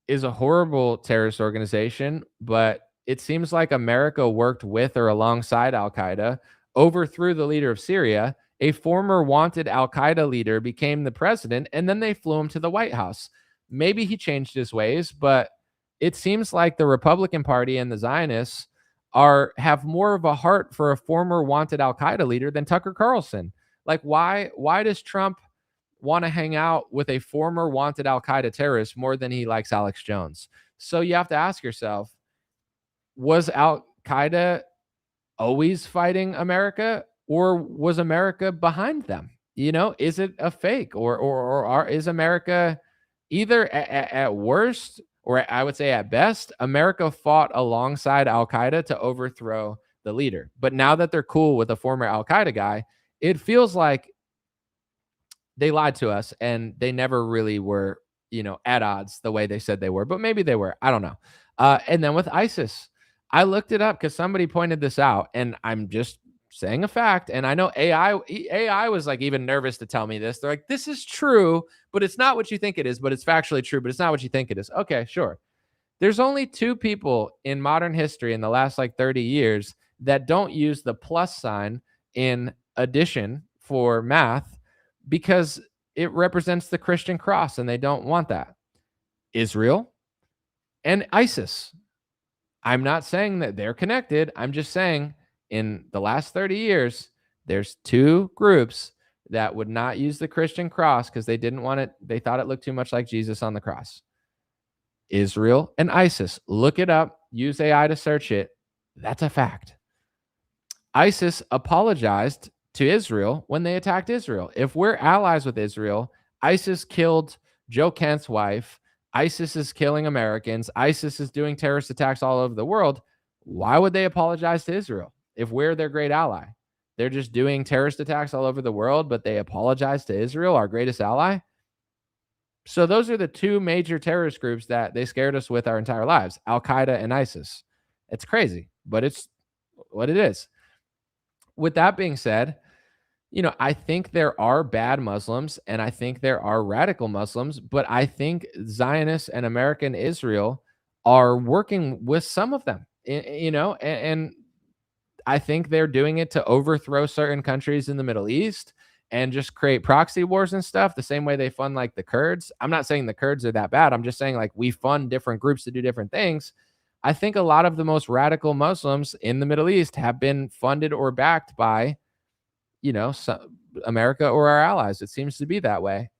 is a horrible terrorist organization, but it seems like America worked with or alongside Al-Qaeda, overthrew the leader of Syria. A former wanted Al-Qaeda leader became the president, and then they flew him to the White House. Maybe he changed his ways, but it seems like the Republican Party and the Zionists have more of a heart for a former wanted Al-Qaeda leader than Tucker Carlson. Like, why does Trump want to hang out with a former wanted Al-Qaeda terrorist more than he likes Alex Jones? So you have to ask yourself, was Al-Qaeda always fighting America, or was America behind them? Is it a fake, or is America either at worst, or I would say at best, America fought alongside Al-Qaeda to overthrow the leader. But now that they're cool with a former Al-Qaeda guy, it feels like they lied to us and they never really were, at odds the way they said they were, but maybe they were. I don't know. And then with ISIS, I looked it up because somebody pointed this out, and I'm just saying a fact. And I know AI was like even nervous to tell me this. They're like, this is true, but it's not what you think it is, but it's factually true, but it's not what you think it is. Okay, sure. There's only 2 people in modern history in the last like 30 years that don't use the plus sign in addition for math because it represents the Christian cross and they don't want that. Israel and ISIS. I'm not saying that they're connected. I'm just saying in the last 30 years, there's 2 groups that would not use the Christian cross because they didn't want it. They thought it looked too much like Jesus on the cross. Israel and ISIS. Look it up. Use AI to search it. That's a fact. ISIS apologized to Israel when they attacked Israel. If we're allies with Israel, ISIS killed Joe Kent's wife. ISIS is killing Americans. ISIS is doing terrorist attacks all over the world. Why would they apologize to Israel if we're their great ally? They're just doing terrorist attacks all over the world, but they apologize to Israel, our greatest ally. So those are the 2 major terrorist groups that they scared us with our entire lives, Al-Qaeda and ISIS. It's crazy, but it's what it is. With that being said, I think there are bad Muslims and I think there are radical Muslims, but I think Zionists and American Israel are working with some of them, and I think they're doing it to overthrow certain countries in the Middle East and just create proxy wars and stuff the same way they fund like the Kurds. I'm not saying the Kurds are that bad. I'm just saying like we fund different groups to do different things. I think a lot of the most radical Muslims in the Middle East have been funded or backed by, America or our allies. It seems to be that way.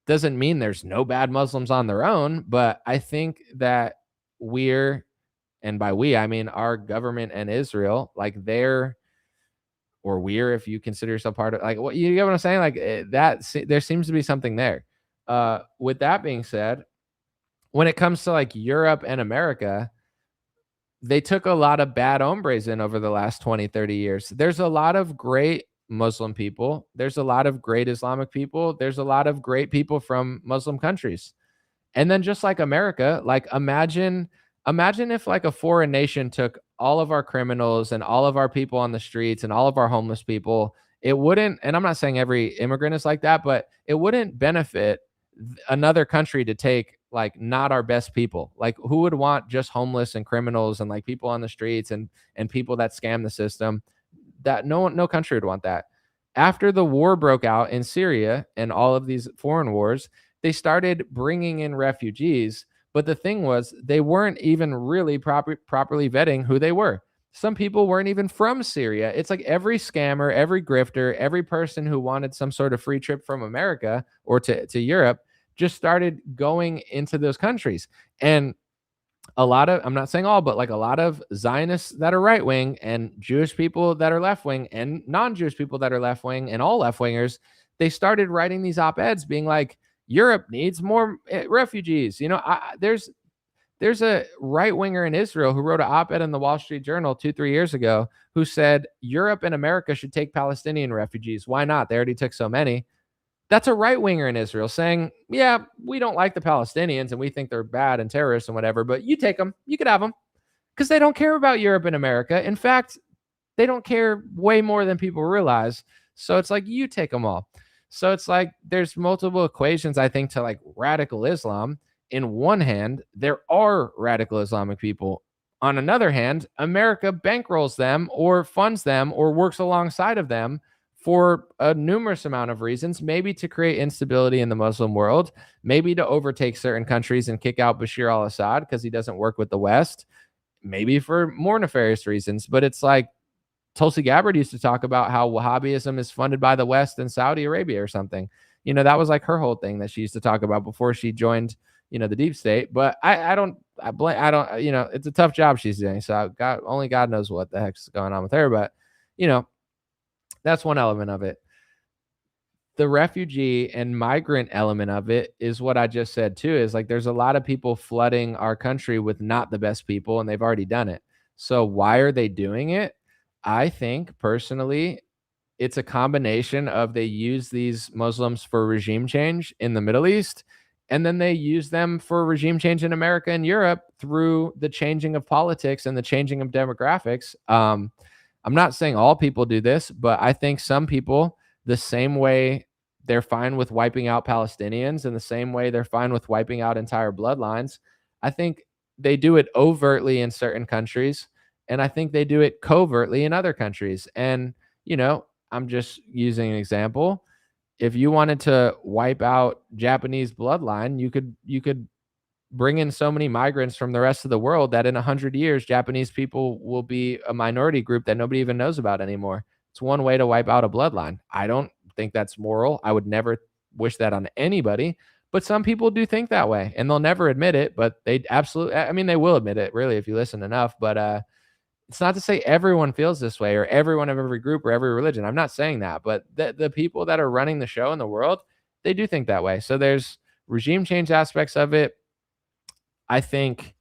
Doesn't mean there's no bad Muslims on their own, but I think that and by we, I mean our government and Israel, like we're, if you consider yourself part of, like, what you get what I'm saying? Like there seems to be something there. With that being said, when it comes to like Europe and America, they took a lot of bad hombres in over the last 20, 30 years. There's a lot of great Muslim people. There's a lot of great Islamic people. There's a lot of great people from Muslim countries. And then just like America, like imagine if like a foreign nation took all of our criminals and all of our people on the streets and all of our homeless people. It wouldn't, and I'm not saying every immigrant is like that, but it wouldn't benefit another country to take like not our best people. Like who would want just homeless and criminals and like people on the streets and people that scam the system? That no country would want that. After the war broke out in Syria and all of these foreign wars, they started bringing in refugees. But the thing was, they weren't even really properly vetting who they were. Some people weren't even from Syria. It's like every scammer, every grifter, every person who wanted some sort of free trip from America or to Europe just started going into those countries. And a lot of, I'm not saying all, but like a lot of Zionists that are right wing and Jewish people that are left wing and non-Jewish people that are left wing and all left wingers, they started writing these op-eds being like, Europe needs more refugees. There's a right winger in Israel who wrote an op-ed in the Wall Street Journal 2-3 years ago who said Europe and America should take Palestinian refugees. Why not? They already took so many. That's a right winger in Israel saying, yeah, we don't like the Palestinians and we think they're bad and terrorists and whatever, but you take them, you could have them, because they don't care about Europe and America. In fact, they don't care way more than people realize. So it's like, you take them all. So it's like there's multiple equations, I think, to like radical Islam. In one hand, there are radical Islamic people. On another hand, America bankrolls them or funds them or works alongside of them for a numerous amount of reasons, maybe to create instability in the Muslim world, maybe to overtake certain countries and kick out Bashar al-Assad because he doesn't work with the West, maybe for more nefarious reasons. But it's like Tulsi Gabbard used to talk about how Wahhabism is funded by the West and Saudi Arabia or something. That was like her whole thing that she used to talk about before she joined, the deep state. But I don't I don't, it's a tough job she's doing. So only God knows what the heck's going on with her. But, that's one element of it. The refugee and migrant element of it is what I just said too, is like, there's a lot of people flooding our country with not the best people, and they've already done it. So why are they doing it? I think personally, it's a combination of they use these Muslims for regime change in the Middle East, and then they use them for regime change in America and Europe through the changing of politics and the changing of demographics. I'm not saying all people do this, but I think some people, the same way they're fine with wiping out Palestinians and the same way they're fine with wiping out entire bloodlines, I think they do it overtly in certain countries, and I think they do it covertly in other countries. And, I'm just using an example. If you wanted to wipe out Japanese bloodline, you could bring in so many migrants from the rest of the world that in 100 years, Japanese people will be a minority group that nobody even knows about anymore. It's one way to wipe out a bloodline. I don't think that's moral. I would never wish that on anybody, but some people do think that way, and they'll never admit it, but they absolutely, I mean, they will admit it really if you listen enough. But it's not to say everyone feels this way or everyone of every group or every religion. I'm not saying that, but the people that are running the show in the world, they do think that way. So there's regime change aspects of it. I think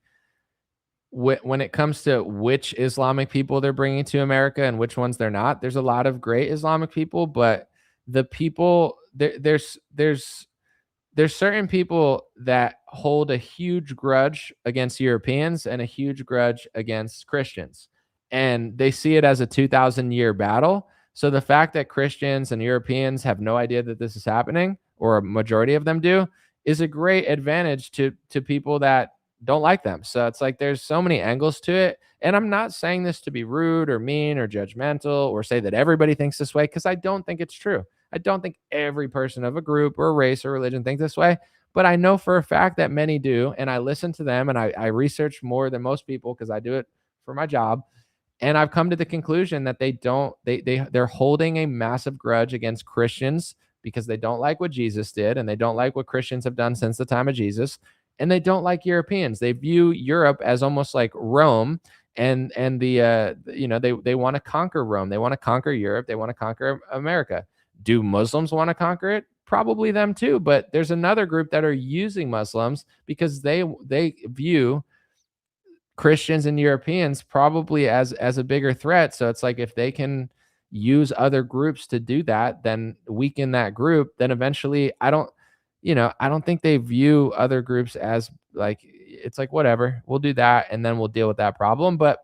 when it comes to which Islamic people they're bringing to America and which ones they're not, there's a lot of great Islamic people, but the people there's certain people that hold a huge grudge against Europeans and a huge grudge against Christians, and they see it as a 2,000-year battle. So the fact that Christians and Europeans have no idea that this is happening, or a majority of them do, is a great advantage to people that don't like them. So it's like there's so many angles to it. And I'm not saying this to be rude or mean or judgmental or say that everybody thinks this way, because I don't think it's true. I don't think every person of a group or race or religion thinks this way, but I know for a fact that many do. And I listen to them, and I research more than most people because I do it for my job. And I've come to the conclusion that they're holding a massive grudge against Christians because they don't like what Jesus did, and they don't like what Christians have done since the time of Jesus. And they don't like Europeans. They view Europe as almost like Rome, and they want to conquer Rome. They want to conquer Europe. They want to conquer America. Do Muslims want to conquer it? Probably them too. But there's another group that are using Muslims because they view Christians and Europeans probably as a bigger threat. So it's like if they can use other groups to do that, then weaken that group, then eventually I don't think they view other groups as like, it's like, whatever, we'll do that and then we'll deal with that problem. But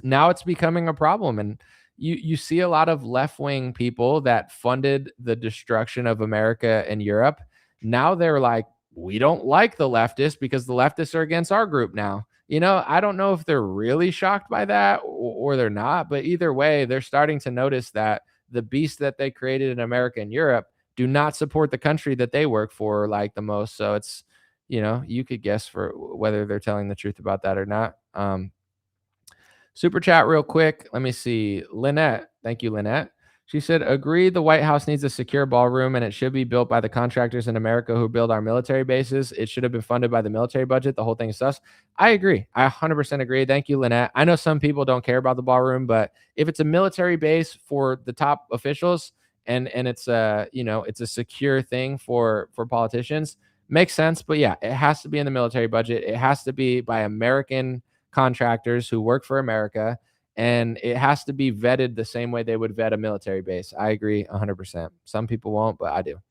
now it's becoming a problem. And you see a lot of left-wing people that funded the destruction of America and Europe. Now they're like, we don't like the leftists because the leftists are against our group now. I don't know if they're really shocked by that or they're not, but either way, they're starting to notice that the beast that they created in America and Europe do not support the country that they work for like the most. So it's, you could guess for whether they're telling the truth about that or not. Super chat real quick. Let me see. Lynette. Thank you, Lynette. She said, agree the White House needs a secure ballroom, and it should be built by the contractors in America who build our military bases. It should have been funded by the military budget. The whole thing is sus. I agree. I 100% agree. Thank you, Lynette. I know some people don't care about the ballroom, but if it's a military base for the top officials and it's it's a secure thing for politicians, makes sense. But yeah, it has to be in the military budget. It has to be by American contractors who work for America. And it has to be vetted the same way they would vet a military base. I agree 100%. Some people won't, but I do.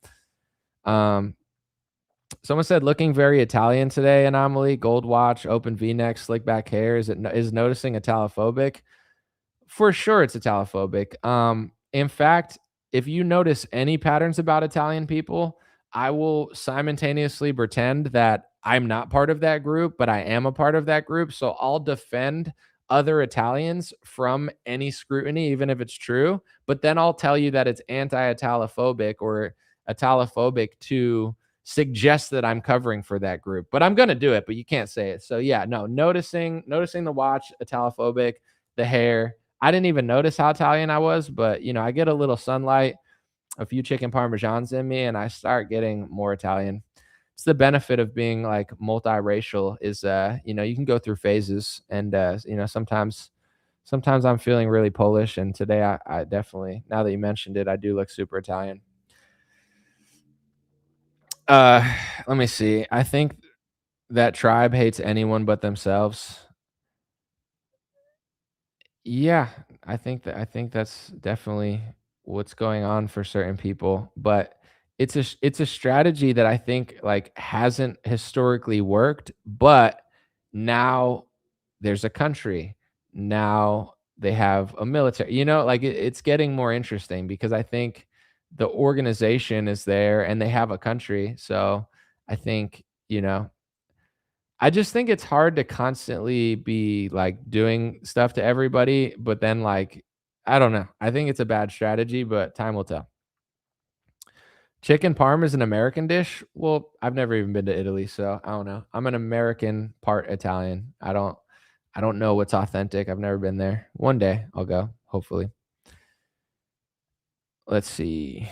Someone said, looking very Italian today, Anomaly. Gold watch, open V-neck, slick back hair. Is noticing Italophobic? For sure it's Italophobic. In fact, if you notice any patterns about Italian people, I will simultaneously pretend that I'm not part of that group, but I am a part of that group. So I'll defend other Italians from any scrutiny, even if it's true. But then I'll tell you that it's anti-Italophobic or Italophobic to suggest that I'm covering for that group. But I'm going to do it, but you can't say it. So yeah, no, noticing the watch, Italophobic, the hair. I didn't even notice how Italian I was, but I get a little sunlight, a few chicken parmesans in me, and I start getting more Italian. it's the benefit of being like multiracial is, you can go through phases, and sometimes I'm feeling really Polish, and today I definitely, now that you mentioned it, I do look super Italian. Let me see. I think that tribe hates anyone but themselves. Yeah, I think that's definitely what's going on for certain people, but it's a strategy that I think like hasn't historically worked, but now there's a country. Now they have a military. Like it's getting more interesting because I think the organization is there and they have a country. So I think, I just think it's hard to constantly be like doing stuff to everybody, but then like, I don't know. I think it's a bad strategy, but time will tell. Chicken parm is an American dish. Well, I've never even been to Italy, so I don't know. I'm an American part Italian. I don't know what's authentic. I've never been there. One day I'll go, hopefully. Let's see.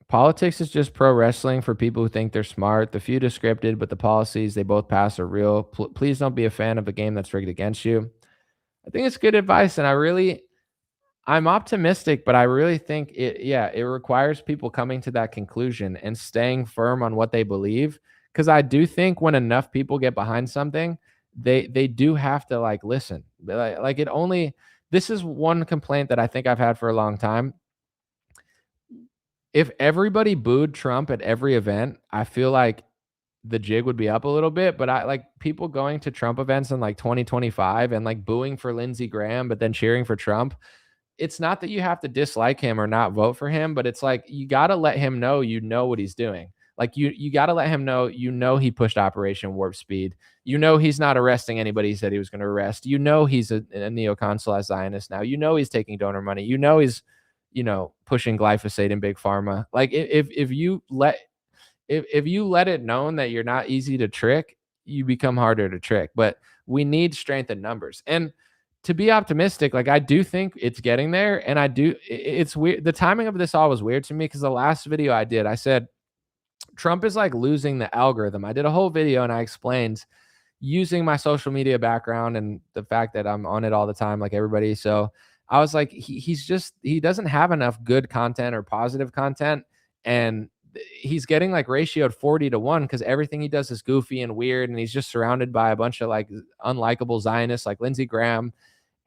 Politics is just pro wrestling for people who think they're smart. The feud is scripted, but the policies they both pass are real. Please don't be a fan of a game that's rigged against you. I think it's good advice, and I'm optimistic, but I really think it requires people coming to that conclusion and staying firm on what they believe. Because I do think when enough people get behind something, they do have to like listen. This is one complaint that I think I've had for a long time. If everybody booed Trump at every event, I feel like the jig would be up a little bit, but I like people going to Trump events in like 2025 and like booing for Lindsey Graham, but then cheering for Trump. It's not that you have to dislike him or not vote for him, but it's like, you got to let him know, what he's doing. Like you got to let him know, he pushed Operation Warp Speed. He's not arresting anybody he said he was going to arrest. He's a neoconsulized Zionist now. He's taking donor money. He's, pushing glyphosate in big pharma. Like if you let it known that you're not easy to trick, you become harder to trick. But we need strength in numbers. And to be optimistic, like I do think it's getting there. And it's weird. The timing of this all was weird to me because the last video I did, I said, Trump is like losing the algorithm. I did a whole video and I explained using my social media background and the fact that I'm on it all the time, like everybody. So I was like, he doesn't have enough good content or positive content. And he's getting like ratioed 40-1 because everything he does is goofy and weird. And he's just surrounded by a bunch of like unlikable Zionists like Lindsey Graham.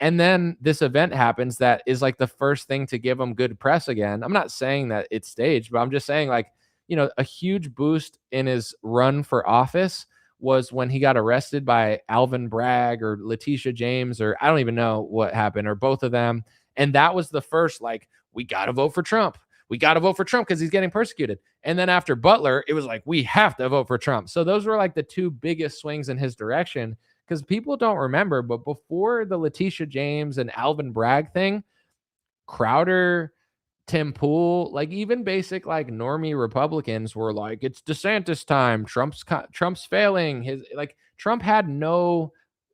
And then this event happens that is like the first thing to give him good press again. I'm not saying that it's staged, but I'm just saying like, a huge boost in his run for office was when he got arrested by Alvin Bragg or Letitia James, or I don't even know what happened, or both of them. And that was the first, like, we got to vote for Trump. We got to vote for Trump because he's getting persecuted. And then after Butler, it was like, we have to vote for Trump. So those were like the two biggest swings in his direction, because people don't remember, but before the Letitia James and Alvin Bragg thing, Crowder, Tim Pool, like even basic like normie Republicans were like, it's DeSantis time. Trump's failing. Trump had no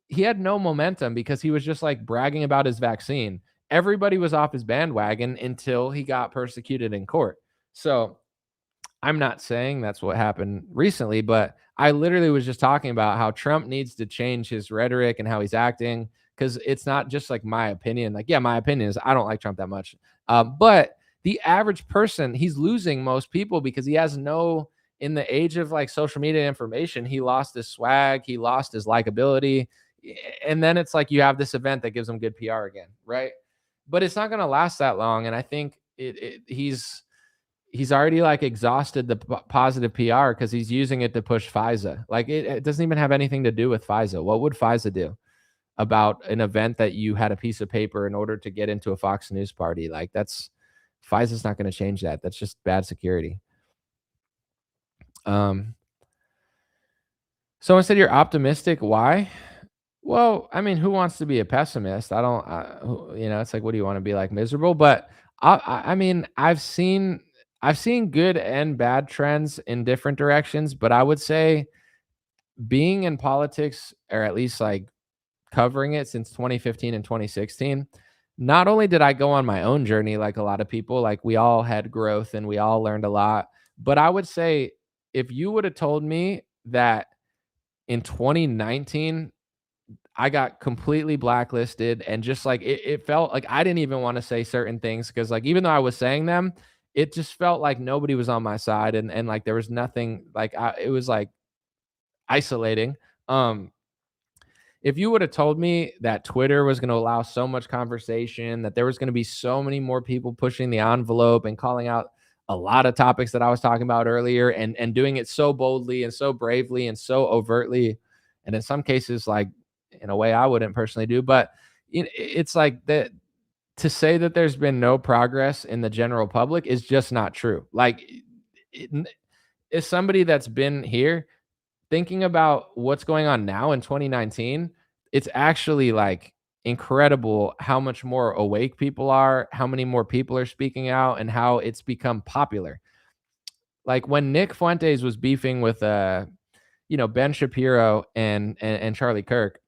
momentum because he was just like bragging about his vaccine. Everybody was off his bandwagon until he got persecuted in court. So I'm not saying that's what happened recently, but I literally was just talking about how Trump needs to change his rhetoric and how he's acting, because it's not just like my opinion. Like, yeah, my opinion is I don't like Trump that much. But the average person, he's losing most people because he has in the age of like social media information, he lost his swag, he lost his likability. And then it's like you have this event that gives him good PR again, right? But it's not going to last that long. And I think he's already like exhausted the positive PR because he's using it to push FISA. Like it doesn't even have anything to do with FISA. What would FISA do about an event that you had a piece of paper in order to get into a Fox News party? Like FISA's not going to change that. That's just bad security. Someone said you're optimistic. Why? Well, I mean, who wants to be a pessimist? I don't, it's like, what do you want to be like, miserable? But I mean, I've seen good and bad trends in different directions, but I would say being in politics, or at least like covering it since 2015 and 2016, not only did I go on my own journey, like a lot of people, like we all had growth and we all learned a lot, but I would say if you would have told me that in 2019 I got completely blacklisted and just like it felt like I didn't even want to say certain things because like even though I was saying them, it just felt like nobody was on my side and like there was nothing like it was like isolating. Um, if you would have told me that Twitter was going to allow so much conversation, that there was going to be so many more people pushing the envelope and calling out a lot of topics that I was talking about earlier and doing it so boldly and so bravely and so overtly, and in some cases, like in a way I wouldn't personally do, but it's like that to say that there's been no progress in the general public is just not true. Like, as somebody that's been here, thinking about what's going on now in 2019, it's actually like incredible how much more awake people are, how many more people are speaking out, and how it's become popular. Like when Nick Fuentes was beefing with Ben Shapiro and Charlie Kirk,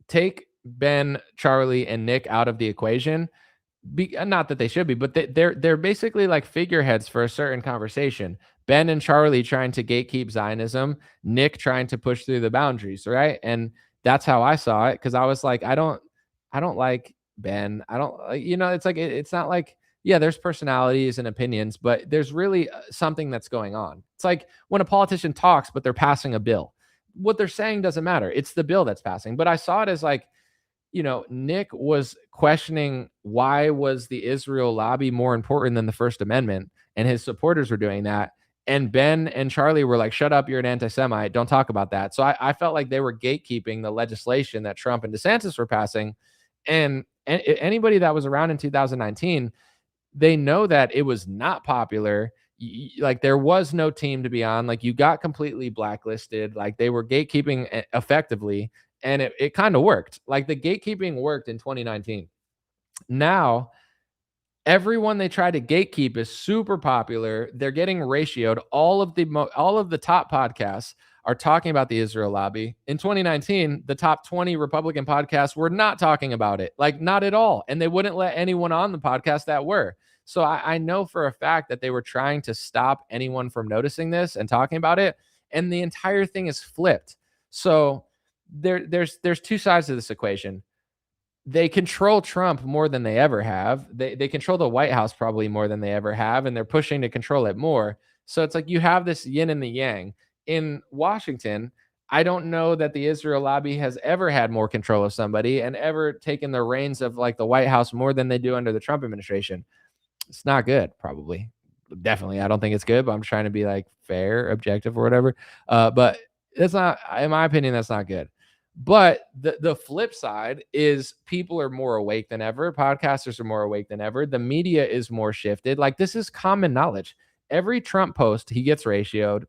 take Ben, Charlie, and Nick out of the equation. Not that they should be, but they're basically like figureheads for a certain conversation. Ben and Charlie trying to gatekeep Zionism, Nick trying to push through the boundaries, right? And that's how I saw it because I was like, I don't like Ben. I don't, it's like it's not like there's personalities and opinions, but there's really something that's going on. It's like when a politician talks, but they're passing a bill. What they're saying doesn't matter. It's the bill that's passing. But I saw it as like, Nick was questioning why was the Israel lobby more important than the First Amendment, and his supporters were doing that. And Ben and Charlie were like, shut up, you're an anti-Semite. Don't talk about that. So I felt like they were gatekeeping the legislation that Trump and DeSantis were passing. And anybody that was around in 2019, they know that it was not popular. Like there was no team to be on. Like you got completely blacklisted. Like they were gatekeeping effectively. And it kind of worked. Like the gatekeeping worked in 2019. Now, everyone they try to gatekeep is super popular. They're getting ratioed. All of the top podcasts are talking about the Israel lobby. In 2019, the top 20 Republican podcasts were not talking about it, like not at all. And they wouldn't let anyone on the podcast that were. So I know for a fact that they were trying to stop anyone from noticing this and talking about it. And the entire thing is flipped. So there's two sides to this equation. They control Trump more than they ever have. They control the White House probably more than they ever have, and they're pushing to control it more. So it's like you have this yin and the yang. In Washington, I don't know that the Israel lobby has ever had more control of somebody and ever taken the reins of like the White House more than they do under the Trump administration. It's not good, probably. Definitely. I don't think it's good, but I'm trying to be like fair, objective, or whatever. But it's not, in my opinion, that's not good. But the flip side is people are more awake than ever. Podcasters are more awake than ever. The media is more shifted. Like this is common knowledge. Every Trump post, he gets ratioed.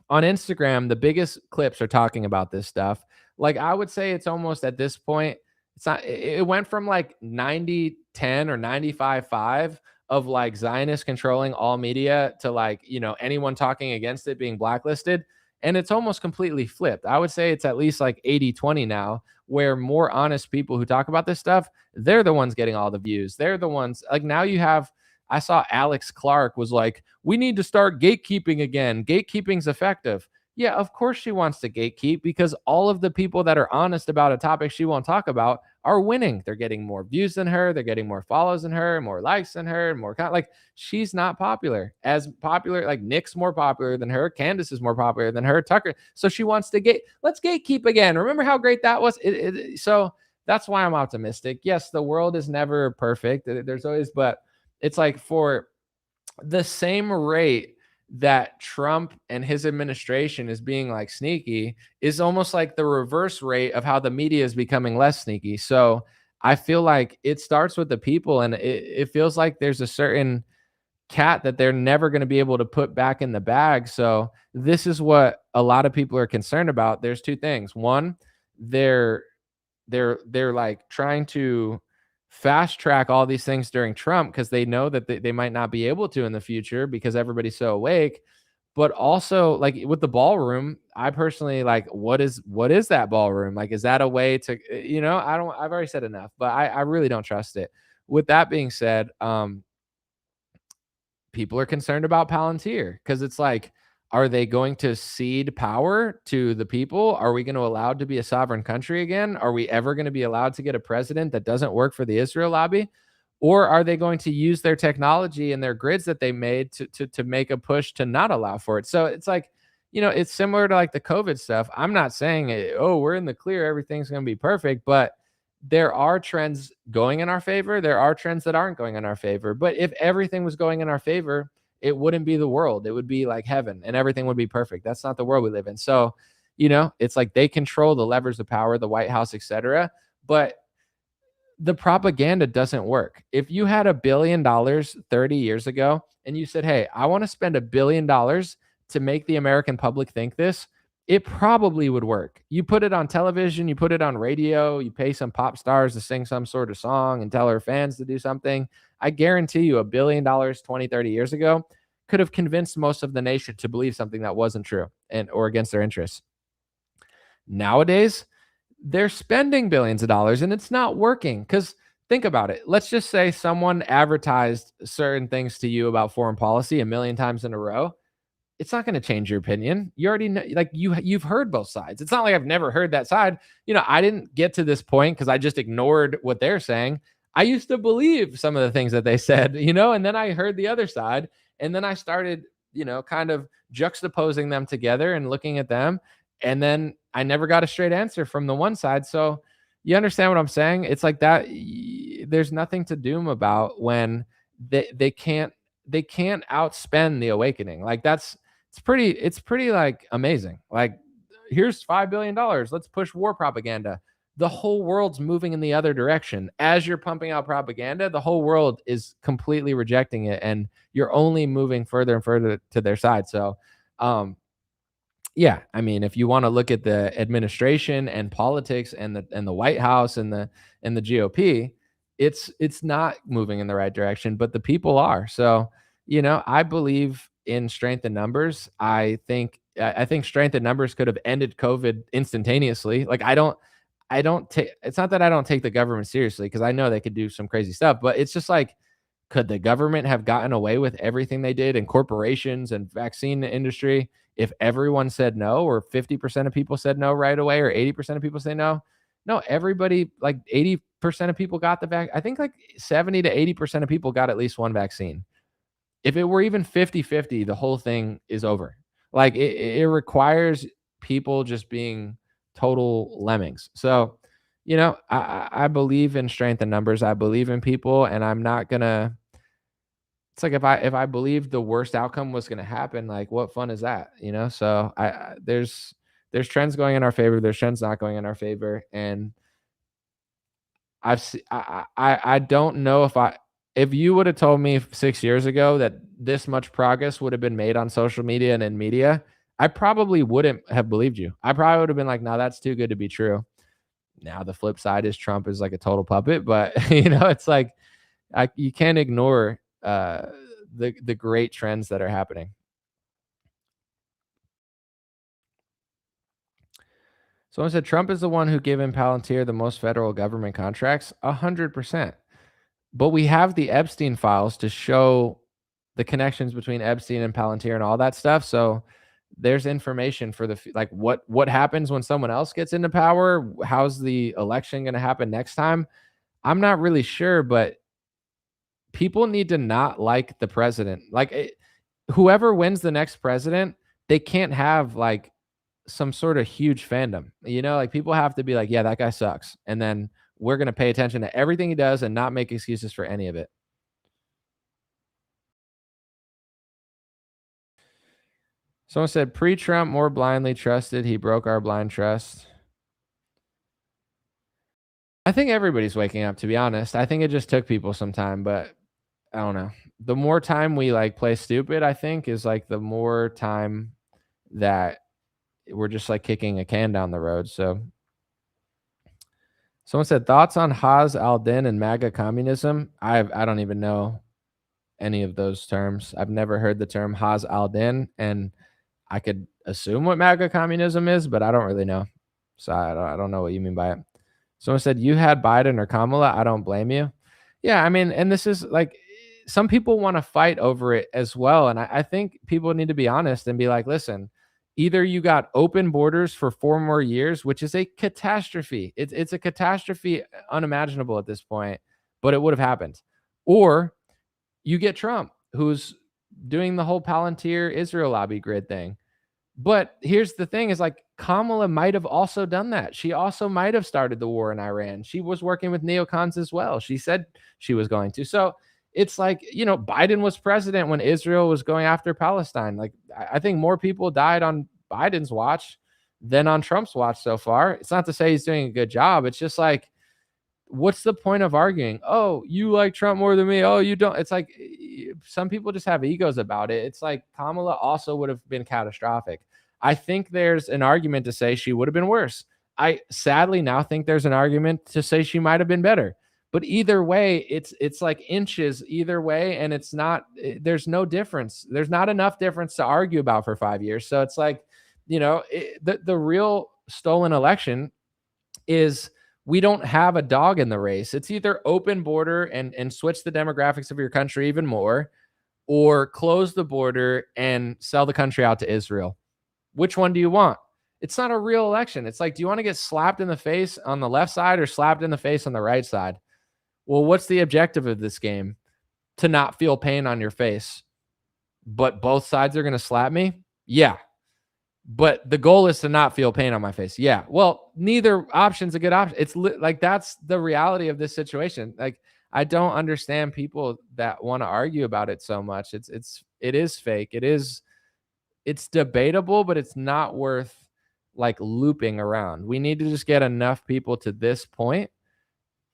On Instagram, the biggest clips are talking about this stuff. Like I would say it's almost at this point, it went from like 90-10 or 95-5 of like Zionists controlling all media to like, anyone talking against it being blacklisted. And it's almost completely flipped. I would say it's at least like 80-20 now, where more honest people who talk about this stuff, they're the ones getting all the views. They're the ones like now you have, I saw Alex Clark was like, we need to start gatekeeping again. Gatekeeping's effective. Yeah, of course she wants to gatekeep because all of the people that are honest about a topic she won't talk about are winning. They're getting more views than her. They're getting more follows than her, more likes than her, more like she's not popular. As popular, like Nick's more popular than her. Candace is more popular than her. Tucker. So she wants to let's gatekeep again. Remember how great that was? So that's why I'm optimistic. Yes, the world is never perfect. There's always, but it's like for the same rate that Trump and his administration is being like sneaky is almost like the reverse rate of how the media is becoming less sneaky. So I feel like it starts with the people, and it feels like there's a certain cat that they're never going to be able to put back in the bag. So this is what a lot of people are concerned about. There's two things. One, they're like trying to fast track all these things during Trump because they know that they might not be able to in the future because everybody's so awake. But also like with the ballroom, I personally like, what is that ballroom? Like, is that a way to, I've already said enough, but I really don't trust it. With that being said, people are concerned about Palantir because it's like, Are they going to cede power to the people? Are we going to allow to be a sovereign country again? Are we ever going to be allowed to get a president that doesn't work for the Israel lobby? Or are they going to use their technology and their grids that they made to make a push to not allow for it? So it's like, it's similar to like the COVID stuff. I'm not saying, oh, we're in the clear, everything's going to be perfect, but there are trends going in our favor. There are trends that aren't going in our favor. But if everything was going in our favor, it wouldn't be the world. It would be like heaven and everything would be perfect. That's not the world we live in. So, it's like they control the levers of power, the White House, etc. But the propaganda doesn't work. If you had $1 billion 30 years ago and you said, hey, I want to spend $1 billion to make the American public think this, it probably would work. You put it on television, you put it on radio, you pay some pop stars to sing some sort of song and tell her fans to do something. I guarantee you $1 billion 20, 30 years ago could have convinced most of the nation to believe something that wasn't true or against their interests. Nowadays, they're spending billions of dollars and it's not working. Because think about it. Let's just say someone advertised certain things to you about foreign policy 1 million times in a row. It's not going to change your opinion. You already know, like you've heard both sides. It's not like I've never heard that side. I didn't get to this point because I just ignored what they're saying. I used to believe some of the things that they said, and then I heard the other side. And then I started, kind of juxtaposing them together and looking at them. And then I never got a straight answer from the one side. So you understand what I'm saying? It's like that. There's nothing to doom about when they can't outspend the awakening. Like it's pretty like amazing. Like here's $5 billion. Let's push war propaganda. The whole world's moving in the other direction. As you're pumping out propaganda, the whole world is completely rejecting it. And you're only moving further and further to their side. So, yeah, I mean, if you want to look at the administration and politics and the White House and the GOP, it's not moving in the right direction, but the people are. So, I believe in strength in numbers. I think strength in numbers could have ended COVID instantaneously. Like it's not that I don't take the government seriously because I know they could do some crazy stuff, but it's just like, could the government have gotten away with everything they did in corporations and vaccine industry if everyone said no, or 50% of people said no right away, or 80% of people say no? No, everybody, like 80% of people got the vaccine. I think like 70 to 80% of people got at least one vaccine. If it were even 50-50, the whole thing is over. Like it requires people just being total lemmings. So, I believe in strength in numbers. I believe in people, and I'm not gonna. It's like if I believed the worst outcome was gonna happen, like what fun is that? So there's trends going in our favor. There's trends not going in our favor, and I don't know if you would have told me 6 years ago that this much progress would have been made on social media and in media, I probably wouldn't have believed you. I probably would have been like, no, that's too good to be true. Now the flip side is Trump is like a total puppet, but it's like you can't ignore the great trends that are happening. Someone said Trump is the one who gave Palantir the most federal government contracts. 100%. But we have the Epstein files to show the connections between Epstein and Palantir and all that stuff. So there's information for like what happens when someone else gets into power. How's the election going to happen next time? I'm not really sure, but people need to not like the president. Like whoever wins the next president, they can't have like some sort of huge fandom. Like people have to be like, yeah, that guy sucks. And then we're going to pay attention to everything he does and not make excuses for any of it. Someone said pre-Trump more blindly trusted. He broke our blind trust. I think everybody's waking up, to be honest. I think it just took people some time, but I don't know. The more time we like play stupid, I think is like the more time that we're just like kicking a can down the road. So someone said thoughts on Haz al-Din and MAGA communism. I don't even know any of those terms. I've never heard the term Haz al-Din, and I could assume what MAGA communism is, but I don't really know. So I don't know what you mean by it. Someone said you had Biden or Kamala. I don't blame you. Yeah, I mean, and this is like some people want to fight over it as well. And I think people need to be honest and be like, listen, either you got open borders for 4 more years, which is a catastrophe. It's a catastrophe unimaginable at this point, but it would have happened. Or you get Trump, who's doing the whole Palantir Israel lobby grid thing. But here's the thing is like Kamala might have also done that. She also might have started the war in Iran. She was working with neocons as well. She said she was going to. So it's like, Biden was president when Israel was going after Palestine. Like, I think more people died on Biden's watch than on Trump's watch so far. It's not to say he's doing a good job. It's just like, what's the point of arguing? Oh, you like Trump more than me. Oh, you don't. It's like some people just have egos about it. It's like Kamala also would have been catastrophic. I think there's an argument to say she would have been worse. I sadly now think there's an argument to say she might have been better. But either way, it's like inches either way, and it's not. There's no difference. There's not enough difference to argue about for 5 years. So it's like, the real stolen election is we don't have a dog in the race. It's either open border and switch the demographics of your country even more, or close the border and sell the country out to Israel. Which one do you want? It's not a real election. It's like, do you want to get slapped in the face on the left side or slapped in the face on the right side? Well, what's the objective of this game? To not feel pain on your face. But both sides are going to slap me? Yeah. But the goal is to not feel pain on my face. Yeah. Well, neither option's a good option. It's like, that's the reality of this situation. Like, I don't understand people that want to argue about it so much. It is fake. It's debatable, but it's not worth like looping around. We need to just get enough people to this point.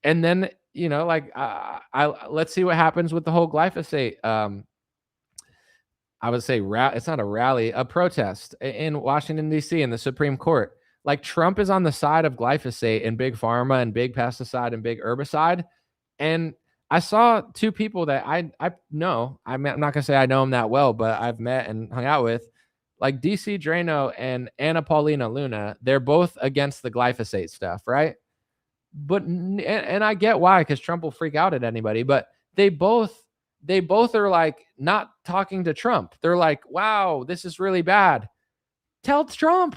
And then, let's see what happens with the whole glyphosate. I would say it's not a rally, a protest in Washington, D.C. in the Supreme Court. Like, Trump is on the side of glyphosate and big pharma and big pesticide and big herbicide. And I saw 2 people that I know. I'm not going to say I know them that well, but I've met and hung out with, like DC Drano and Anna Paulina Luna. They're both against the glyphosate stuff, right? But and I get why, because Trump will freak out at anybody. But they both are like not talking to Trump. They're like, wow, this is really bad. Tell Trump,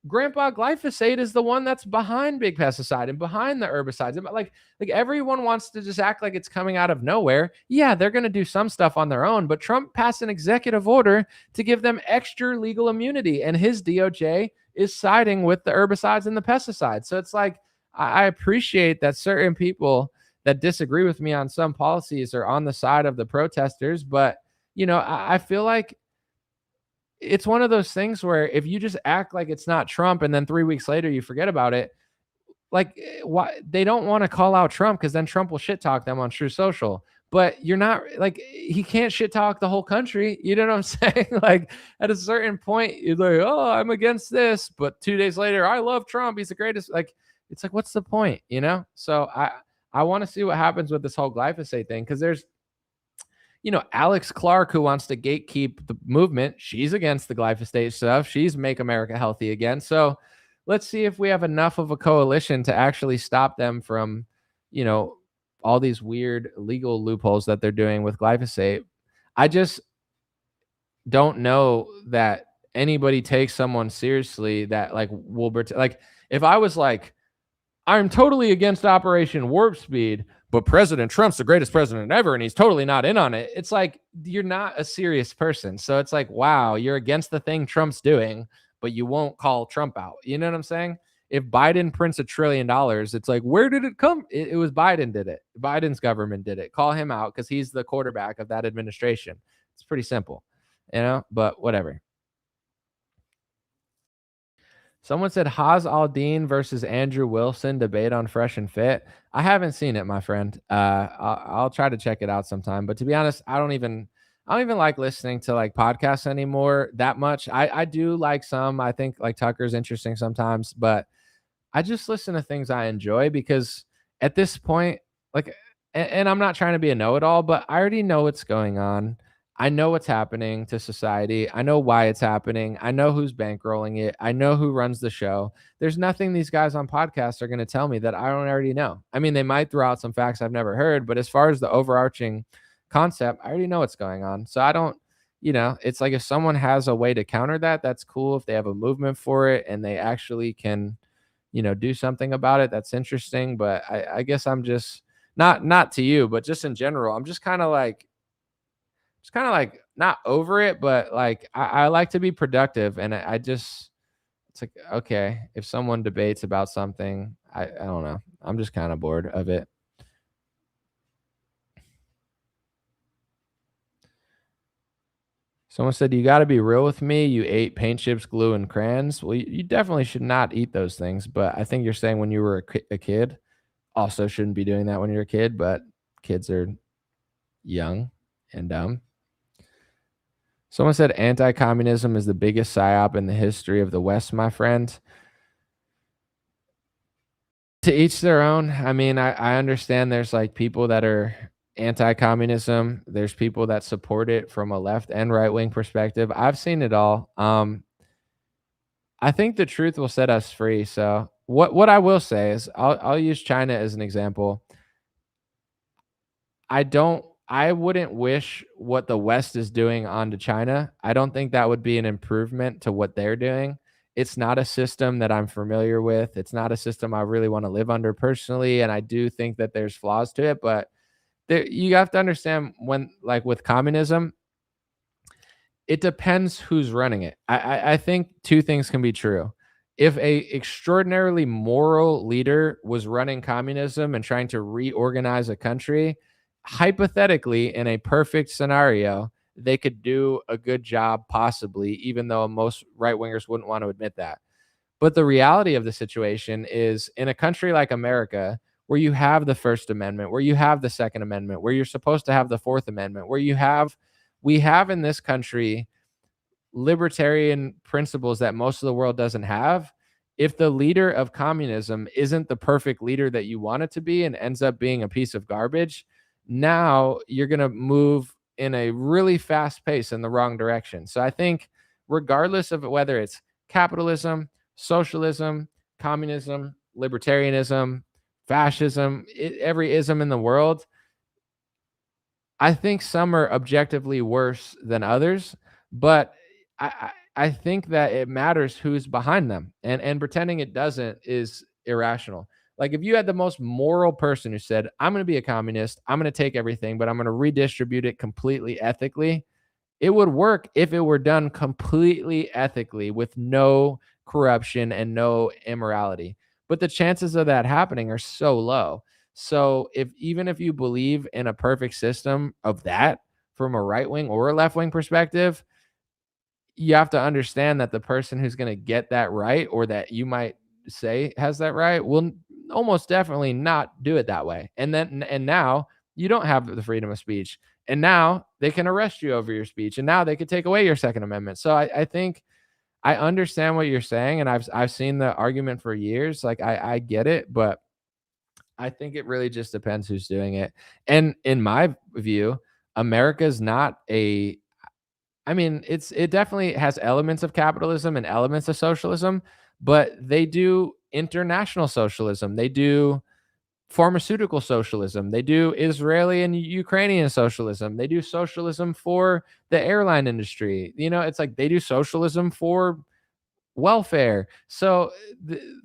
Grandpa glyphosate is the one that's behind big pesticide and behind the herbicides. Like everyone wants to just act like it's coming out of nowhere. Yeah, they're going to do some stuff on their own, but Trump passed an executive order to give them extra legal immunity, and his DOJ is siding with the herbicides and the pesticides. So it's like, I appreciate that certain people that disagree with me on some policies are on the side of the protesters. But, I feel like it's one of those things where if you just act like it's not Trump and then 3 weeks later you forget about it, like, why they don't want to call out Trump, because then Trump will shit talk them on True Social. But you're not like, he can't shit talk the whole country. You know what I'm saying? Like, at a certain point, you're like, oh, I'm against this. But 2 days later, I love Trump. He's the greatest. Like, it's like, what's the point? So I want to see what happens with this whole glyphosate thing, because there's, Alex Clark, who wants to gatekeep the movement. She's against the glyphosate stuff. She's Make America Healthy Again. So let's see if we have enough of a coalition to actually stop them from, all these weird legal loopholes that they're doing with glyphosate. I just don't know that anybody takes someone seriously that will like, if I was like, I'm totally against Operation Warp Speed, but President Trump's the greatest president ever, and he's totally not in on it. It's like, you're not a serious person. So it's like, wow, you're against the thing Trump's doing, but you won't call Trump out. You know what I'm saying? If Biden prints $1 trillion, it's like, where did it come? It was Biden did it. Biden's government did it. Call him out, because he's the quarterback of that administration. It's pretty simple, but whatever. Someone said Haz Al-Din versus Andrew Wilson debate on Fresh and Fit. I haven't seen it, my friend. I'll try to check it out sometime. But to be honest, I don't even like listening to like podcasts anymore that much. I do like some. I think like Tucker's interesting sometimes, but I just listen to things I enjoy, because at this point, like, and I'm not trying to be a know-it-all, but I already know what's going on. I know what's happening to society. I know why it's happening. I know who's bankrolling it. I know who runs the show. There's nothing these guys on podcasts are going to tell me that I don't already know. I mean, they might throw out some facts I've never heard, but as far as the overarching concept, I already know what's going on. So I don't, it's like if someone has a way to counter that, that's cool. If they have a movement for it and they actually can, do something about it, that's interesting. But I guess I'm just not to you, but just in general, I'm just kind of like not over it, but like I like to be productive. And it's like, okay, if someone debates about something, I don't know. I'm just kind of bored of it. Someone said, you got to be real with me. You ate paint chips, glue, and crayons. Well, you definitely should not eat those things. But I think you're saying when you were a kid, also shouldn't be doing that when you're a kid. But kids are young and dumb. Someone said anti-communism is the biggest psyop in the history of the West, my friend. To each their own. I mean, I understand there's like people that are anti-communism. There's people that support it from a left and right-wing perspective. I've seen it all. I think the truth will set us free. So what I will say is I'll use China as an example. I wouldn't wish what the West is doing onto China. I don't think that would be an improvement to what they're doing. It's not a system that I'm familiar with. It's not a system I really want to live under personally. And I do think that there's flaws to it, but you have to understand when, like with communism, it depends who's running it. I think two things can be true. If a extraordinarily moral leader was running communism and trying to reorganize a country, hypothetically, in a perfect scenario, they could do a good job, possibly, even though most right-wingers wouldn't want to admit that. But the reality of the situation is, in a country like America, where you have the First Amendment, where you have the Second Amendment, where you're supposed to have the Fourth Amendment, where we have in this country libertarian principles that most of the world doesn't have. If the leader of communism isn't the perfect leader that you want it to be and ends up being a piece of garbage, now you're going to move in a really fast pace in the wrong direction. So I think regardless of whether it's capitalism, socialism, communism, libertarianism, fascism, every ism in the world, I think some are objectively worse than others, but I think that it matters who's behind them, and pretending it doesn't is irrational. Like if you had the most moral person who said, I'm going to be a communist, I'm going to take everything, but I'm going to redistribute it completely ethically, it would work if it were done completely ethically with no corruption and no immorality. But the chances of that happening are so low. So even if you believe in a perfect system of that from a right wing or a left wing perspective, you have to understand that the person who's going to get that right, or that you might say has that right, will almost definitely not do it that way. And now you don't have the freedom of speech. And now they can arrest you over your speech. And now they could take away your Second Amendment. So I think I understand what you're saying. And I've seen the argument for years. Like I get it, but I think it really just depends who's doing it. And in my view, America's not it definitely has elements of capitalism and elements of socialism, but they do international socialism. They do pharmaceutical socialism. They do Israeli and Ukrainian socialism. They do socialism for the airline industry. It's like they do socialism for welfare. So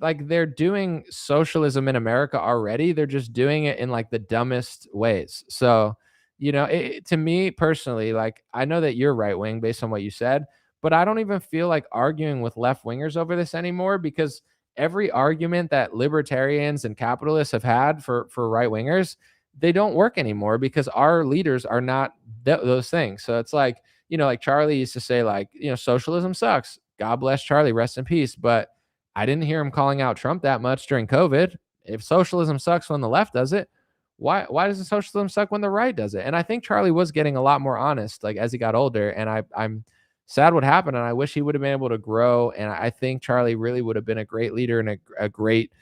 like they're doing socialism in America already. They're just doing it in like the dumbest ways. So to me personally, like I know that you're right wing based on what you said, but I don't even feel like arguing with left wingers over this anymore, because every argument that libertarians and capitalists have had for right wingers, they don't work anymore because our leaders are not those things. So it's like, like Charlie used to say, like, socialism sucks. God bless Charlie, rest in peace. But I didn't hear him calling out Trump that much during COVID. If socialism sucks when the left does it, why does the socialism suck when the right does it? And I think Charlie was getting a lot more honest, like as he got older. And I'm sad what happened, and I wish he would have been able to grow. And I think Charlie really would have been a great leader and a great,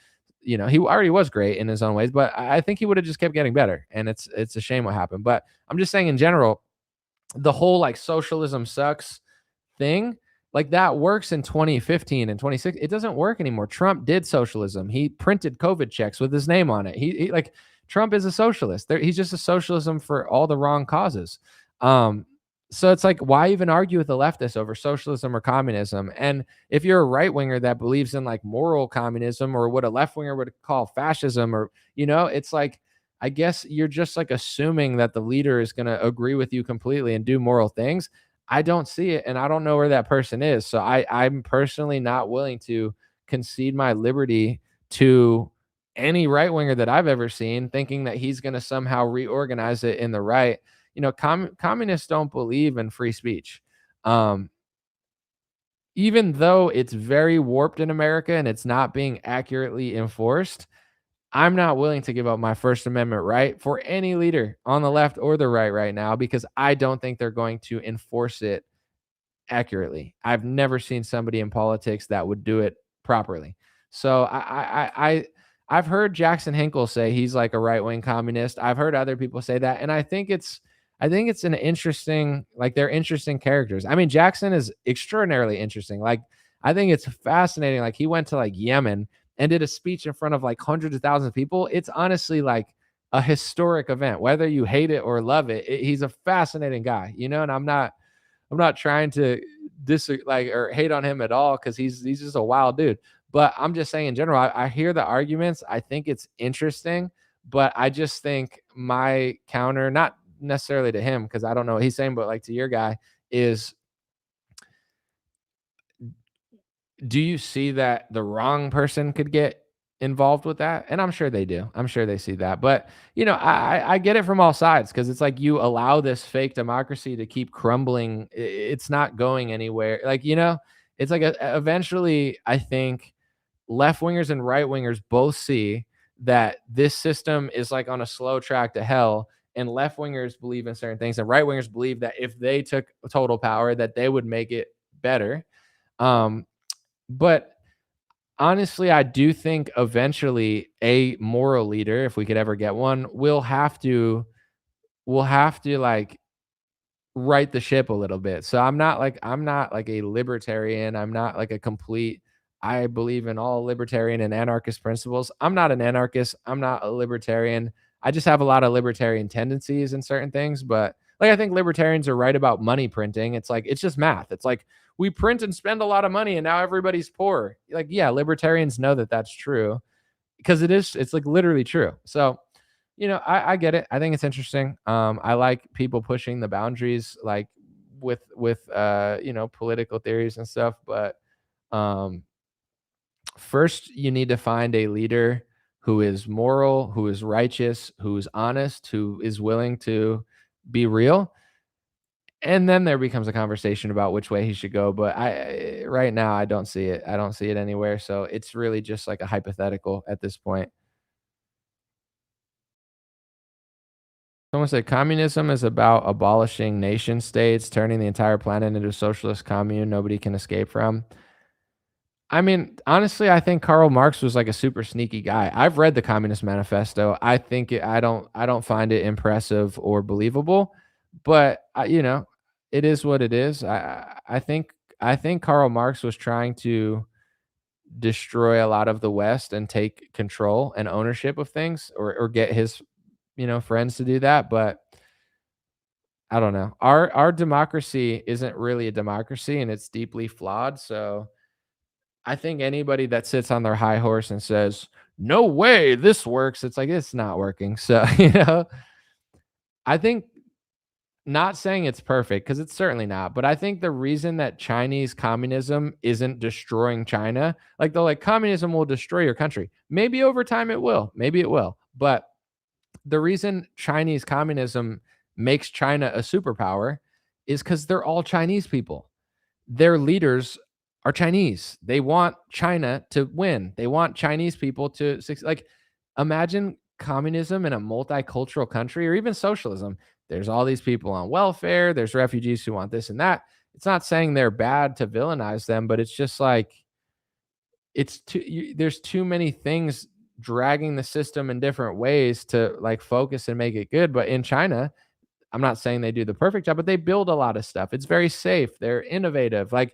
he already was great in his own ways, but I think he would have just kept getting better. And it's a shame what happened. But I'm just saying in general, the whole like socialism sucks thing, like that works in 2015 and 2016. It doesn't work anymore. Trump did socialism. He printed COVID checks with his name on it. He like Trump is a socialist. He's just a socialism for all the wrong causes. So it's like, why even argue with the leftists over socialism or communism? And if you're a right winger that believes in like moral communism or what a left winger would call fascism, or, it's like, I guess you're just like assuming that the leader is going to agree with you completely and do moral things. I don't see it, and I don't know where that person is. So I'm personally not willing to concede my liberty to any right winger that I've ever seen, thinking that he's going to somehow reorganize it in the right. Communists don't believe in free speech. Even though it's very warped in America and it's not being accurately enforced, I'm not willing to give up my First Amendment right for any leader on the left or the right now, because I don't think they're going to enforce it accurately. I've never seen somebody in politics that would do it properly. So I've heard Jackson Hinkle say he's like a right-wing communist. I've heard other people say that, and I think it's an interesting, like, they're interesting characters. I mean, Jackson is extraordinarily interesting. Like, I think it's fascinating. Like, he went to like Yemen and did a speech in front of like hundreds of thousands of people. It's honestly like a historic event, whether you hate it or love it. He's a fascinating guy, and I'm not trying to or hate on him at all, because he's just a wild dude. But I'm just saying in general, I hear the arguments. I think it's interesting, but I just think my counter, not necessarily to him, because I don't know what he's saying, but like to your guy, is, do you see that the wrong person could get involved with that? And I'm sure they do. I'm sure they see that. But, I get it from all sides, because it's like, you allow this fake democracy to keep crumbling. It's not going anywhere. Like, it's like eventually, I think left wingers and right wingers both see that this system is like on a slow track to hell, and left wingers believe in certain things, and right wingers believe that if they took total power, that they would make it better. But honestly, I do think eventually a moral leader, if we could ever get one, will have to like right the ship a little bit. So I'm not like a libertarian. I'm not like a complete, I believe in all libertarian and anarchist principles. I'm not an anarchist. I'm not a libertarian. I just have a lot of libertarian tendencies in certain things. But like, I think libertarians are right about money printing. It's like, it's just math. It's like, we print and spend a lot of money and now everybody's poor. Like, yeah, libertarians know that that's true, because it's like literally true. So, I get it. I think it's interesting. I like people pushing the boundaries, like with political theories and stuff. But first, you need to find a leader who is moral, who is righteous, who is honest, who is willing to be real. And then there becomes a conversation about which way he should go. But right now, I don't see it. I don't see it anywhere. So it's really just like a hypothetical at this point. Someone said communism is about abolishing nation states, turning the entire planet into a socialist commune nobody can escape from. I mean, honestly, I think Karl Marx was like a super sneaky guy. I've read the Communist Manifesto. I think I don't find it impressive or believable, but it is what it is. I think Karl Marx was trying to destroy a lot of the West and take control and ownership of things, or get his friends to do that. But I don't know. Our democracy isn't really a democracy, and it's deeply flawed. So I think anybody that sits on their high horse and says, no way this works, it's like, it's not working. So, I think, not saying it's perfect, because it's certainly not, but I think the reason that Chinese communism isn't destroying China, like, they're like, communism will destroy your country. Maybe over time it will. Maybe it will. But the reason Chinese communism makes China a superpower is because they're all Chinese people. Their leaders are Chinese. They want China to win. They want Chinese people to succeed. Like, imagine communism in a multicultural country, or even socialism. There's all these people on welfare. There's refugees who want this and that. It's not saying they're bad to villainize them, but it's just like, there's too many things dragging the system in different ways to like focus and make it good. But in China, I'm not saying they do the perfect job, but they build a lot of stuff. It's very safe. They're innovative. Like,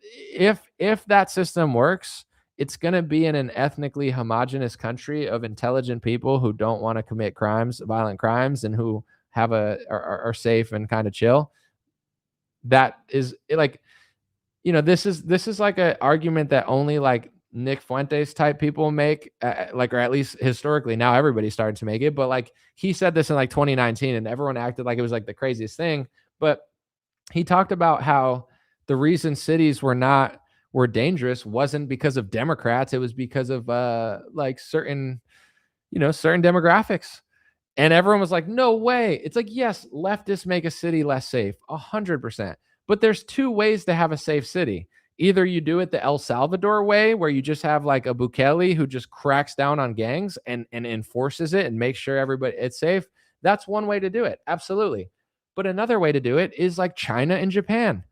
if that system works, it's going to be in an ethnically homogenous country of intelligent people who don't want to commit violent crimes, and who are safe and kind of chill. That is like, this is like an argument that only like Nick Fuentes type people make, or at least historically. Now everybody's starting to make it, but like he said this in like 2019 and everyone acted like it was like the craziest thing. But he talked about how the reason cities were dangerous wasn't because of Democrats. It was because of like certain demographics. And everyone was like, no way. It's like, yes, leftists make a city less safe, 100%. But there's two ways to have a safe city. Either you do it the El Salvador way, where you just have like a Bukele who just cracks down on gangs and enforces it and makes sure everybody it's safe. That's one way to do it. Absolutely. But another way to do it is like China and Japan.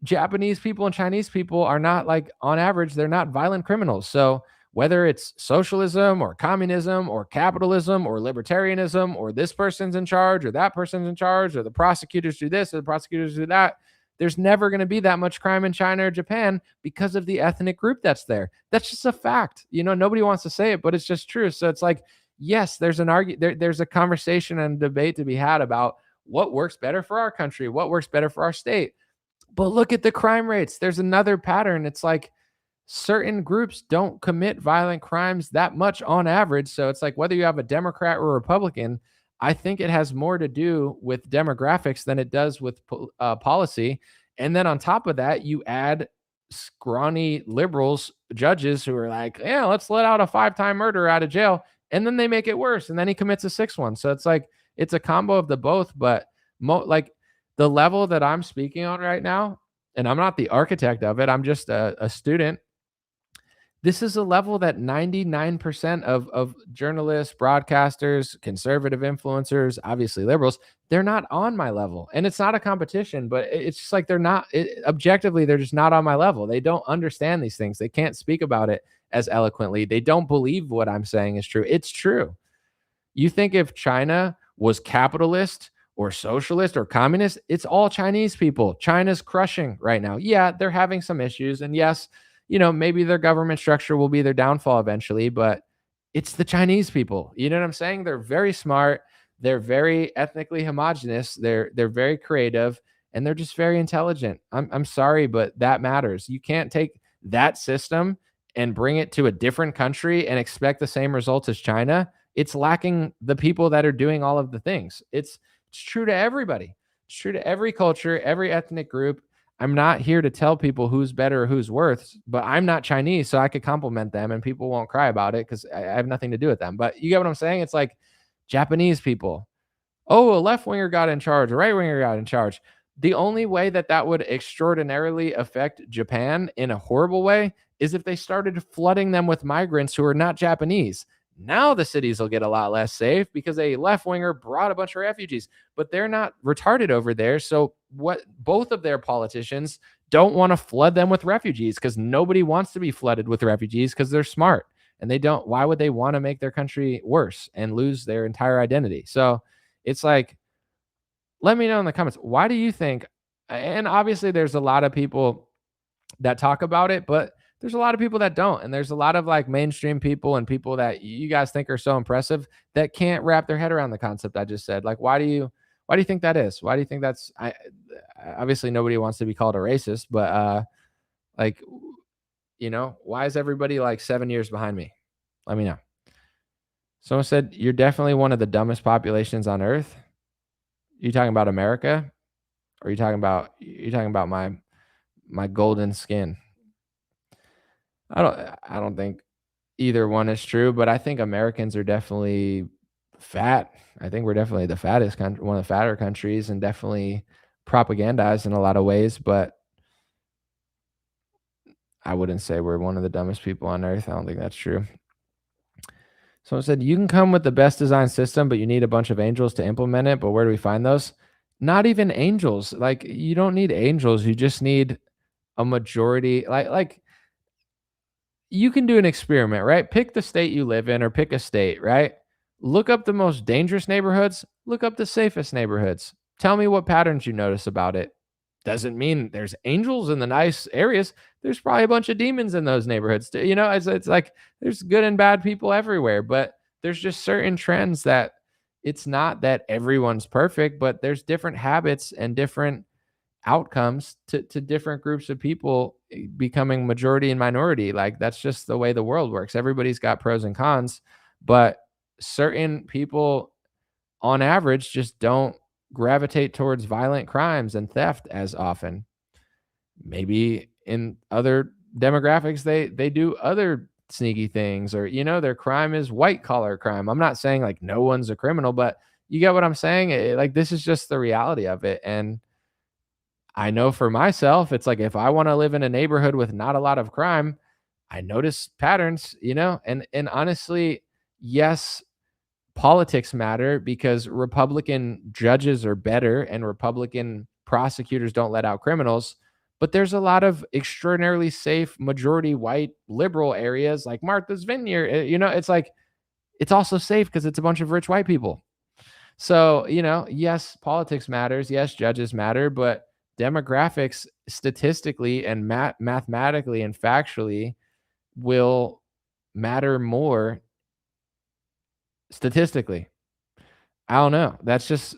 Japanese people and Chinese people are not, like, on average, they're not violent criminals. So whether it's socialism or communism or capitalism or libertarianism, or this person's in charge or that person's in charge, or the prosecutors do this or the prosecutors do that, there's never going to be that much crime in China or Japan because of the ethnic group that's there. That's just a fact. Nobody wants to say it, but it's just true. So it's like, yes, there's a conversation and debate to be had about what works better for our country, what works better for our state. But look at the crime rates. There's another pattern. It's like certain groups don't commit violent crimes that much on average. So it's like whether you have a Democrat or a Republican, I think it has more to do with demographics than it does with policy. And then on top of that, you add scrawny liberals, judges who are like, yeah, let's let out a 5-time murderer out of jail. And then they make it worse. And then he commits a 6th one. So it's like, it's a combo of the both. But the level that I'm speaking on right now, and I'm not the architect of it, I'm just a student. This is a level that 99% of journalists, broadcasters, conservative influencers, obviously liberals, they're not on my level. And it's not a competition, but it's just like objectively, they're just not on my level. They don't understand these things. They can't speak about it as eloquently. They don't believe what I'm saying is true. It's true. You think if China was capitalist or socialist or communist, it's all Chinese people. China's crushing right now. Yeah, they're having some issues. And yes, maybe their government structure will be their downfall eventually, but it's the Chinese people. You know what I'm saying? They're very smart. They're very ethnically homogenous. They're very creative, and they're just very intelligent. I'm sorry, but that matters. You can't take that system and bring it to a different country and expect the same results as China. It's lacking the people that are doing all of the things. It's true to everybody. It's true to every culture, every ethnic group. I'm not here to tell people who's better or who's worse, but I'm not Chinese, so I could compliment them and people won't cry about it because I have nothing to do with them. But you get what I'm saying? It's like Japanese people. Oh, a left winger got in charge, a right winger got in charge. The only way that would extraordinarily affect Japan in a horrible way is if they started flooding them with migrants who are not Japanese. Now the cities will get a lot less safe because a left winger brought a bunch of refugees, but they're not retarded over there. So both of their politicians don't want to flood them with refugees because nobody wants to be flooded with refugees because they're smart and they don't. Why would they want to make their country worse and lose their entire identity? So it's like, let me know in the comments. Why do you think, and obviously there's a lot of people that talk about it, but there's a lot of people that don't. And there's a lot of like mainstream people and people that you guys think are so impressive that can't wrap their head around the concept I just said. Like, why do you think that is? Why do you think that's, obviously nobody wants to be called a racist, but why is everybody like 7 years behind me? Let me know. Someone said, you're definitely one of the dumbest populations on earth. You talking about America? Or are you talking about my golden skin? I don't think either one is true, but I think Americans are definitely fat. I think we're definitely the fattest country, one of the fatter countries, and definitely propagandized in a lot of ways, but I wouldn't say we're one of the dumbest people on earth. I don't think that's true. Someone said, you can come with the best design system, but you need a bunch of angels to implement it. But where do we find those? Not even angels. Like, you don't need angels. You just need a majority. Like you can do an experiment, right? Pick the state you live in or pick a state, right? Look up the most dangerous neighborhoods. Look up the safest neighborhoods. Tell me what patterns you notice about it. doesn't mean there's angels in the nice areas. There's probably a bunch of demons in those neighborhoods too. You know, it's like there's good and bad people everywhere, but there's just certain trends that it's not that everyone's perfect, but there's different habits and different outcomes to different groups of people becoming majority and minority. Like that's just the way the world works. Everybody's got pros and cons, but certain people on average just don't gravitate towards violent crimes and theft as often. Maybe in other demographics they do other sneaky things, or you know, their crime is white collar crime. I'm not saying like no one's a criminal, but you get what I'm saying. Like this is just the reality of it. And I know for myself, it's like if I want to live in a neighborhood with not a lot of crime, I notice patterns, you know, and honestly, yes, politics matter because Republican judges are better and Republican prosecutors don't let out criminals. But there's a lot of extraordinarily safe majority white liberal areas like Martha's Vineyard. You know, it's like it's also safe because it's a bunch of rich white people. So, you know, yes, politics matters. Yes, judges matter, but demographics statistically and mathematically and factually will matter more statistically. I don't know. That's just,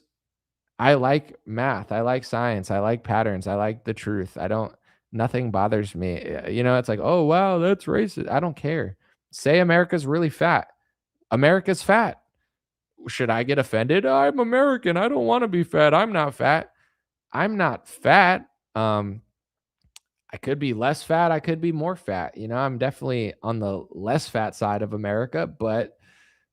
I like math. I like science. I like patterns. I like the truth. Nothing bothers me. You know, it's like, oh, wow, that's racist. I don't care. Say America's really fat. America's fat. Should I get offended? I'm American. I don't want to be fat. I'm not fat. I'm not fat. I could be less fat. I could be more fat. You know, I'm definitely on the less fat side of America, but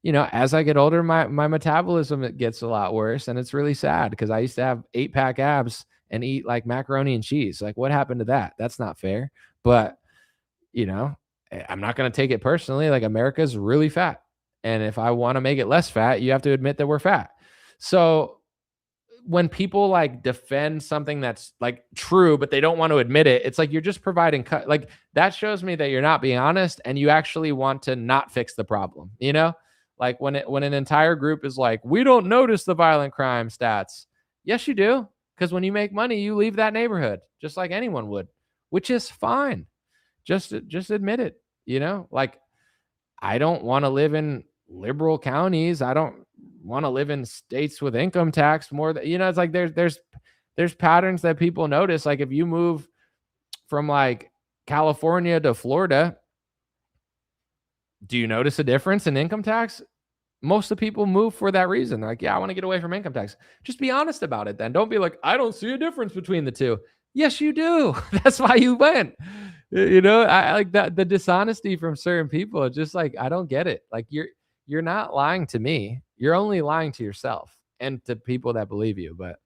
you know, as I get older, my metabolism it gets a lot worse, and it's really sad because I used to have 8-pack abs and eat like macaroni and cheese. Like, what happened to that? That's not fair. But you know, I'm not going to take it personally. Like, America's really fat, and if I want to make it less fat, you have to admit that we're fat. So when people like defend something that's like true, but they don't want to admit it, it's like you're just providing like that shows me that you're not being honest and you actually want to not fix the problem. You know. Like when an entire group is like, we don't notice the violent crime stats. Yes, you do. Because when you make money, you leave that neighborhood just like anyone would, which is fine. Just admit it. You know, like I don't want to live in liberal counties. I don't want to live in states with income tax more than, you know, it's like there's patterns that people notice. Like if you move from like California to Florida, do you notice a difference in income tax? Most of the people move for that reason. They're like, yeah, I want to get away from income tax. Just be honest about it then. Don't be like, I don't see a difference between the two. Yes, you do. That's why you went. You know, I like that the dishonesty from certain people. It's just like, I don't get it. Like you're not lying to me. You're only lying to yourself and to people that believe you. But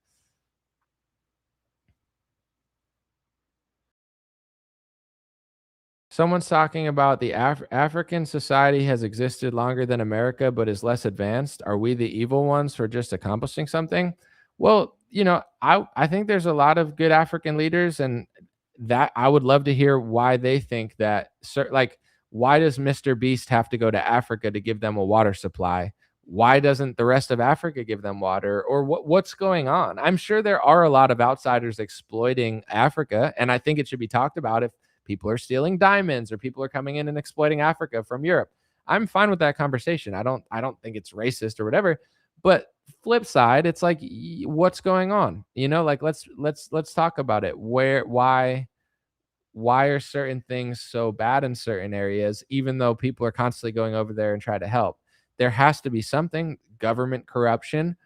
someone's talking about the African society has existed longer than America, but is less advanced. Are we the evil ones for just accomplishing something? Well, you know, I think there's a lot of good African leaders, and that I would love to hear why they think that. Like, why does Mr. Beast have to go to Africa to give them a water supply? Why doesn't the rest of Africa give them water? Or what's going on? I'm sure there are a lot of outsiders exploiting Africa, and I think it should be talked about if people are stealing diamonds or people are coming in and exploiting Africa from Europe. I'm fine with that conversation. I don't think it's racist or whatever. But flip side, it's like, what's going on? You know, like let's talk about it. Why are certain things so bad in certain areas, even though people are constantly going over there and try to help? There has to be something. Government corruption.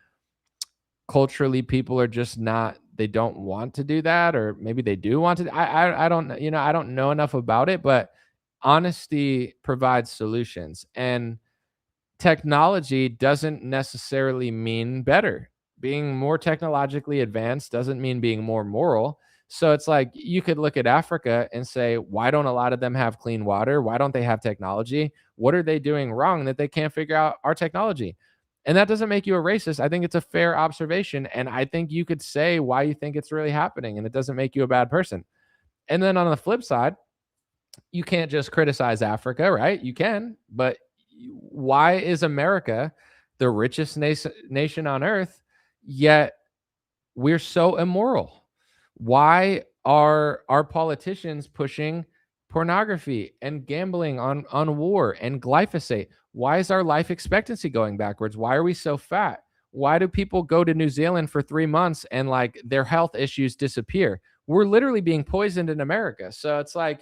Culturally, people are just not, they don't want to do that, or maybe they do want to. I don't, you know, I don't know enough about it, but honesty provides solutions, and technology doesn't necessarily mean better. Being more technologically advanced doesn't mean being more moral. So it's like you could look at Africa and say, why don't a lot of them have clean water? Why don't they have technology? What are they doing wrong that they can't figure out our technology? And that doesn't make you a racist. I think it's a fair observation. And I think you could say why you think it's really happening, and it doesn't make you a bad person. And then on the flip side, you can't just criticize Africa, right? You can, but why is America the richest nation on earth, yet we're so immoral? Why are our politicians pushing pornography and gambling on war and glyphosate? Why is our life expectancy going backwards? Why are we so fat? Why do people go to New Zealand for 3 months and like their health issues disappear? We're literally being poisoned in America. So it's like,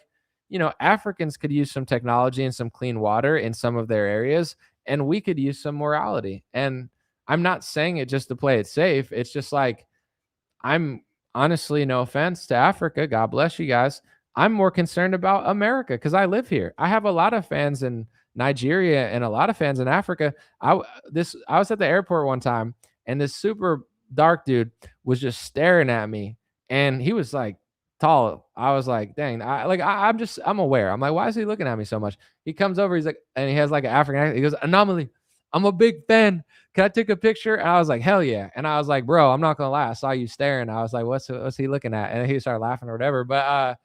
Africans could use some technology and some clean water in some of their areas, and we could use some morality. And I'm not saying it just to play it safe. It's just like, I'm honestly, no offense to Africa, God bless you guys, I'm more concerned about America because I live here. I have a lot of fans in Nigeria and a lot of fans in Africa. I was at the airport one time, and this super dark dude was just staring at me, and he was like tall. I was like, dang, I'm aware. I'm like, why is he looking at me so much? He comes over, he's like, and he has like an African accent. He goes, Anomaly, I'm a big fan. Can I take a picture? And I was like, hell yeah. And I was like, bro, I'm not gonna lie, I saw you staring. I was like, what's he looking at? And he started laughing or whatever. But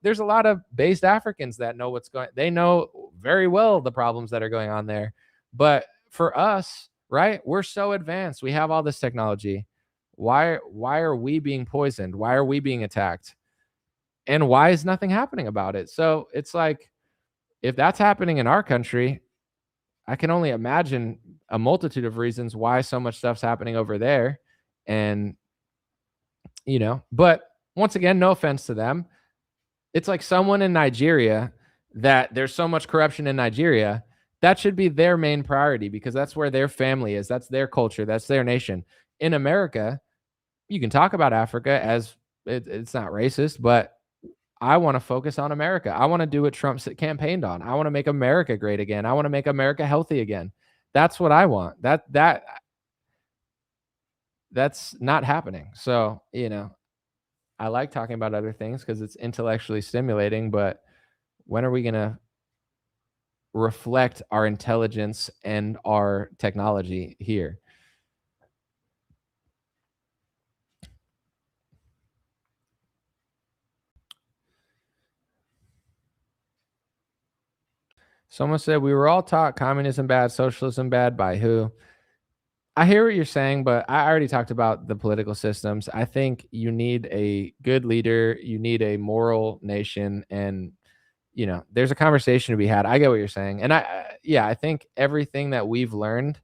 there's a lot of based Africans that know they know very well the problems that are going on there. But for us, right, we're so advanced. We have all this technology. Why are we being poisoned? Why are we being attacked? And why is nothing happening about it? So it's like, if that's happening in our country, I can only imagine a multitude of reasons why so much stuff's happening over there. And, but once again, no offense to them. It's like someone in Nigeria, that there's so much corruption in Nigeria, that should be their main priority because that's where their family is. That's their culture. That's their nation. In America, you can talk about Africa as it's not racist, but I want to focus on America. I want to do what Trump campaigned on. I want to make America great again. I want to make America healthy again. That's what I want. That's not happening. So, I like talking about other things because it's intellectually stimulating, but when are we going to reflect our intelligence and our technology here? Someone said we were all taught communism bad, socialism bad. By who? I hear what you're saying, but I already talked about the political systems. I think you need a good leader. You need a moral nation. And, there's a conversation to be had. I get what you're saying. And I think everything that we've learned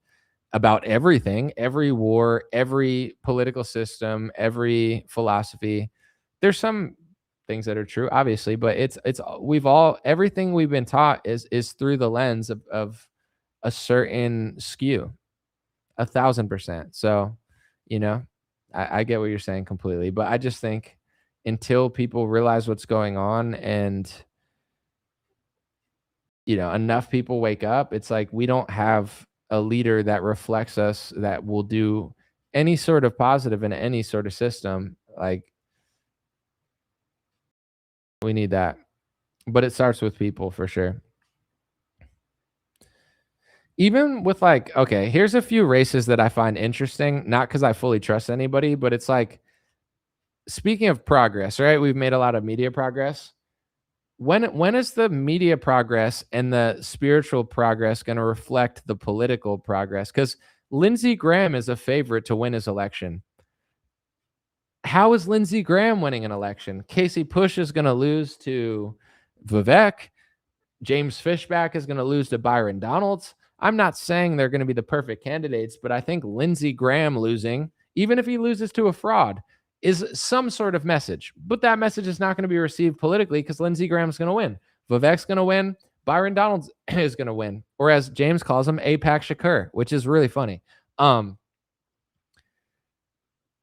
about everything, every war, every political system, every philosophy, there's some things that are true, obviously, but everything we've been taught is through the lens of a certain skew, 1,000%. So, I get what you're saying completely, but I just think until people realize what's going on and, enough people wake up, it's like we don't have a leader that reflects us that will do any sort of positive in any sort of system. Like, we need that, but it starts with people for sure. Even with okay, here's a few races that I find interesting, not because I fully trust anybody, but it's like, speaking of progress, right? We've made a lot of media progress. When is the media progress and the spiritual progress going to reflect the political progress? Because Lindsey Graham is a favorite to win his election. How is Lindsey Graham winning an election? Casey Push is going to lose to Vivek. James Fishback is going to lose to Byron Donalds. I'm not saying they're going to be the perfect candidates, but I think Lindsey Graham losing, even if he loses to a fraud, is some sort of message. But that message is not going to be received politically because Lindsey Graham's going to win. Vivek's going to win. Byron Donalds is going to win. Or as James calls him, APAC Shakur, which is really funny.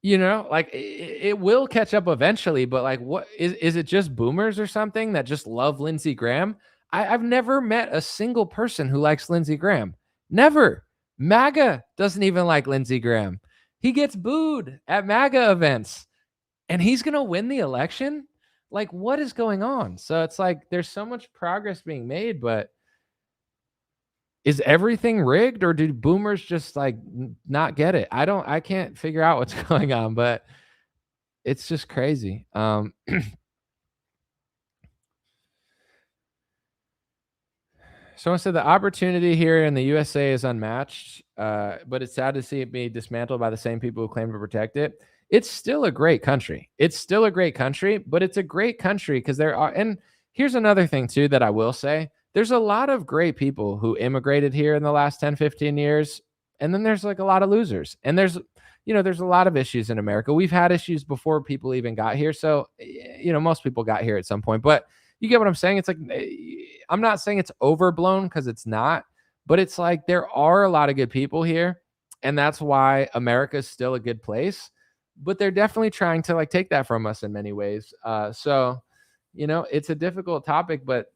It will catch up eventually, but what is it just boomers or something that just love Lindsey Graham? I've never met a single person who likes Lindsey Graham. Never. MAGA doesn't even like Lindsey Graham. He gets booed at MAGA events, and he's going to win the election? What is going on? So it's like there's so much progress being made, but is everything rigged, or do boomers just not get it? I can't figure out what's going on, but it's just crazy. Someone said the opportunity here in the USA is unmatched, but it's sad to see it be dismantled by the same people who claim to protect it. it's still a great country. It's still a great country, but it's a great country because there are, and here's another thing too that I will say. There's a lot of great people who immigrated here in the last 10, 15 years. And then there's like a lot of losers. And there's a lot of issues in America. We've had issues before people even got here. So, most people got here at some point, but you get what I'm saying? It's like, I'm not saying it's overblown because it's not, but it's like there are a lot of good people here. And that's why America is still a good place. But they're definitely trying to like take that from us in many ways. So, it's a difficult topic, but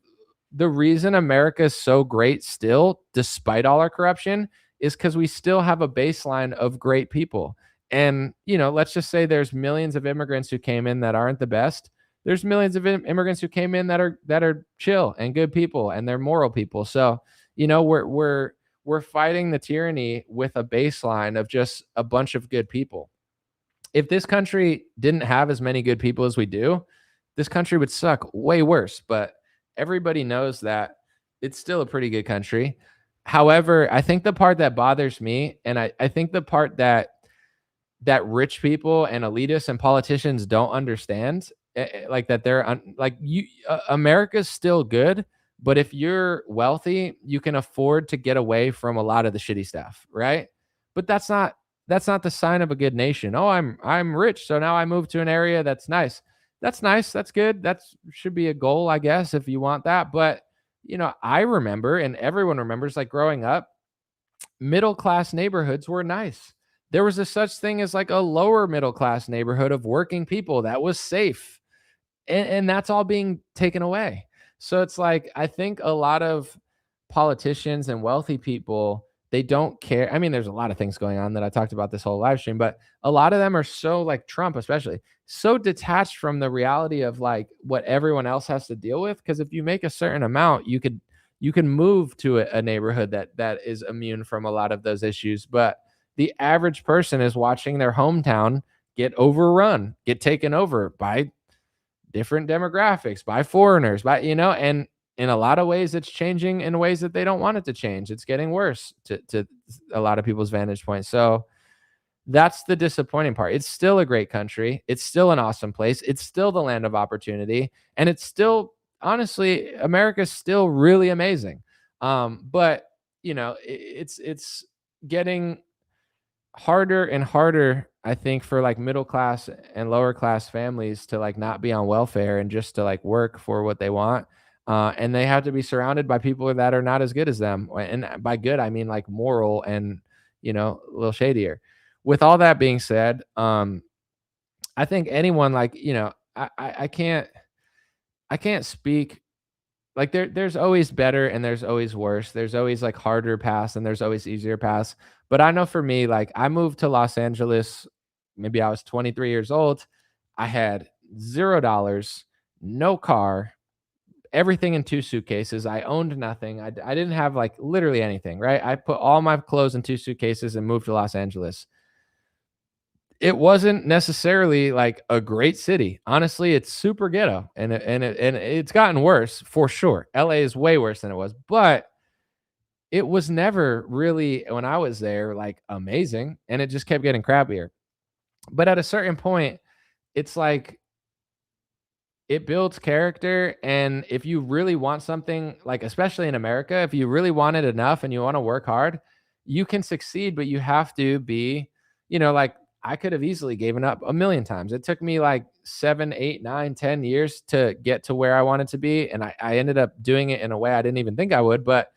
the reason America is so great still, despite all our corruption, is because we still have a baseline of great people. And, let's just say there's millions of immigrants who came in that aren't the best. There's millions of immigrants who came in that are chill and good people and they're moral people. So, we're fighting the tyranny with a baseline of just a bunch of good people. If this country didn't have as many good people as we do, this country would suck way worse. But everybody knows that it's still a pretty good country. However, I think the part that bothers me, and I think the part that rich people and elitists and politicians don't understand, like that America's still good, but if you're wealthy, you can afford to get away from a lot of the shitty stuff, right? But that's not the sign of a good nation. Oh, I'm rich, so now I move to an area that's nice. That's nice. That's good. That should be a goal, I guess, if you want that. But, I remember, and everyone remembers, like growing up, middle-class neighborhoods were nice. There was a such thing as like a lower middle-class neighborhood of working people that was safe. And that's all being taken away. So it's like, I think a lot of politicians and wealthy people, they don't care. I mean, there's a lot of things going on that I talked about this whole live stream, but a lot of them are so, like Trump especially, so detached from the reality of like what everyone else has to deal with. Because if you make a certain amount, you can move to a neighborhood that is immune from a lot of those issues. But the average person is watching their hometown get overrun, get taken over by different demographics, by foreigners, and in a lot of ways, it's changing in ways that they don't want it to change. It's getting worse to a lot of people's vantage point. So that's the disappointing part. It's still a great country. It's still an awesome place. It's still the land of opportunity. And it's still, honestly, America's still really amazing. But, it's getting harder and harder, I think, for like middle class and lower class families to like not be on welfare and just to like work for what they want. And they have to be surrounded by people that are not as good as them. And by good, I mean like moral and, a little shadier. With all that being said, I think anyone like, I can't speak like there's always better and there's always worse. There's always like harder paths and there's always easier paths. But I know for me, like I moved to Los Angeles, maybe I was 23 years old. I had $0, no car, everything in 2 suitcases. I owned nothing. I didn't have like literally anything, right? I put all my clothes in 2 suitcases and moved to Los Angeles. It wasn't necessarily like a great city. Honestly, it's super ghetto and it's gotten worse for sure. LA is way worse than it was, but it was never really, when I was there, like amazing. And it just kept getting crappier. But at a certain point, it's like, it builds character. And if you really want something, like, especially in America, if you really want it enough and you want to work hard, you can succeed, but you have to be, like I could have easily given up a million times. It took me like 7, 8, 9, 10 years to get to where I wanted to be. And I ended up doing it in a way I didn't even think I would, but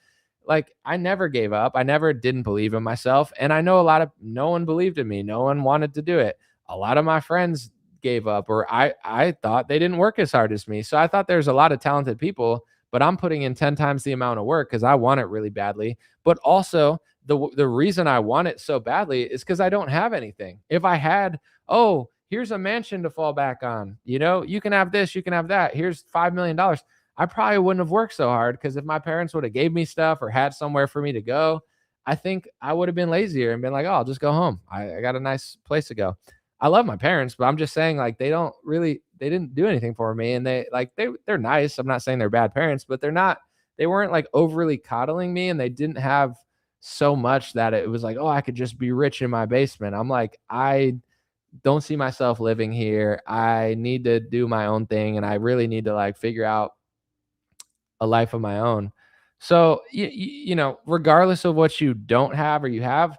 like, I never gave up. I never didn't believe in myself. And I know no one believed in me. No one wanted to do it. A lot of my friends gave up, or I thought they didn't work as hard as me. So I thought there's a lot of talented people, but I'm putting in 10 times the amount of work because I want it really badly. But also the reason I want it so badly is because I don't have anything. If I had, oh, here's a mansion to fall back on, you can have this, you can have that. Here's $5 million. I probably wouldn't have worked so hard, because if my parents would have gave me stuff or had somewhere for me to go, I think I would have been lazier and been like, oh, I'll just go home. I got a nice place to go. I love my parents, but I'm just saying, like, they didn't do anything for me. And they're nice. I'm not saying they're bad parents, but they weren't like overly coddling me, and they didn't have so much that it was like, oh, I could just be rich in my basement. I'm like, I don't see myself living here. I need to do my own thing, and I really need to like figure out a life of my own. So, you know, regardless of what you don't have or you have,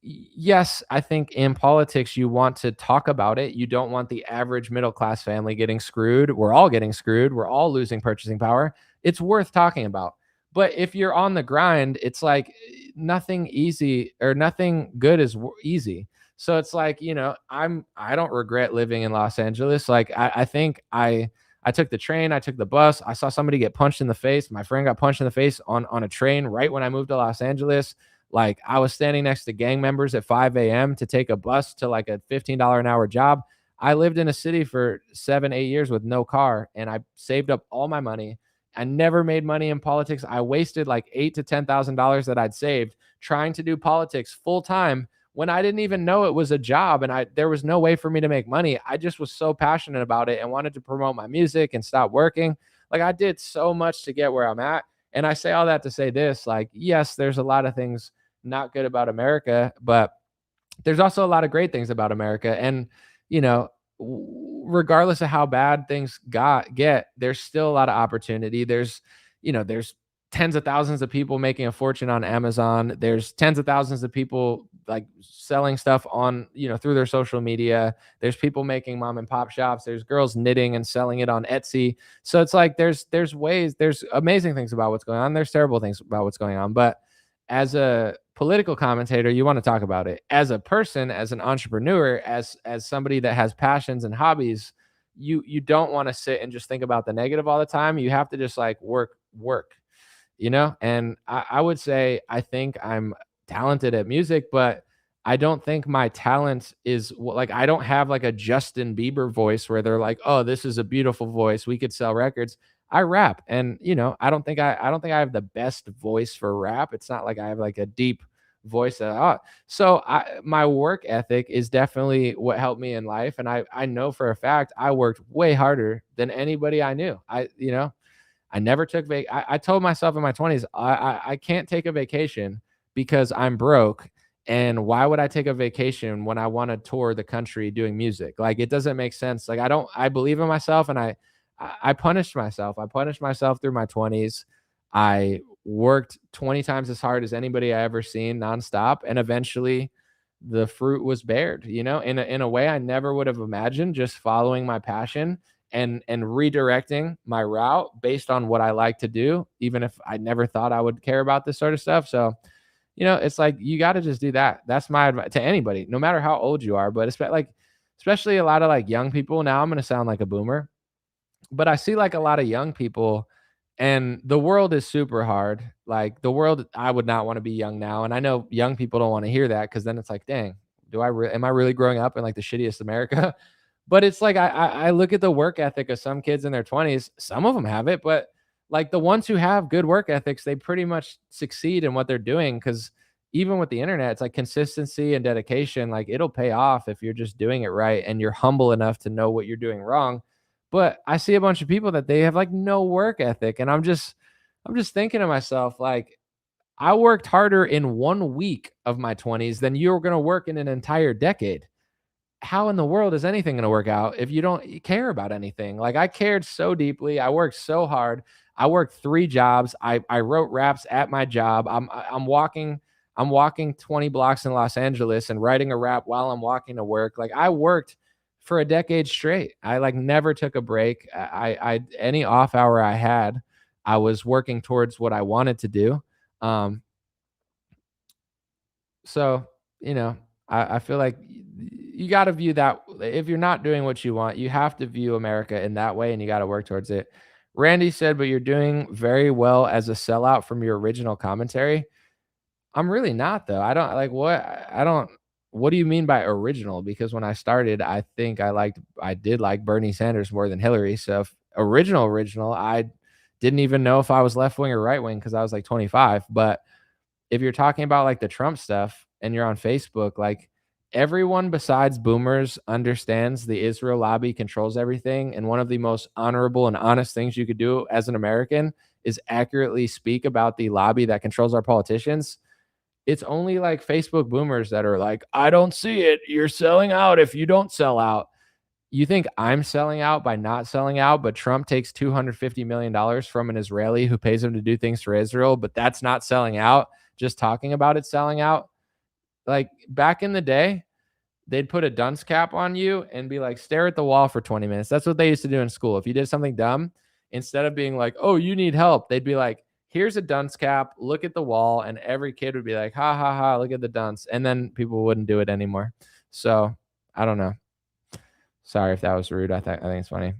yes, I think in politics, you want to talk about it. You don't want the average middle class family getting screwed. We're all getting screwed. We're all losing purchasing power. It's worth talking about. But if you're on the grind, it's like nothing easy or nothing good is easy. So it's like, you know, I don't regret living in Los Angeles. Like I think I took the train, I took the bus. I saw somebody get punched in the face. My friend got punched in the face on a train right when I moved to Los Angeles. Like I was standing next to gang members at 5 a.m. to take a bus to like a $15 an hour job. I lived in a city for 7, 8 years with no car, and I saved up all my money. I never made money in politics. I wasted like $8,000 to $10,000 that I'd saved trying to do politics full time when I didn't even know it was a job, and there was no way for me to make money. I just was so passionate about it and wanted to promote my music and stop working. Like I did so much to get where I'm at. And I say all that to say this, like, yes, there's a lot of things not good about America, but there's also a lot of great things about America. And, you know, regardless of how bad things get, there's still a lot of opportunity. There's tens of thousands of people making a fortune on Amazon. There's tens of thousands of people like selling stuff on, through their social media. There's people making mom and pop shops. There's girls knitting and selling it on Etsy. So it's like, there's amazing things about what's going on. There's terrible things about what's going on. But as a political commentator, you want to talk about it. As a person, as an entrepreneur, as somebody that has passions and hobbies, you don't want to sit and just think about the negative all the time. You have to just like work. And I would say, I think I'm talented at music, but I don't think my talent is like, I don't have like a Justin Bieber voice where they're like, oh, this is a beautiful voice, we could sell records. I rap, and I don't think I have the best voice for rap. It's not like I have like a deep voice at all. So my work ethic is definitely what helped me in life, and I know for a fact I worked way harder than anybody I knew. I never took I told myself in my 20s, I can't take a vacation because I'm broke. And why would I take a vacation when I want to tour the country doing music? Like, it doesn't make sense. Like, I believe in myself, and I punished myself. I punished myself through my 20s. I worked 20 times as hard as anybody I ever seen nonstop. And eventually the fruit was bared, in a way I never would have imagined, just following my passion and redirecting my route based on what I like to do, even if I never thought I would care about this sort of stuff. So, it's like, you got to just do that. That's my advice to anybody, no matter how old you are, but especially a lot of like young people. Now I'm going to sound like a boomer, but I see like a lot of young people, and the world is super hard. Like the world, I would not want to be young now. And I know young people don't want to hear that, because then it's like, dang, am I really growing up in like the shittiest America? But it's like, I look at the work ethic of some kids in their 20s. Some of them have it, but like the ones who have good work ethics, they pretty much succeed in what they're doing. Because even with the internet, it's like consistency and dedication. Like, it'll pay off if you're just doing it right and you're humble enough to know what you're doing wrong. But I see a bunch of people that they have like no work ethic, and I'm just thinking to myself, like, I worked harder in 1 week of my 20s than you're going to work in an entire decade. How in the world is anything going to work out if you don't care about anything? Like, I cared so deeply. I worked so hard. I worked 3 jobs. I wrote raps at my job. I'm walking 20 blocks in Los Angeles and writing a rap while I'm walking to work. Like, I worked for a decade straight. I like never took a break. I any off hour I had, I was working towards what I wanted to do. So, I feel like you got to view that. If you're not doing what you want, you have to view America in that way, and you got to work towards it. Randy said, but you're doing very well as a sellout from your original commentary. I'm really not, though. What do you mean by original? Because when I started, I think I did like Bernie Sanders more than Hillary. So if original, I didn't even know if I was left wing or right wing, because I was like 25. But if you're talking about like the Trump stuff and you're on Facebook, like, everyone besides boomers understands the Israel lobby controls everything. And one of the most honorable and honest things you could do as an American is accurately speak about the lobby that controls our politicians. It's only like Facebook boomers that are like, I don't see it. You're selling out if you don't sell out. You think I'm selling out by not selling out, but Trump takes $250 million from an Israeli who pays him to do things for Israel, but that's not selling out. Just talking about it selling out. Like back in the day, they'd put a dunce cap on you and be like, stare at the wall for 20 minutes. That's what they used to do in school. If you did something dumb, instead of being like, oh, you need help, they'd be like, here's a dunce cap, look at the wall. And every kid would be like, ha, ha, ha, look at the dunce. And then people wouldn't do it anymore. So I don't know. Sorry if that was rude. I think it's funny.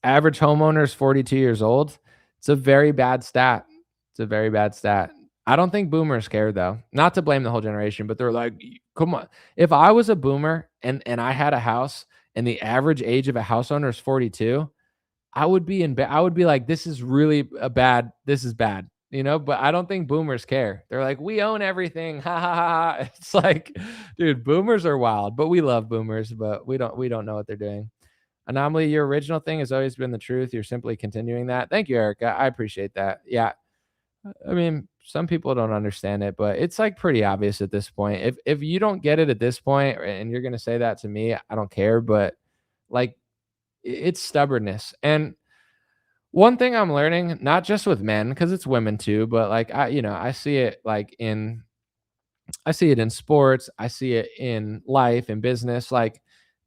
Average homeowner is 42 years old. It's a very bad stat. It's a very bad stat. I don't think boomers care though. Not to blame the whole generation, but they're like, come on. If I was a boomer and I had a house and the average age of a house owner is 42, I would be like, this is really bad. This is bad, you know, but I don't think boomers care. They're like, we own everything. Ha ha ha. It's like, dude, boomers are wild, but we love boomers, but we don't know what they're doing. Anomaly, your original thing has always been the truth. You're simply continuing that. Thank you, Erica. I appreciate that. Yeah. I mean, some people don't understand it, but it's like pretty obvious at this point. If you don't get it at this point and you're going to say that to me, I don't care, but like it's stubbornness. And one thing I'm learning, not just with men, because it's women too, but like I see it in sports, I see it in life and business. Like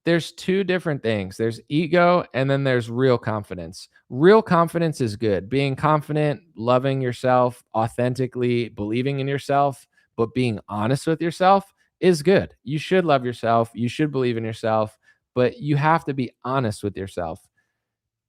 there's two different things. There's ego and then there's real confidence. Real confidence is good. Being confident, loving yourself, authentically believing in yourself, but being honest with yourself is good. You should love yourself. You should believe in yourself, but you have to be honest with yourself.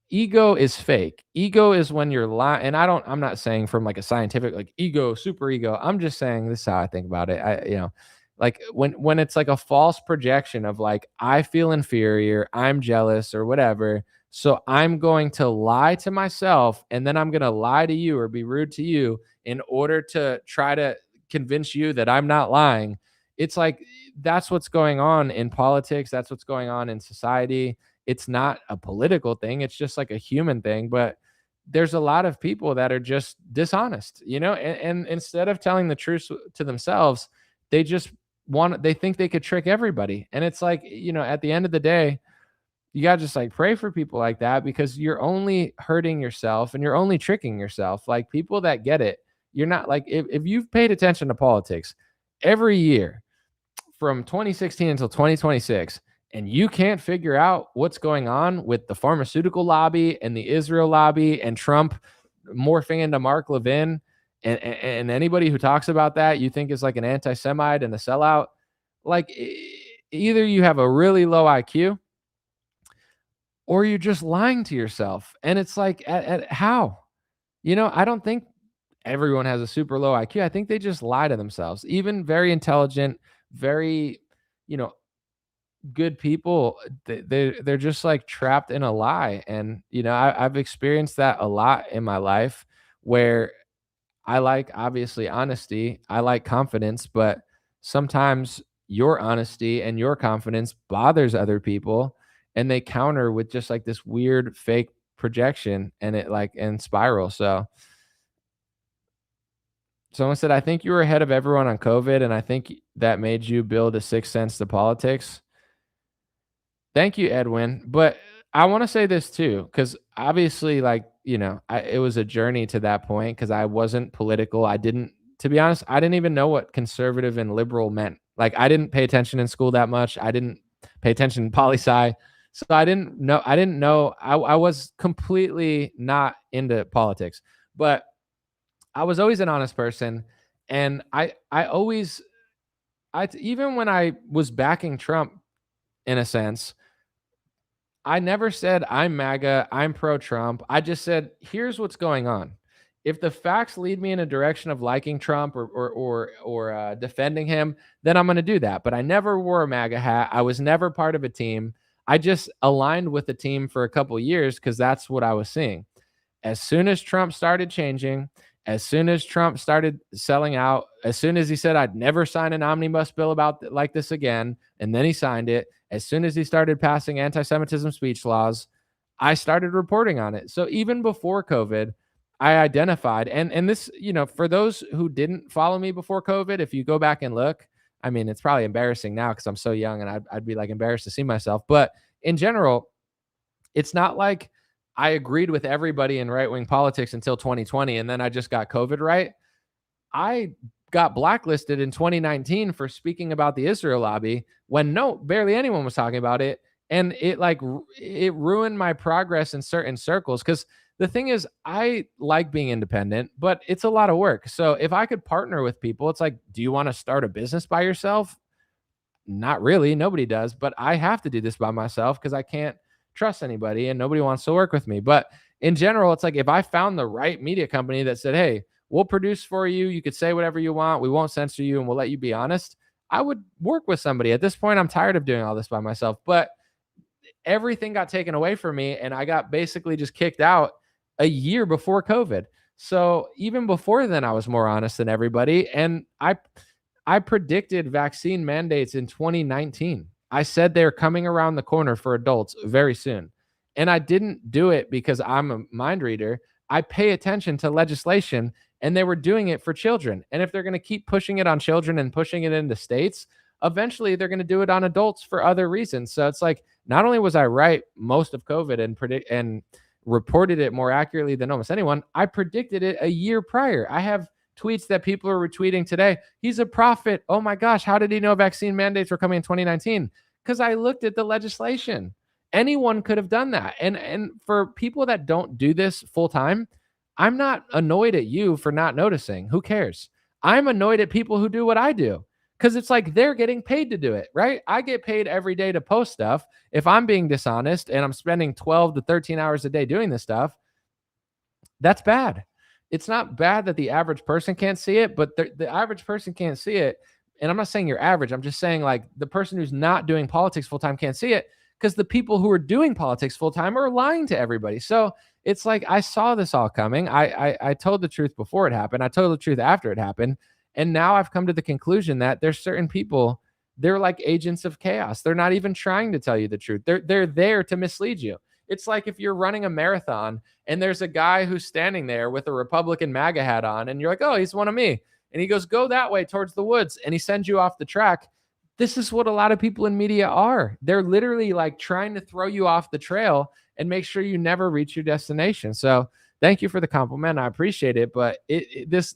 Ego is fake. Ego is when you're lying. And I'm not saying from like a scientific, like ego, super ego. I'm just saying this is how I think about it. Like when it's like a false projection of like, I feel inferior, I'm jealous or whatever. So I'm going to lie to myself and then I'm going to lie to you or be rude to you in order to try to convince you that I'm not lying. It's like, that's what's going on in politics. That's what's going on in society. It's not a political thing. It's just like a human thing. But there's a lot of people that are just dishonest, and instead of telling the truth to themselves, they think they could trick everybody. And it's like, at the end of the day, you got to just like pray for people like that, because you're only hurting yourself and you're only tricking yourself. Like people that get it, you're not like, if you've paid attention to politics every year from 2016 until 2026, and you can't figure out what's going on with the pharmaceutical lobby and the Israel lobby and Trump morphing into Mark Levin, and anybody who talks about that you think is like an anti-Semite and a sellout, like either you have a really low IQ or you're just lying to yourself. And it's like, at how? I don't think everyone has a super low IQ. I think they just lie to themselves. Even very intelligent, very, good people, they're just like trapped in a lie. And I've experienced that a lot in my life, where I like, obviously, honesty, I like confidence, but sometimes your honesty and your confidence bothers other people, and they counter with just like this weird fake projection, and it and spiral. So someone said, I think you were ahead of everyone on COVID, and I think that made you build a sixth sense to politics. Thank you, Edwin. But I want to say this too, because obviously, it was a journey to that point, because I wasn't political. To be honest, I didn't even know what conservative and liberal meant. Like, I didn't pay attention in school that much. I didn't pay attention in poli-sci. So I didn't know. I was completely not into politics, but I was always an honest person. And even when I was backing Trump, in a sense, I never said I'm MAGA, I'm pro-Trump. I just said, here's what's going on. If the facts lead me in a direction of liking Trump or defending him, then I'm going to do that. But I never wore a MAGA hat. I was never part of a team. I just aligned with the team for a couple of years because that's what I was seeing. As soon as Trump started changing, as soon as Trump started selling out, as soon as he said I'd never sign an omnibus bill like this again, and then he signed it, as soon as he started passing anti-Semitism speech laws, I started reporting on it. So even before COVID, I identified, and this, for those who didn't follow me before COVID, if you go back and look, I mean, it's probably embarrassing now because I'm so young and I'd be like embarrassed to see myself. But in general, it's not like I agreed with everybody in right-wing politics until 2020, and then I just got COVID right. I got blacklisted in 2019 for speaking about the Israel lobby when barely anyone was talking about it. And it ruined my progress in certain circles. Because the thing is, I like being independent, but it's a lot of work. So if I could partner with people, it's like, do you want to start a business by yourself? Not really. Nobody does, but I have to do this by myself because I can't trust anybody and nobody wants to work with me. But in general, it's like if I found the right media company that said, hey, we'll produce for you, you could say whatever you want, we won't censor you, and we'll let you be honest, I would work with somebody. At this point, I'm tired of doing all this by myself. But everything got taken away from me, and I got basically just kicked out a year before COVID. So even before then, I was more honest than everybody. And I predicted vaccine mandates in 2019. I said they're coming around the corner for adults very soon. And I didn't do it because I'm a mind reader. I pay attention to legislation, and they were doing it for children. And if they're going to keep pushing it on children and pushing it into states, eventually they're going to do it on adults for other reasons. So it's like, not only was I right most of COVID and reported it more accurately than almost anyone, I predicted it a year prior. I have tweets that people are retweeting today. He's a prophet. Oh my gosh, how did he know vaccine mandates were coming in 2019? Because I looked at the legislation. Anyone could have done that. And for people that don't do this full time, I'm not annoyed at you for not noticing. Who cares? I'm annoyed at people who do what I do because it's like they're getting paid to do it, right? I get paid every day to post stuff. If I'm being dishonest and I'm spending 12 to 13 hours a day doing this stuff, that's bad. It's not bad that the average person can't see it, but the average person can't see it. And I'm not saying you're average. I'm just saying like the person who's not doing politics full time can't see it because the people who are doing politics full time are lying to everybody. So it's like I saw this all coming. I told the truth before it happened. I told the truth after it happened. And now I've come to the conclusion that there's certain people, they're like agents of chaos. They're not even trying to tell you the truth. They're there to mislead you. It's like if you're running a marathon and there's a guy who's standing there with a Republican MAGA hat on and you're like, oh, he's one of me. And he goes, go that way towards the woods. And he sends you off the track. This is what a lot of people in media are. They're literally like trying to throw you off the trail and make sure you never reach your destination. So thank you for the compliment. I appreciate it. But this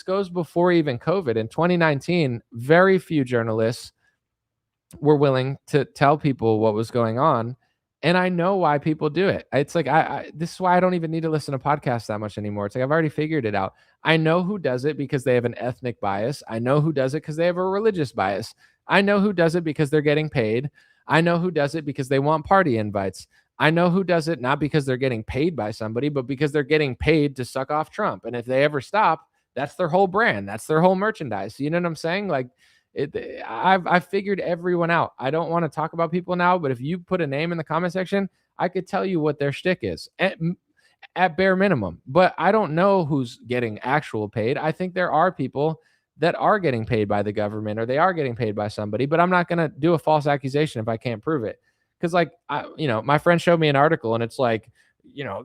goes before even COVID. In 2019, very few journalists were willing to tell people what was going on. And I know why people do it. It's like, this is why I don't even need to listen to podcasts that much anymore. It's like, I've already figured it out. I know who does it because they have an ethnic bias. I know who does it because they have a religious bias. I know who does it because they're getting paid. I know who does it because they want party invites. I know who does it not because they're getting paid by somebody, but because they're getting paid to suck off Trump. And if they ever stop, that's their whole brand. That's their whole merchandise. You know what I'm saying? Like, I've figured everyone out. I don't want to talk about people now, but if you put a name in the comment section, I could tell you what their shtick is at bare minimum. But I don't know who's getting actual paid. I think there are people that are getting paid by the government or they are getting paid by somebody, but I'm not going to do a false accusation if I can't prove it. Because like, my friend showed me an article and it's like,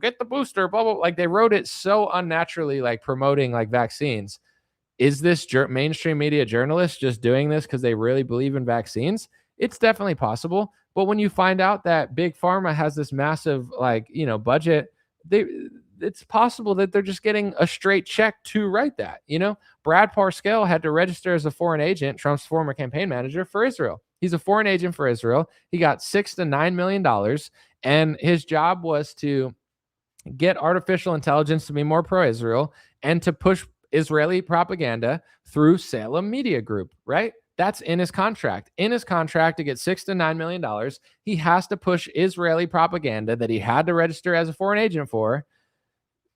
get the booster, blah, blah. Like they wrote it so unnaturally, like promoting like vaccines. Is this mainstream media journalists just doing this because they really believe in vaccines? It's definitely possible. But when you find out that Big Pharma has this massive, budget, it's possible that they're just getting a straight check to write that. Brad Parscale had to register as a foreign agent, Trump's former campaign manager, for Israel. He's a foreign agent for Israel. He got $6 to $9 million. And his job was to get artificial intelligence to be more pro-Israel and to push Israeli propaganda through Salem Media Group, right? That's in his contract. In his contract to get $6 to $9 million, he has to push Israeli propaganda that he had to register as a foreign agent for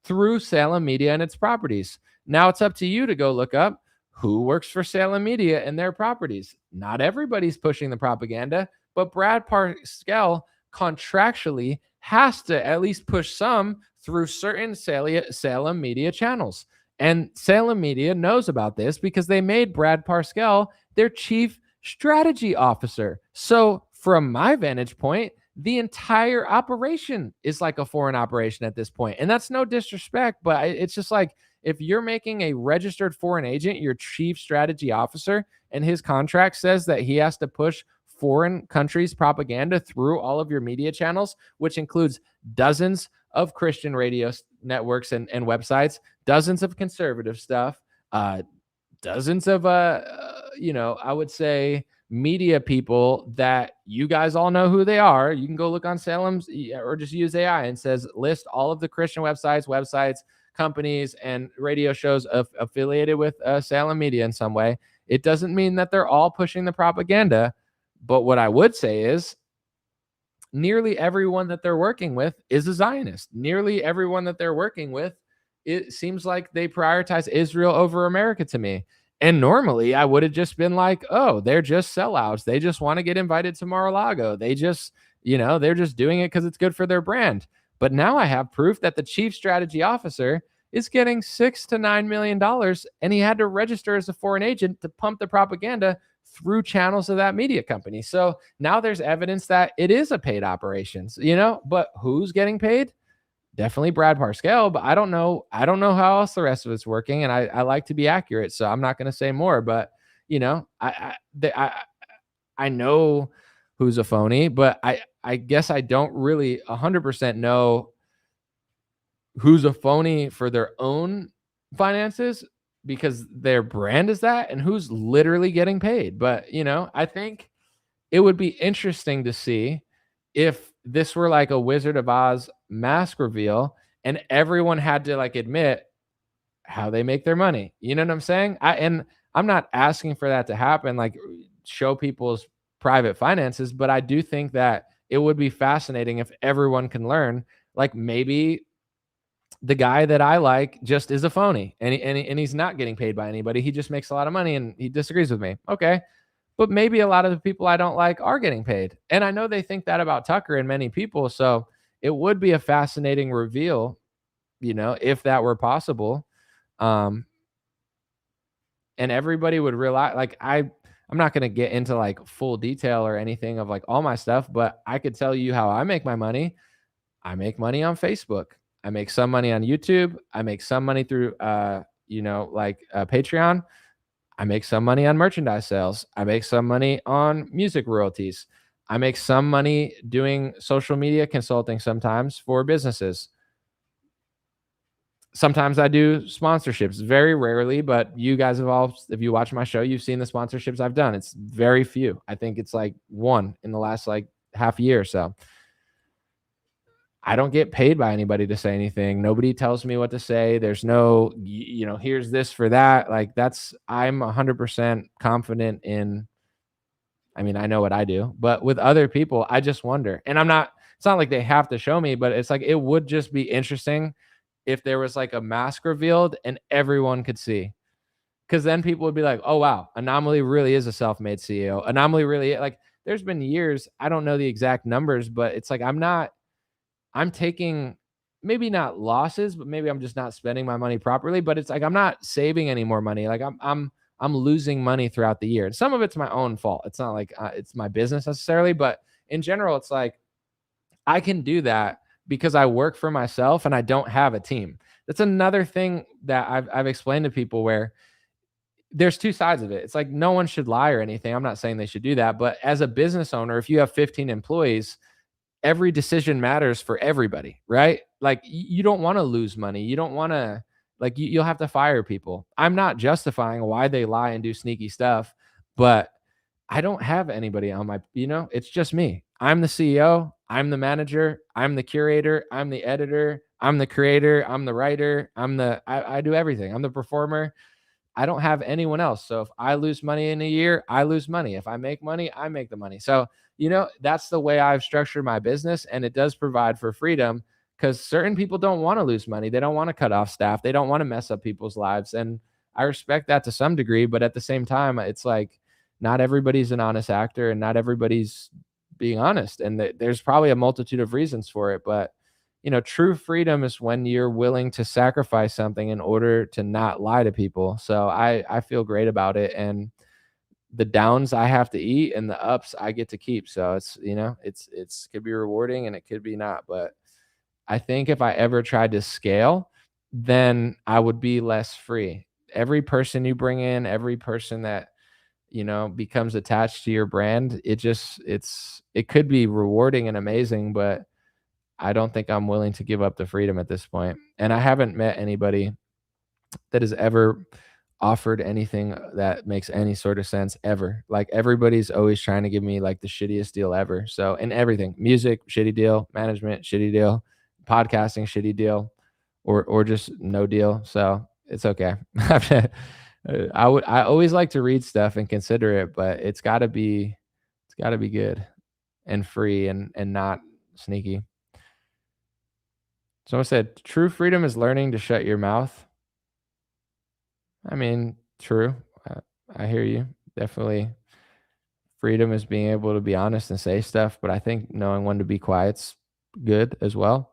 through Salem Media and its properties. Now it's up to you to go look up who works for Salem Media and their properties. Not everybody's pushing the propaganda, but Brad Parscale contractually has to at least push some through certain Salem Media channels. And Salem Media knows about this because they made Brad Parscale their chief strategy officer. So from my vantage point, the entire operation is like a foreign operation at this point. And that's no disrespect, but it's just like, if you're making a registered foreign agent your chief strategy officer, and his contract says that he has to push foreign countries' propaganda through all of your media channels, which includes dozens of Christian radio networks and websites, dozens of conservative stuff, dozens of, I would say, media people that you guys all know who they are. You can go look on Salem's, or just use AI and says, list all of the Christian websites, companies, and radio shows affiliated with Salem Media in some way. It doesn't mean that they're all pushing the propaganda. But what I would say is nearly everyone that they're working with is a Zionist. Nearly everyone that they're working with, it seems like they prioritize Israel over America to me. And normally I would have just been like, oh, they're just sellouts. They just want to get invited to Mar-a-Lago. They just, they're just doing it because it's good for their brand. But now I have proof that the chief strategy officer is getting $6 to $9 million, and he had to register as a foreign agent to pump the propaganda through channels of that media company. So now there's evidence that it is a paid operation, but who's getting paid? Definitely Brad Parscale, but I don't know how else the rest of it's working. And I like to be accurate, so I'm not going to say more, but I know who's a phony, but I guess I don't really 100% know who's a phony for their own finances because their brand is that, and who's literally getting paid. But, I think it would be interesting to see if this were like a Wizard of Oz mask reveal and everyone had to like admit how they make their money. You know what I'm saying? And I'm not asking for that to happen, like show people's private finances, but I do think that it would be fascinating if everyone can learn, like maybe the guy that I like just is a phony and he's not getting paid by anybody. He just makes a lot of money and he disagrees with me. Okay. But maybe a lot of the people I don't like are getting paid. And I know they think that about Tucker and many people. So it would be a fascinating reveal, if that were possible. And everybody would realize, like, I'm not going to get into like full detail or anything of like all my stuff, but I could tell you how I make my money. I make money on Facebook. I make some money on YouTube. I make some money through, Patreon. I make some money on merchandise sales. I make some money on music royalties. I make some money doing social media consulting sometimes for businesses. Sometimes I do sponsorships, very rarely, but you guys have all, if you watch my show, you've seen the sponsorships I've done. It's very few. I think it's like one in the last like half year or so. I don't get paid by anybody to say anything. Nobody tells me what to say. There's no, here's this for that. Like I'm 100% confident in, I know what I do, but with other people, I just wonder. And it's not like they have to show me, but it's like, it would just be interesting if there was like a mask revealed and everyone could see. Cause then people would be like, oh, wow, Anomaly really is a self-made CEO. Anomaly really, like, there's been years, I don't know the exact numbers, but it's like, I'm taking maybe not losses, but maybe I'm just not spending my money properly. But it's like I'm not saving any more money. Like I'm losing money throughout the year, and some of it's my own fault. It's not like it's my business necessarily, but in general, it's like I can do that because I work for myself and I don't have a team. That's another thing that I've explained to people where there's two sides of it. It's like no one should lie or anything. I'm not saying they should do that, but as a business owner, if you have 15 employees, every decision matters for everybody, right? Like you don't want to lose money. You don't want to, like, you'll have to fire people. I'm not justifying why they lie and do sneaky stuff, but I don't have anybody on my, it's just me. I'm the CEO. I'm the manager. I'm the curator. I'm the editor. I'm the creator. I'm the writer. I do everything. I'm the performer. I don't have anyone else. So if I lose money in a year, I lose money. If I make money, I make the money. So, that's the way I've structured my business, and it does provide for freedom because certain people don't want to lose money. They don't want to cut off staff. They don't want to mess up people's lives. And I respect that to some degree, but at the same time, it's like not everybody's an honest actor and not everybody's being honest. And there's probably a multitude of reasons for it, but true freedom is when you're willing to sacrifice something in order to not lie to people. So I feel great about it. And the downs I have to eat and the ups I get to keep. So it's, you know, it's could be rewarding and it could be not. But I think if I ever tried to scale, then I would be less free. Every person you bring in, every person that, you know, becomes attached to your brand, it could be rewarding and amazing, but I don't think I'm willing to give up the freedom at this point. And I haven't met anybody that has ever offered anything that makes any sort of sense ever. Like everybody's always trying to give me like the shittiest deal ever. So in everything, music, shitty deal, management, shitty deal, podcasting, shitty deal, or just no deal. So it's okay. I always like to read stuff and consider it, but it's gotta be good and free and not sneaky. Someone said, true freedom is learning to shut your mouth. I mean, true. I hear you. Definitely. Freedom is being able to be honest and say stuff, but I think knowing when to be quiet's good as well.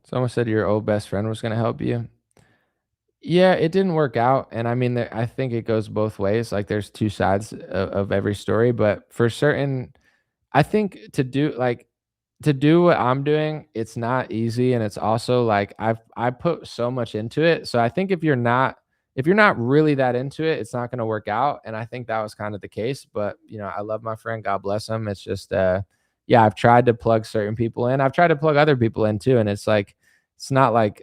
Someone said your old best friend was going to help you. Yeah, it didn't work out. And I mean, I think it goes both ways. Like there's two sides of every story, but for certain, I think to do what I'm doing, it's not easy. And it's also like, I put so much into it. So I think if you're not really that into it, it's not going to work out. And I think that was kind of the case, but you know, I love my friend, God bless him. It's just, yeah, I've tried to plug certain people in. I've tried to plug other people in too. And it's like, it's not like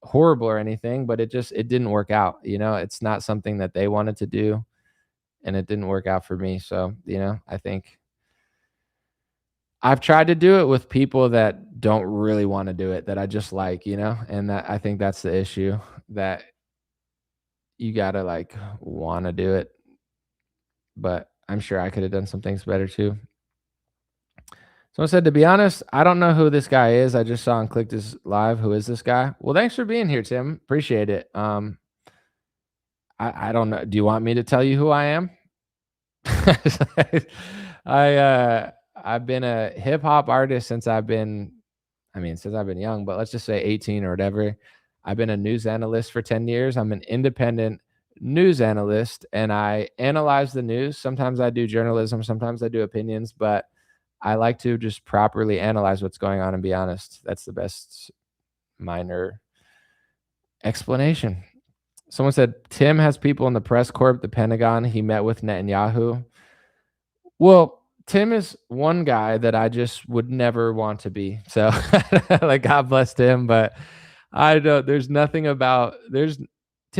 horrible or anything, but it didn't work out. You know, it's not something that they wanted to do and it didn't work out for me. So, you know, I think I've tried to do it with people that don't really want to do it, that I just like, you know, and that I think that's the issue, that you got to like want to do it. But I'm sure I could have done some things better too. Someone said, to be honest, I don't know who this guy is. I just saw and clicked his live. Who is this guy? Well, thanks for being here, Tim. Appreciate it. I don't know. Do you want me to tell you who I am? I've been a hip hop artist since I've been young, but let's just say 18 or whatever. I've been a news analyst for 10 years. I'm an independent news analyst and I analyze the news. Sometimes I do journalism, sometimes I do opinions, but I like to just properly analyze what's going on and be honest. That's the best minor explanation. Someone said, Tim has people in the press corps, the Pentagon. He met with Netanyahu. Well, Tim is one guy that I just would never want to be. So like, God bless Tim, but Tim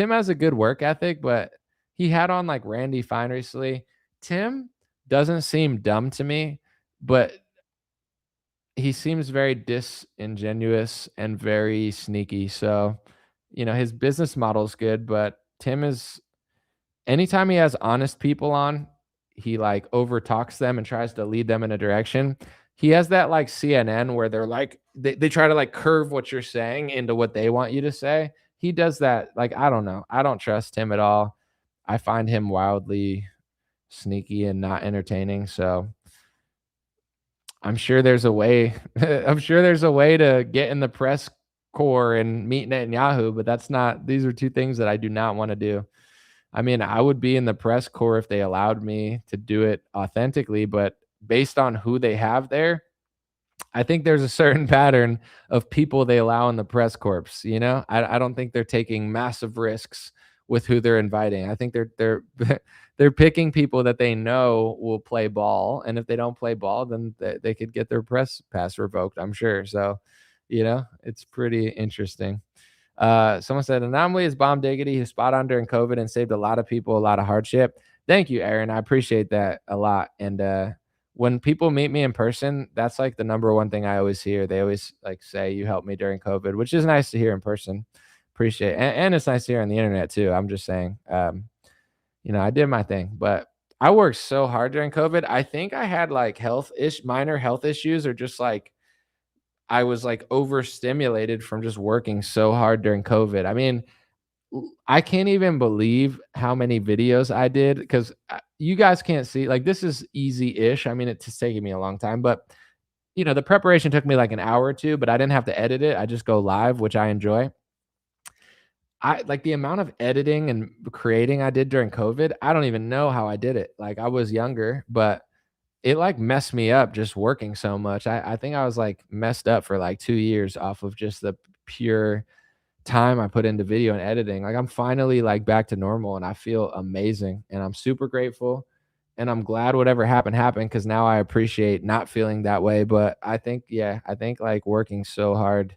has a good work ethic, but he had on like Randy Fine recently. Tim doesn't seem dumb to me, but he seems very disingenuous and very sneaky. So, you know, his business model is good, but Tim is, anytime he has honest people on, he like over talks them and tries to lead them in a direction. He has that like CNN where they're like, they try to like curve what you're saying into what they want you to say. He does that. Like, I don't know. I don't trust him at all. I find him wildly sneaky and not entertaining. So I'm sure there's a way. I'm sure there's a way to get in the press corps and meet Netanyahu, but these are two things that I do not want to do. I mean, I would be in the press corps if they allowed me to do it authentically, but based on who they have there, I think there's a certain pattern of people they allow in the press corps. You know, I don't think they're taking massive risks with who they're inviting. I think they're picking people that they know will play ball, and if they don't play ball, then they could get their press pass revoked, I'm sure. So, you know, it's pretty interesting. Someone said, Anomaly is bomb diggity, who spot on during COVID and saved a lot of people a lot of hardship. Thank you, Aaron. I appreciate that a lot. And when people meet me in person, that's like the number one thing I always hear. They always like say, you helped me during COVID, which is nice to hear in person. Appreciate it. And it's nice to hear on the internet too. I'm just saying, you know, I did my thing, but I worked so hard during COVID. I think I had like minor health issues, or just like I was like overstimulated from just working so hard during COVID. I mean, I can't even believe how many videos I did, because you guys can't see, like, this is easy-ish. I mean, it's taking me a long time, but the preparation took me like an hour or two, but I didn't have to edit it. I just go live, which I enjoy. I like the amount of editing and creating I did during COVID. I don't even know how I did it. Like I was younger, but it like messed me up just working so much. I think I was like messed up for like 2 years off of just the pure time I put into video and editing. Like I'm finally like back to normal and I feel amazing and I'm super grateful and I'm glad whatever happened because now I appreciate not feeling that way. But I think like working so hard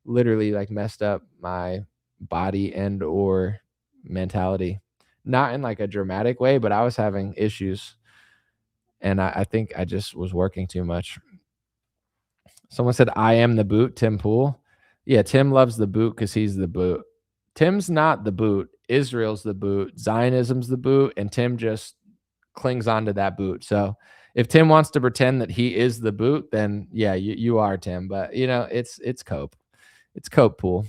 literally like messed up my body and or mentality. Not in like a dramatic way, but I was having issues and I think I just was working too much. Someone said, I am the boot, Tim Pool. Yeah, Tim loves the boot because he's the boot. Tim's not the boot. Israel's the boot. Zionism's the boot. And Tim just clings onto that boot. So if Tim wants to pretend that he is the boot, then yeah, you are Tim. But it's cope. It's cope, Pool.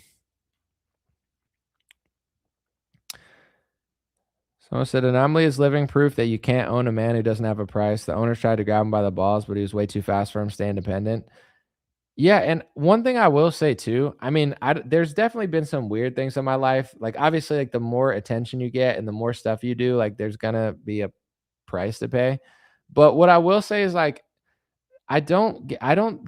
Someone said, Anomaly is living proof that you can't own a man who doesn't have a price. The owners tried to grab him by the balls, but he was way too fast for him to stay independent. Yeah, and one thing I will say too, I mean, there's definitely been some weird things in my life. Like obviously, like the more attention you get and the more stuff you do, like there's gonna be a price to pay. But what I will say is like I don't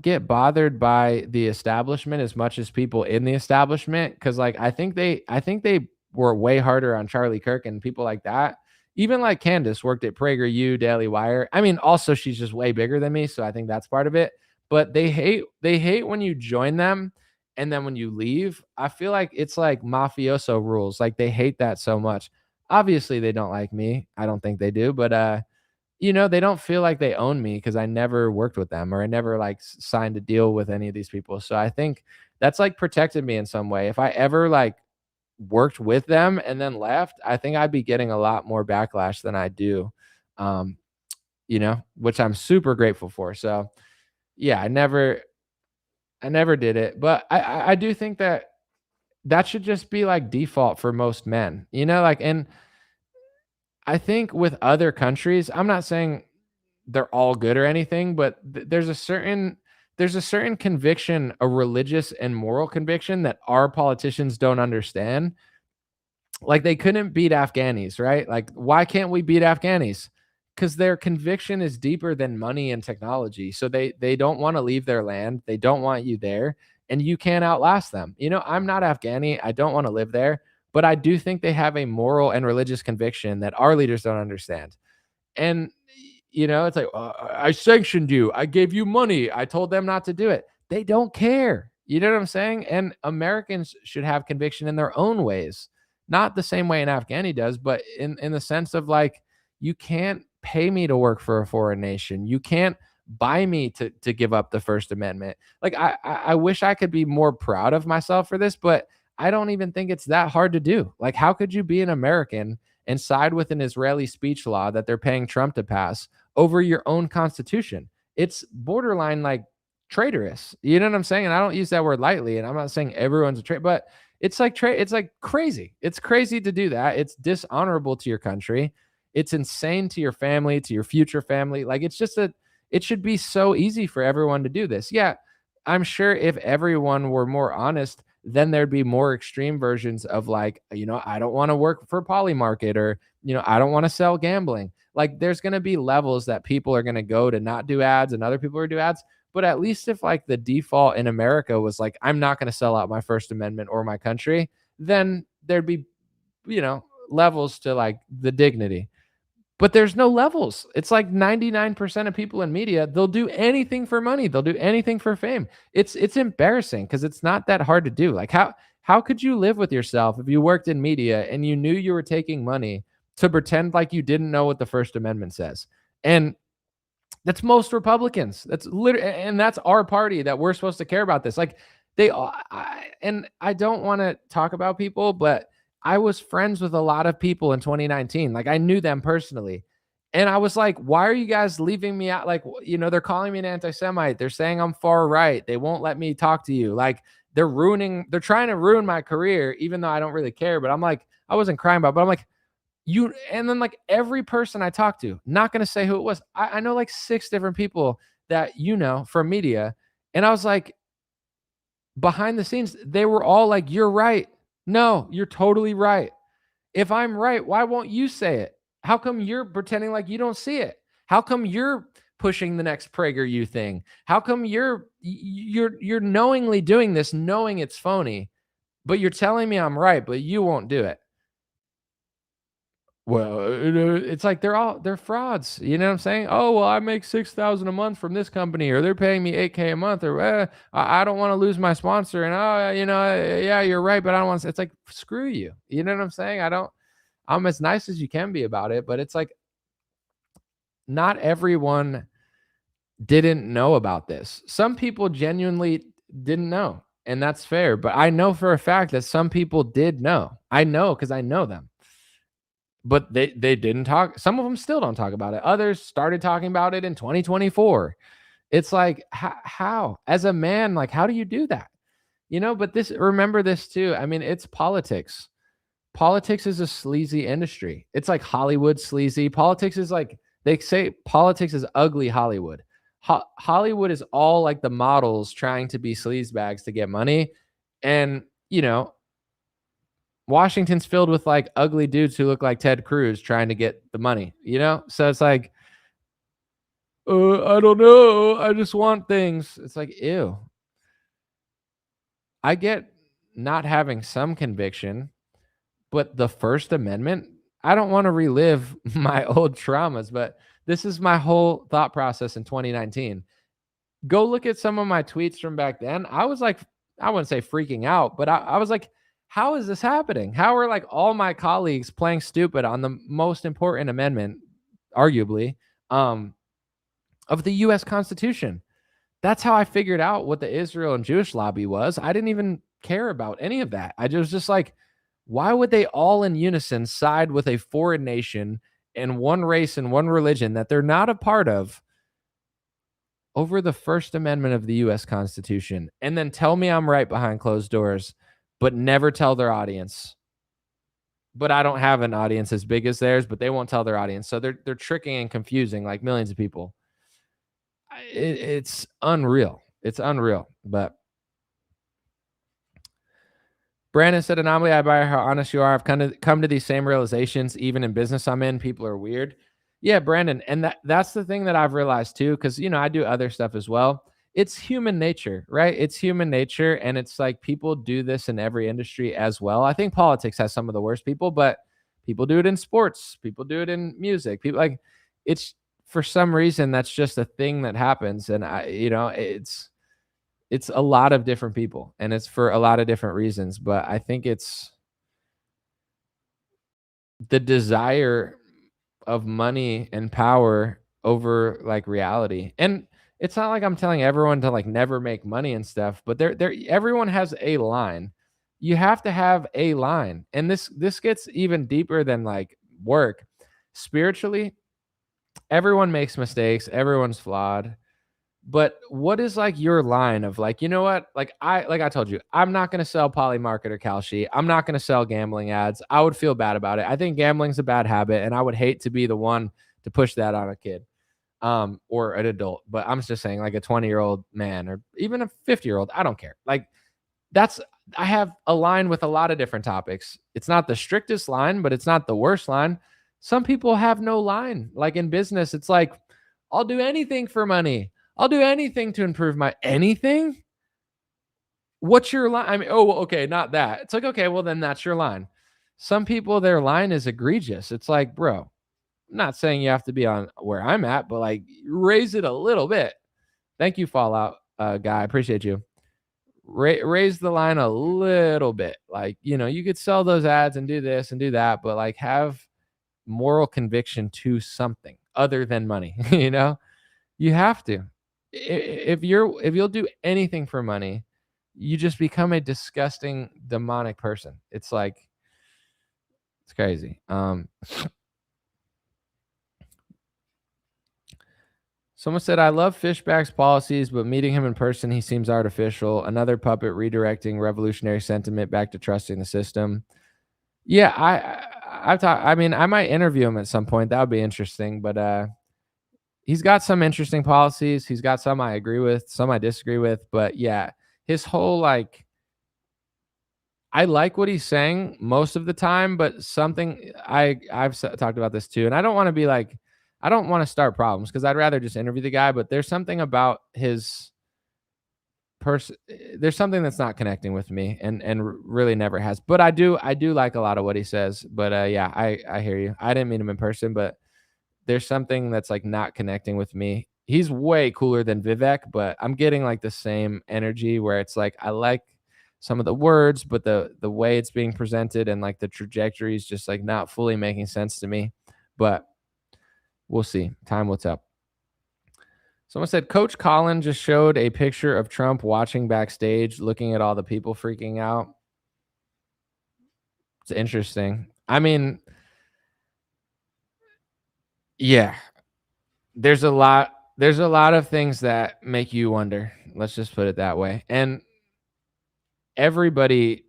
get bothered by the establishment as much as people in the establishment because like I think they were way harder on Charlie Kirk and people like that. Even like Candace worked at PragerU, Daily Wire. I mean, also she's just way bigger than me, so I think that's part of it. But they hate when you join them and then when you leave. I feel like it's like mafioso rules. Like they hate that so much. Obviously, they don't like me. I don't think they do, but they don't feel like they own me because I never worked with them or I never like signed a deal with any of these people. So I think that's like protected me in some way. If I ever like worked with them and then left, I think I'd be getting a lot more backlash than I do, which I'm super grateful for. So yeah, I never did it, but I do think that should just be like default for most men, and I think with other countries, I'm not saying they're all good or anything, but there's a certain conviction, a religious and moral conviction that our politicians don't understand. Like they couldn't beat Afghanis, right? Like why can't we beat Afghanis? Because their conviction is deeper than money and technology. So they don't want to leave their land. They don't want you there, and you can't outlast them. I'm not Afghani. I don't want to live there, but I do think they have a moral and religious conviction that our leaders don't understand. And it's like I sanctioned you. I gave you money. I told them not to do it. They don't care. You know what I'm saying? And Americans should have conviction in their own ways, not the same way an Afghani does, but in the sense of like you can't pay me to work for a foreign nation. You can't buy me to give up the First Amendment. Like I wish I could be more proud of myself for this, but I don't even think it's that hard to do. Like how could you be an American and side with an Israeli speech law that they're paying Trump to pass over your own constitution? It's borderline like traitorous. You know what I'm saying? And I don't use that word lightly, and I'm not saying everyone's a traitor, but it's like it's like crazy. It's crazy to do that. It's dishonorable to your country. It's insane to your family, to your future family. Like it's just it should be so easy for everyone to do this. Yeah, I'm sure if everyone were more honest, then there'd be more extreme versions of like, I don't want to work for Polymarket or, I don't want to sell gambling. Like there's going to be levels that people are going to go to not do ads and other people are do ads. But at least if like the default in America was like, I'm not going to sell out my First Amendment or my country, then there'd be, levels to like the dignity. But there's no levels. It's like 99% of people in media, they'll do anything for money. They'll do anything for fame. It's embarrassing because it's not that hard to do. Like how could you live with yourself if you worked in media and you knew you were taking money to pretend like you didn't know what the First Amendment says? And that's most Republicans. That's literally, and that's our party that we're supposed to care about this. Like and I don't want to talk about people, but I was friends with a lot of people in 2019. Like I knew them personally. And I was like, why are you guys leaving me out? Like, they're calling me an anti-Semite. They're saying I'm far right. They won't let me talk to you. Like they're trying to ruin my career, even though I don't really care. But I'm like, I wasn't crying about it, but I'm like, and then like every person I talked to, not going to say who it was. I know like 6 different people that, you know, from media. And I was like, behind the scenes, they were all like, you're right. No, you're totally right. If I'm right, why won't you say it? How come you're pretending like you don't see it? How come you're pushing the next PragerU thing? How come you're knowingly doing this, knowing it's phony, but you're telling me I'm right, but you won't do it? Well, it's like they're frauds. You know what I'm saying? Oh, well, I make $6,000 a month from this company, or they're paying me $8,000 a month, or I don't want to lose my sponsor, and yeah, you're right, but I don't want to. It's like, screw you. You know what I'm saying? I'm as nice as you can be about it, but it's like, not everyone didn't know about this. Some people genuinely didn't know, and that's fair. But I know for a fact that some people did know. I know because I know them. But they didn't talk. Some of them still don't talk about it. Others started talking about it in 2024. It's like, how? As a man, like, how do you do that? You know, but remember this too. I mean, it's politics. Politics is a sleazy industry. It's like Hollywood sleazy. Politics is like, they say politics is ugly Hollywood. Hollywood is all like the models trying to be sleazebags to get money. And, you know, Washington's filled with like ugly dudes who look like Ted Cruz trying to get the money, you know? So it's like, I don't know. I just want things. It's like, ew. I get not having some conviction, but the First Amendment, I don't want to relive my old traumas, but this is my whole thought process in 2019. Go look at some of my tweets from back then. I was like, I wouldn't say freaking out, but I was like, how is this happening? How are like all my colleagues playing stupid on the most important amendment, arguably, of the U.S. Constitution? That's how I figured out what the Israel and Jewish lobby was. I didn't even care about any of that. I was just like, why would they all in unison side with a foreign nation and one race and one religion that they're not a part of over the First Amendment of the U.S. Constitution, and then tell me I'm right behind closed doors, but never tell their audience? But I don't have an audience as big as theirs, but they won't tell their audience. So they're tricking and confusing like millions of people. It's unreal. It's unreal. But Brandon said, anomaly, I admire how honest you are. I've kind of come to these same realizations, even in business I'm in. People are weird. Yeah, Brandon. And that's the thing that I've realized too, because, you know, I do other stuff as well. It's human nature, right? It's human nature. And it's like people do this in every industry as well. I think politics has some of the worst people, but people do it in sports. People do it in music. People like, it's for some reason, that's just a thing that happens. And it's a lot of different people, and it's for a lot of different reasons. But I think it's the desire of money and power over like reality. And it's not like I'm telling everyone to like never make money and stuff, but everyone has a line. You have to have a line. And this gets even deeper than like work. Spiritually, everyone makes mistakes. Everyone's flawed. But what is like your line of like, you know what? Like I told you, I'm not going to sell Polymarket or Kalshi. I'm not going to sell gambling ads. I would feel bad about it. I think gambling's a bad habit, and I would hate to be the one to push that on a kid or an adult. But I'm just saying, like a 20-year-old man or even a 50-year-old, I don't care. Like I have a line with a lot of different topics. It's not the strictest line, but it's not the worst line. Some people have no line. Like in business, it's like, I'll do anything for money. I'll do anything to improve my anything. What's your line? I mean, okay, not that. It's like, okay, well then that's your line. Some people, their line is egregious. It's like, bro, I'm not saying you have to be on where I'm at, but like raise it a little bit. Thank you, Fallout guy. I appreciate you. Raise the line a little bit. Like, you know, you could sell those ads and do this and do that, but like have moral conviction to something other than money. You know, you have to. If you'll do anything for money, you just become a disgusting, demonic person. It's like, it's crazy. Someone said, I love Fishback's policies, but meeting him in person, he seems artificial. Another puppet redirecting revolutionary sentiment back to trusting the system. Yeah, I've talked. I mean, I might interview him at some point. That would be interesting. But he's got some interesting policies. He's got some I agree with, some I disagree with. But yeah, his whole like, I like what he's saying most of the time, but something I've talked about this too, and I don't want to be like, I don't want to start problems because I'd rather just interview the guy. But there's something about his person. There's something that's not connecting with me, and really never has. But I do like a lot of what he says. But yeah, I hear you. I didn't meet him in person, but there's something that's like not connecting with me. He's way cooler than Vivek, but I'm getting like the same energy where it's like I like some of the words, but the way it's being presented and like the trajectory is just like not fully making sense to me. But we'll see. Time will tell. Someone said Coach Colin just showed a picture of Trump watching backstage, looking at all the people freaking out. It's interesting. I mean, yeah, there's a lot of things that make you wonder. Let's just put it that way. And everybody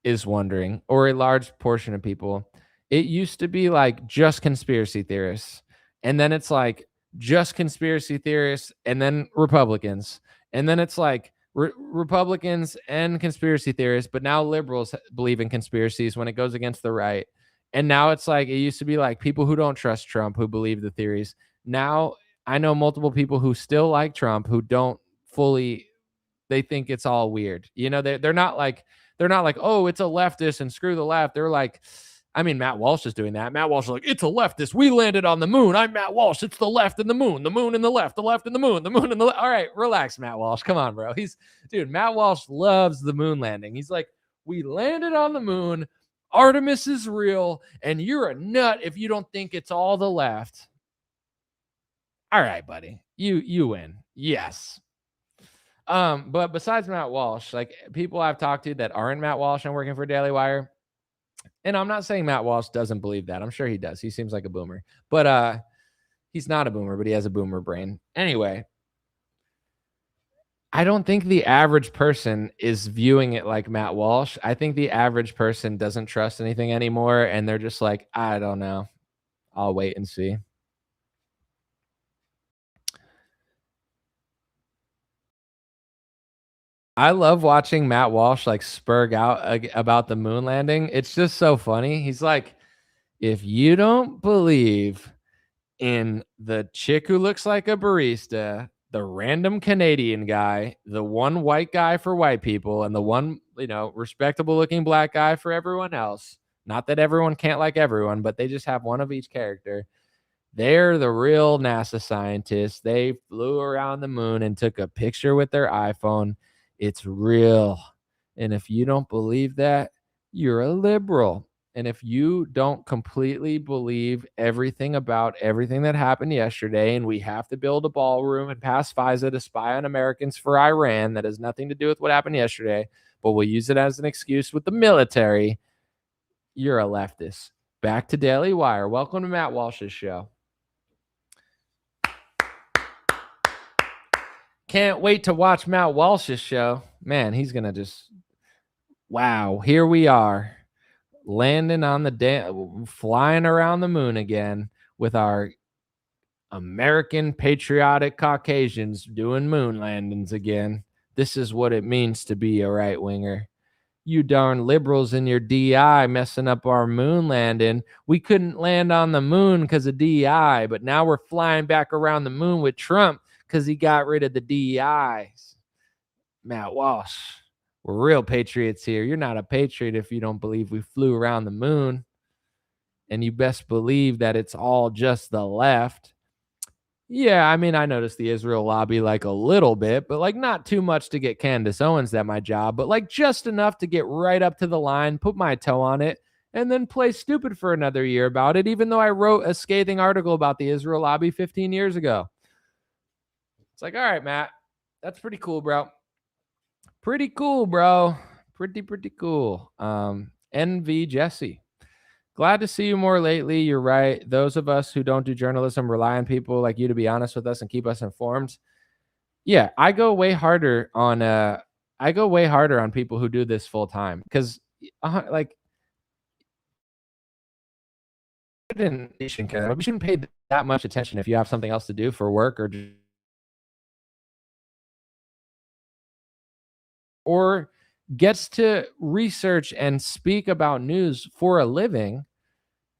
is wondering, or a large portion of people. It used to be like just conspiracy theorists, and then it's like just conspiracy theorists, and then Republicans, and then it's like Republicans and conspiracy theorists, but now liberals believe in conspiracies when it goes against the right. And now it's like it used to be like people who don't trust Trump who believe the theories. Now I know multiple people who still like Trump who don't fully, they think it's all weird. You know, they're not like, oh, it's a leftist and screw the left. They're like, I mean, Matt Walsh is doing that. Matt Walsh is like, it's a leftist. We landed on the moon. I'm Matt Walsh. It's the left and the moon and the left and the moon and the left. All right, relax, Matt Walsh. Come on, bro. Dude, Matt Walsh loves the moon landing. He's like, we landed on the moon. Artemis is real. And you're a nut if you don't think it's all the left. All right, buddy. You win. Yes. But besides Matt Walsh, like people I've talked to that aren't Matt Walsh and working for Daily Wire, and I'm not saying Matt Walsh doesn't believe that. I'm sure he does. He seems like a boomer, but he's not a boomer, but he has a boomer brain. Anyway, I don't think the average person is viewing it like Matt Walsh. I think the average person doesn't trust anything anymore, and they're just like, I don't know. I'll wait and see. I love watching Matt Walsh like spurg out about the moon landing. It's just so funny. He's like, if you don't believe in the chick who looks like a barista, the random Canadian guy, the one white guy for white people, and the one, respectable looking black guy for everyone else. Not that everyone can't like everyone, but they just have one of each character. They're the real NASA scientists. They flew around the moon and took a picture with their iPhone. It's real. And if you don't believe that, you're a liberal. And if you don't completely believe everything about everything that happened yesterday, and we have to build a ballroom and pass FISA to spy on Americans for Iran, that has nothing to do with what happened yesterday, but we'll use it as an excuse with the military, you're a leftist. Back to Daily Wire. Welcome to Matt Walsh's show. Can't wait to watch Matt Walsh's show. Man, he's going to just, wow, here we are, landing on flying around the moon again with our American patriotic Caucasians doing moon landings again. This is what it means to be a right-winger. You darn liberals in your DI messing up our moon landing. We couldn't land on the moon because of DI, but now we're flying back around the moon with Trump because he got rid of the DEIs. Matt Walsh, we're real patriots here. You're not a patriot if you don't believe we flew around the moon. And you best believe that it's all just the left. Yeah, I mean, I noticed the Israel lobby like a little bit, but like not too much to get Candace Owens at my job, but like just enough to get right up to the line, put my toe on it, and then play stupid for another year about it, even though I wrote a scathing article about the Israel lobby 15 years ago. It's like, all right, Matt, that's pretty cool, bro. Pretty cool, bro. Pretty cool. NV Jesse. Glad to see you more lately. You're right. Those of us who don't do journalism rely on people like you to be honest with us and keep us informed. Yeah, I go way harder on people who do this full time because like shouldn't care. We shouldn't pay that much attention if you have something else to do for work or gets to research and speak about news for a living,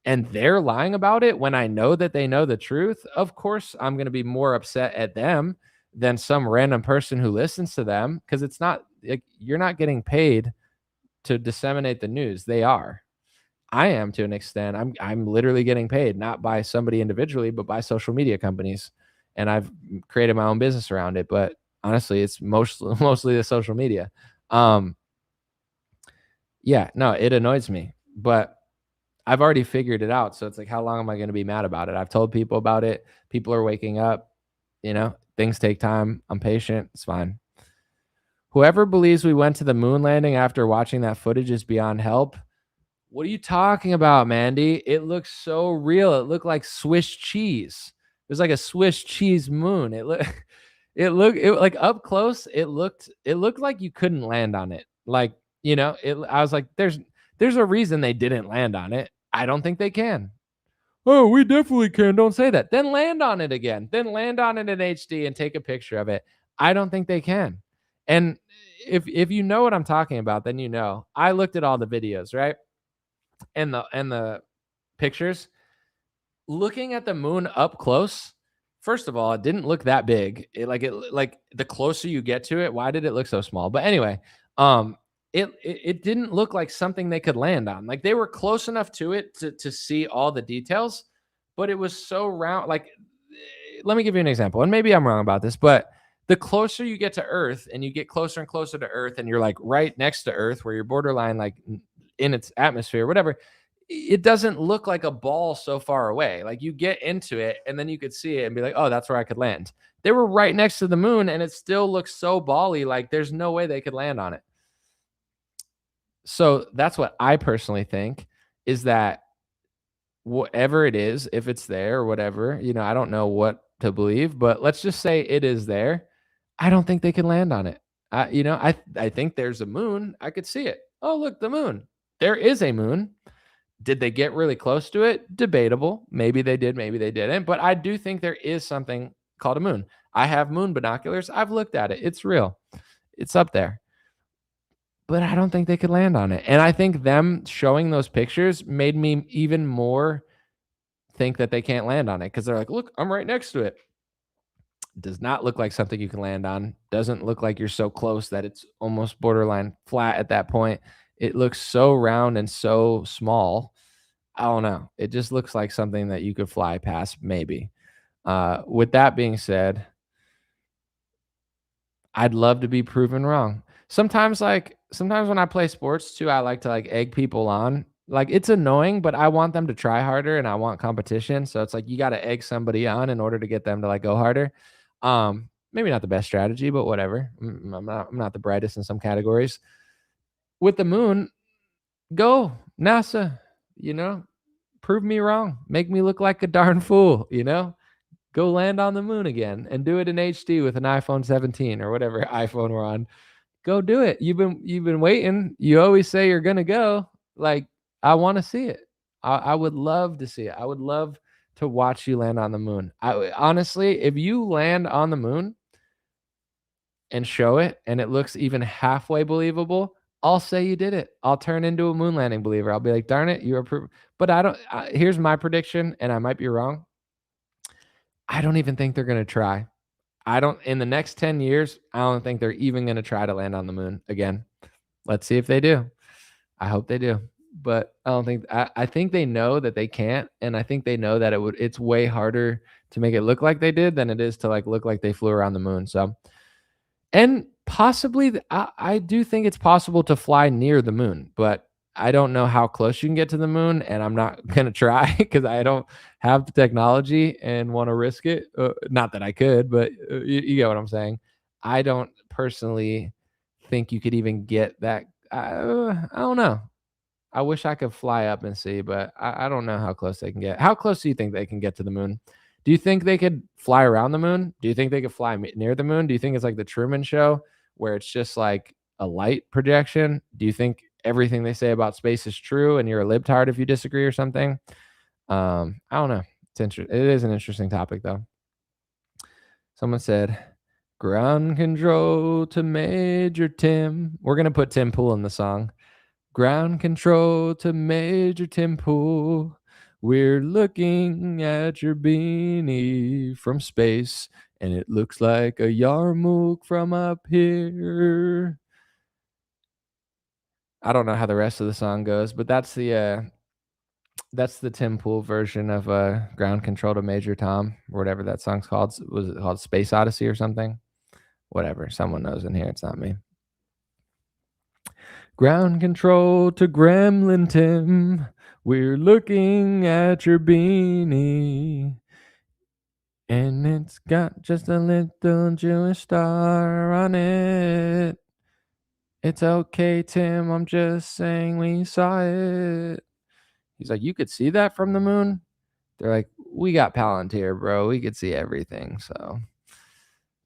and they're lying about it when I know that they know the truth. Of course, I'm going to be more upset at them than some random person who listens to them, because it's not like you're not getting paid to disseminate the news. They are. I am, to an extent. I'm literally getting paid, not by somebody individually, but by social media companies, and I've created my own business around it. But honestly, it's mostly the social media. Yeah, no, it annoys me, but I've already figured it out. So it's like, how long am I going to be mad about it? I've told people about it. People are waking up. Things take time. I'm patient. It's fine. Whoever believes we went to the moon landing after watching that footage is beyond help. What are you talking about, Mandy? It looks so real. It looked like Swiss cheese. It was like a Swiss cheese moon. It like up close. It looked like you couldn't land on it. Like, I was like, there's a reason they didn't land on it. I don't think they can. Oh, we definitely can. Don't say that. Then land on it again. Then land on it in HD and take a picture of it. I don't think they can. And if you know what I'm talking about, then you know. I looked at all the videos, right? And the pictures. Looking at the moon up close, first of all, it didn't look that big. Like the closer you get to it, why did it look so small? But anyway, it didn't look like something they could land on. Like, they were close enough to it to see all the details, but it was so round. Like, let me give you an example, and maybe I'm wrong about this, but the closer you get to Earth and you get closer and closer to Earth, and you're like right next to Earth where you're borderline, like in its atmosphere, whatever, it doesn't look like a ball so far away. Like, you get into it and then you could see it and be like, oh, that's where I could land. They were right next to the moon and it still looks so bally. Like, there's no way they could land on it. So that's what I personally think, is that whatever it is, if it's there or whatever, I don't know what to believe, but let's just say it is there. I don't think they can land on it. I think there's a moon. I could see it. Oh, look, the moon. There is a moon. Did they get really close to it? Debatable. Maybe they did, maybe they didn't. But I do think there is something called a moon. I have moon binoculars. I've looked at it. It's real. It's up there. But I don't think they could land on it. And I think them showing those pictures made me even more think that they can't land on it, because they're like, look, I'm right next to it. Does not look like something you can land on. Doesn't look like you're so close that it's almost borderline flat at that point. It looks so round and so small. I don't know. It just looks like something that you could fly past, maybe. With that being said, I'd love to be proven wrong. Sometimes when I play sports too, I like to like egg people on. Like, it's annoying, but I want them to try harder and I want competition. So it's like, you got to egg somebody on in order to get them to like go harder. Maybe not the best strategy, but whatever. I'm not the brightest in some categories. With the moon, go NASA, prove me wrong. Make me look like a darn fool, go land on the moon again and do it in HD with an iPhone 17 or whatever iPhone we're on. Go do it. You've been waiting. You always say you're going to go. Like, I want to see it. I would love to see it. I would love to watch you land on the moon. Honestly, if you land on the moon and show it and it looks even halfway believable, I'll say you did it. I'll turn into a moon landing believer. I'll be like, darn it, you are but here's my prediction, and I might be wrong. I don't even think they're going to try. In the next 10 years, I don't think they're even going to try to land on the moon again. Let's see if they do. I hope they do. But I think they know that they can't. And I think they know that it's way harder to make it look like they did than it is to like look like they flew around the moon. So, and possibly I do think it's possible to fly near the moon, but I don't know how close you can get to the moon, and I'm not going to try because I don't have the technology and want to risk it. Not that I could, but you get what I'm saying. I don't personally think you could even get that. I don't know. I wish I could fly up and see, but I don't know how close they can get. How close do you think they can get to the moon? Do you think they could fly around the moon? Do you think they could fly near the moon? Do you think it's like the Truman Show where it's just like a light projection? Do you think everything they say about space is true and you're a libtard if you disagree or something? I don't know. It is an interesting topic, though. Someone said, ground control to Major Tim. We're going to put Tim Pool in the song. Ground control to Major Tim Pool. We're looking at your beanie from space, and it looks like a Yarmouk from up here. I don't know how the rest of the song goes, but that's the Tim Pool version of Ground Control to Major Tom, or whatever that song's called. Was it called Space Odyssey or something? Whatever. Someone knows in here. It's not me. Ground control to Gremlin Tim. We're looking at your beanie, and it's got just a little Jewish star on it. It's okay, Tim. I'm just saying we saw it. He's like, you could see that from the moon? They're like, we got Palantir, bro. We could see everything. So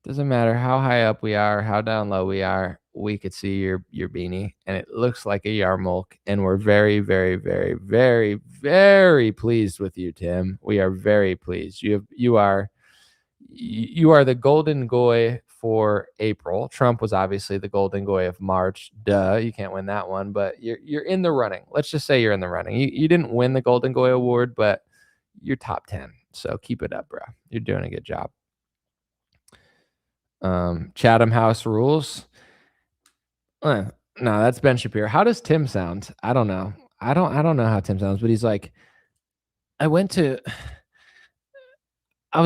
doesn't matter how high up we are, how down low we are, we could see your beanie, and it looks like a Yarmouk, and we're very, very, very, very, very pleased with you, Tim. We are very pleased. You are the golden goy for April. Trump was obviously the golden goy of March. Duh, you can't win that one, but you're in the running. Let's just say you're in the running. You didn't win the golden goy award, but you're top 10. So keep it up, bro. You're doing a good job. Chatham House rules. No, that's Ben Shapiro. How does Tim sound? I don't know. I don't know how Tim sounds, but he's like, I was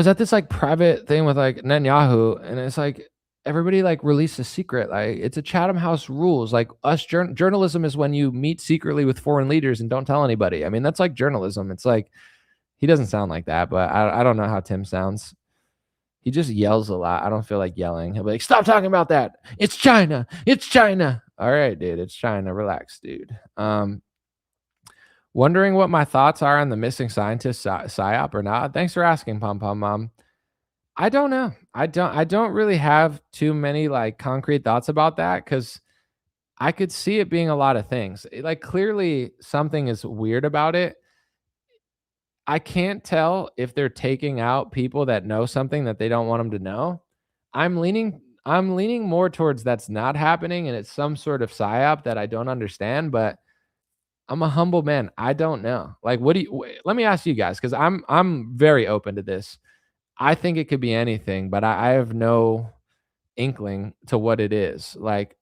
at this like private thing with like Netanyahu, and it's like everybody like released a secret. Like it's a Chatham House rules. Like us journalism is when you meet secretly with foreign leaders and don't tell anybody. I mean, that's like journalism. It's like he doesn't sound like that, but I don't know how Tim sounds. He just yells a lot. I don't feel like yelling. He'll be like, stop talking about that. It's China. It's China. All right, dude. It's China. Relax, dude. Wondering what my thoughts are on the missing scientist psyop or not. Thanks for asking, Pom Pom Mom. I don't know. I don't really have too many like concrete thoughts about that, because I could see it being a lot of things. Like clearly something is weird about it. I can't tell if they're taking out people that know something that they don't want them to know. I'm leaning more towards that's not happening, and it's some sort of psyop that I don't understand, but I'm a humble man. I don't know. Like, let me ask you guys, because I'm very open to this. I think it could be anything, but I have no inkling to what it is. Like,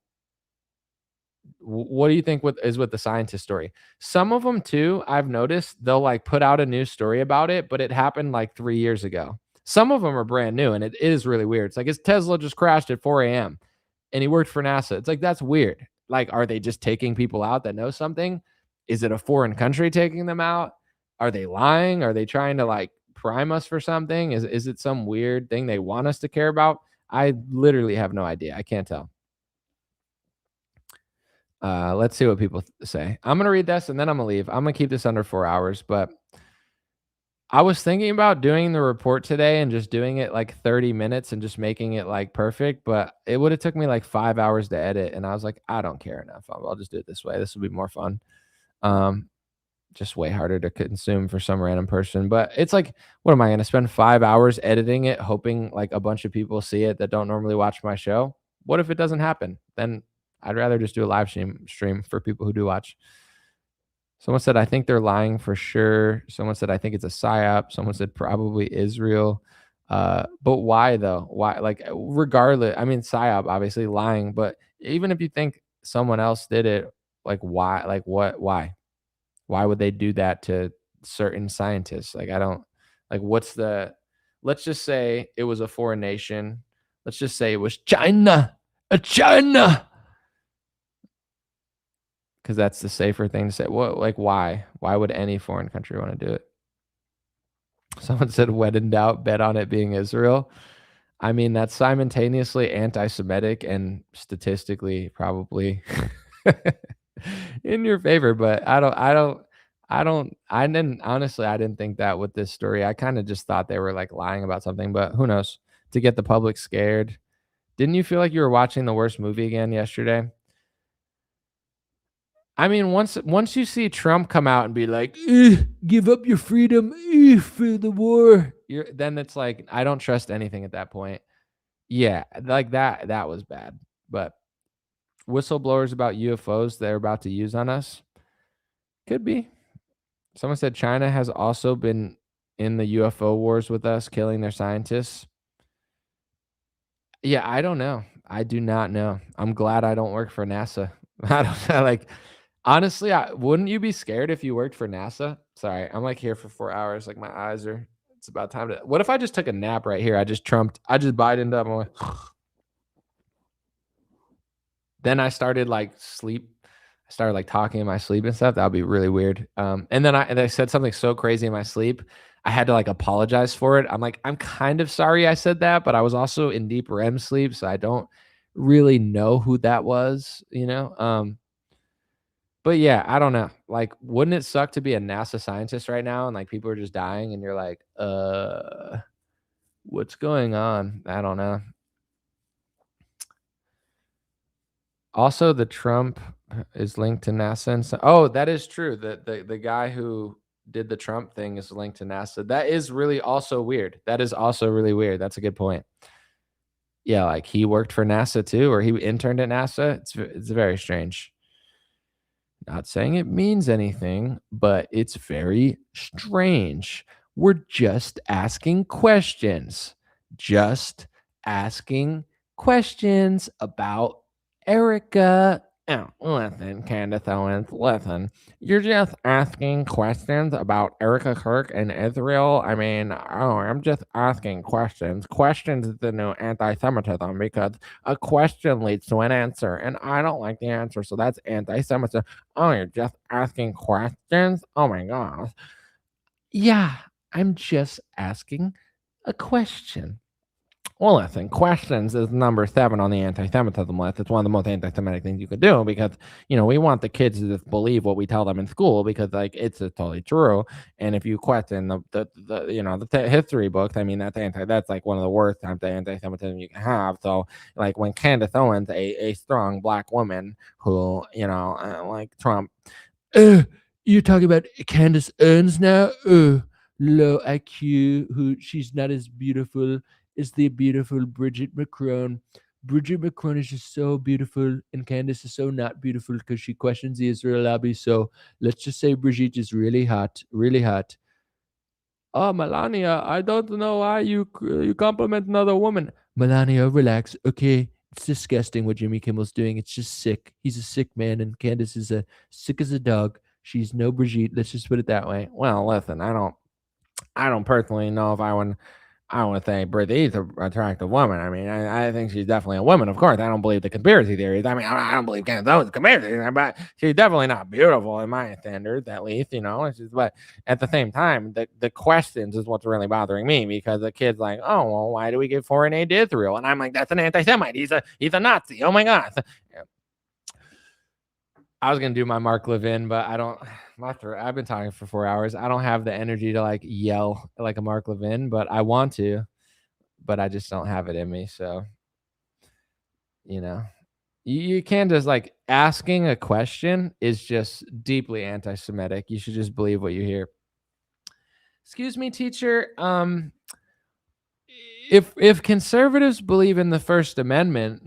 what do you think with the scientist story? Some of them too, I've noticed they'll like put out a new story about it, but it happened like 3 years ago. Some of them are brand new, and it is really weird. It's like his Tesla just crashed at 4 a.m. and he worked for NASA. It's like, that's weird. Like, are they just taking people out that know something? Is it a foreign country taking them out? Are they lying? Are they trying to like prime us for something? Is it some weird thing they want us to care about? I literally have no idea. I can't tell. Let's see what people say. I'm going to read this and then I'm going to leave. I'm going to keep this under 4 hours, but I was thinking about doing the report today and just doing it like 30 minutes and just making it like perfect, but it would have took me like 5 hours to edit. And I was like, I don't care enough. I'll just do it this way. This will be more fun. Just way harder to consume for some random person, but it's like, what am I going to spend 5 hours editing it, hoping like a bunch of people see it that don't normally watch my show? What if it doesn't happen? Then I'd rather just do a live stream for people who do watch. Someone said, I think they're lying for sure. Someone said, I think it's a psyop. Someone said probably Israel. But why though? Why? Like, regardless, I mean, psyop, obviously lying, but even if you think someone else did it, like why? Like what? Why? Why would they do that to certain scientists? Like, I don't, like, let's just say it was a foreign nation. Let's just say it was China. China. Because that's the safer thing to say. What, like, why? Why would any foreign country want to do it? Someone said, when in doubt, bet on it being Israel. I mean, that's simultaneously anti-Semitic and statistically probably in your favor. But I didn't think that with this story. I kind of just thought they were like lying about something, but who knows? To get the public scared. Didn't you feel like you were watching the worst movie again yesterday? I mean, once you see Trump come out and be like, give up your freedom for the war, then it's like, I don't trust anything at that point. Yeah, like that was bad. But whistleblowers about UFOs they're about to use on us, could be. Someone said China has also been in the UFO wars with us, killing their scientists. Yeah, I don't know. I do not know. I'm glad I don't work for NASA. I don't know, like, honestly, wouldn't you be scared if you worked for NASA? Sorry, I'm like here for 4 hours. Like my eyes are. It's about time to. What if I just took a nap right here? I just Bidened up. I'm like, then I started like sleep. I started like talking in my sleep and stuff. That would be really weird. And then I said something so crazy in my sleep. I had to like apologize for it. I'm like, I'm kind of sorry I said that, but I was also in deep REM sleep, so I don't really know who that was, you know? But yeah, I don't know. Like, wouldn't it suck to be a NASA scientist right now and like people are just dying and you're like, what's going on? I don't know. Also, the Trump is linked to NASA. And so, oh, that is true. The guy who did the Trump thing is linked to NASA. That is really also weird. That is also really weird. That's a good point. Yeah, like he worked for NASA too, or he interned at NASA. It's very strange. Not saying it means anything, but it's very strange. We're just asking questions. Just asking questions about Erica. Oh, listen, Candace Owens, listen. You're just asking questions about Erica Kirk and Israel. I mean, I'm just asking questions. Questions is the new anti-Semitism because a question leads to an answer, and I don't like the answer, so that's anti-Semitism. Oh, you're just asking questions? Oh my gosh. Yeah, I'm just asking a question. Well, listen, questions is number 7 on the anti-Semitism list. It's one of the most anti-Semitic things you could do because, we want the kids to just believe what we tell them in school because, like, it's just totally true. And if you question the history books, I mean, that's like one of the worst times of anti-Semitism you can have. So, like, when Candace Owens, a strong black woman who, like Trump, you're talking about Candace Owens now? Low IQ, who she's not as beautiful is the beautiful Bridget Macron. Bridget Macron is just so beautiful, and Candace is so not beautiful because she questions the Israel lobby. So let's just say Brigitte is really hot, really hot. Oh, Melania, I don't know why you compliment another woman. Melania, relax, okay? It's disgusting what Jimmy Kimmel's doing. It's just sick. He's a sick man, and Candace is sick as a dog. She's no Brigitte. Let's just put it that way. Well, listen, I don't personally know if I would say Britney's an attractive woman. I mean, I think she's definitely a woman. Of course, I don't believe the conspiracy theories. I mean, I don't believe Candace Owens' conspiracy theories, but she's definitely not beautiful in my standards, at least, but at the same time, the questions is what's really bothering me because the kid's like, oh, well, why do we give foreign aid to Israel? And I'm like, that's an anti-Semite. He's a Nazi. Oh, my God. I was gonna do my Mark Levin, but I don't. I've been talking for 4 hours. I don't have the energy to like yell like a Mark Levin, but I want to, but I just don't have it in me. So, you can't just like asking a question is just deeply anti-Semitic. You should just believe what you hear. Excuse me, teacher. If conservatives believe in the First Amendment,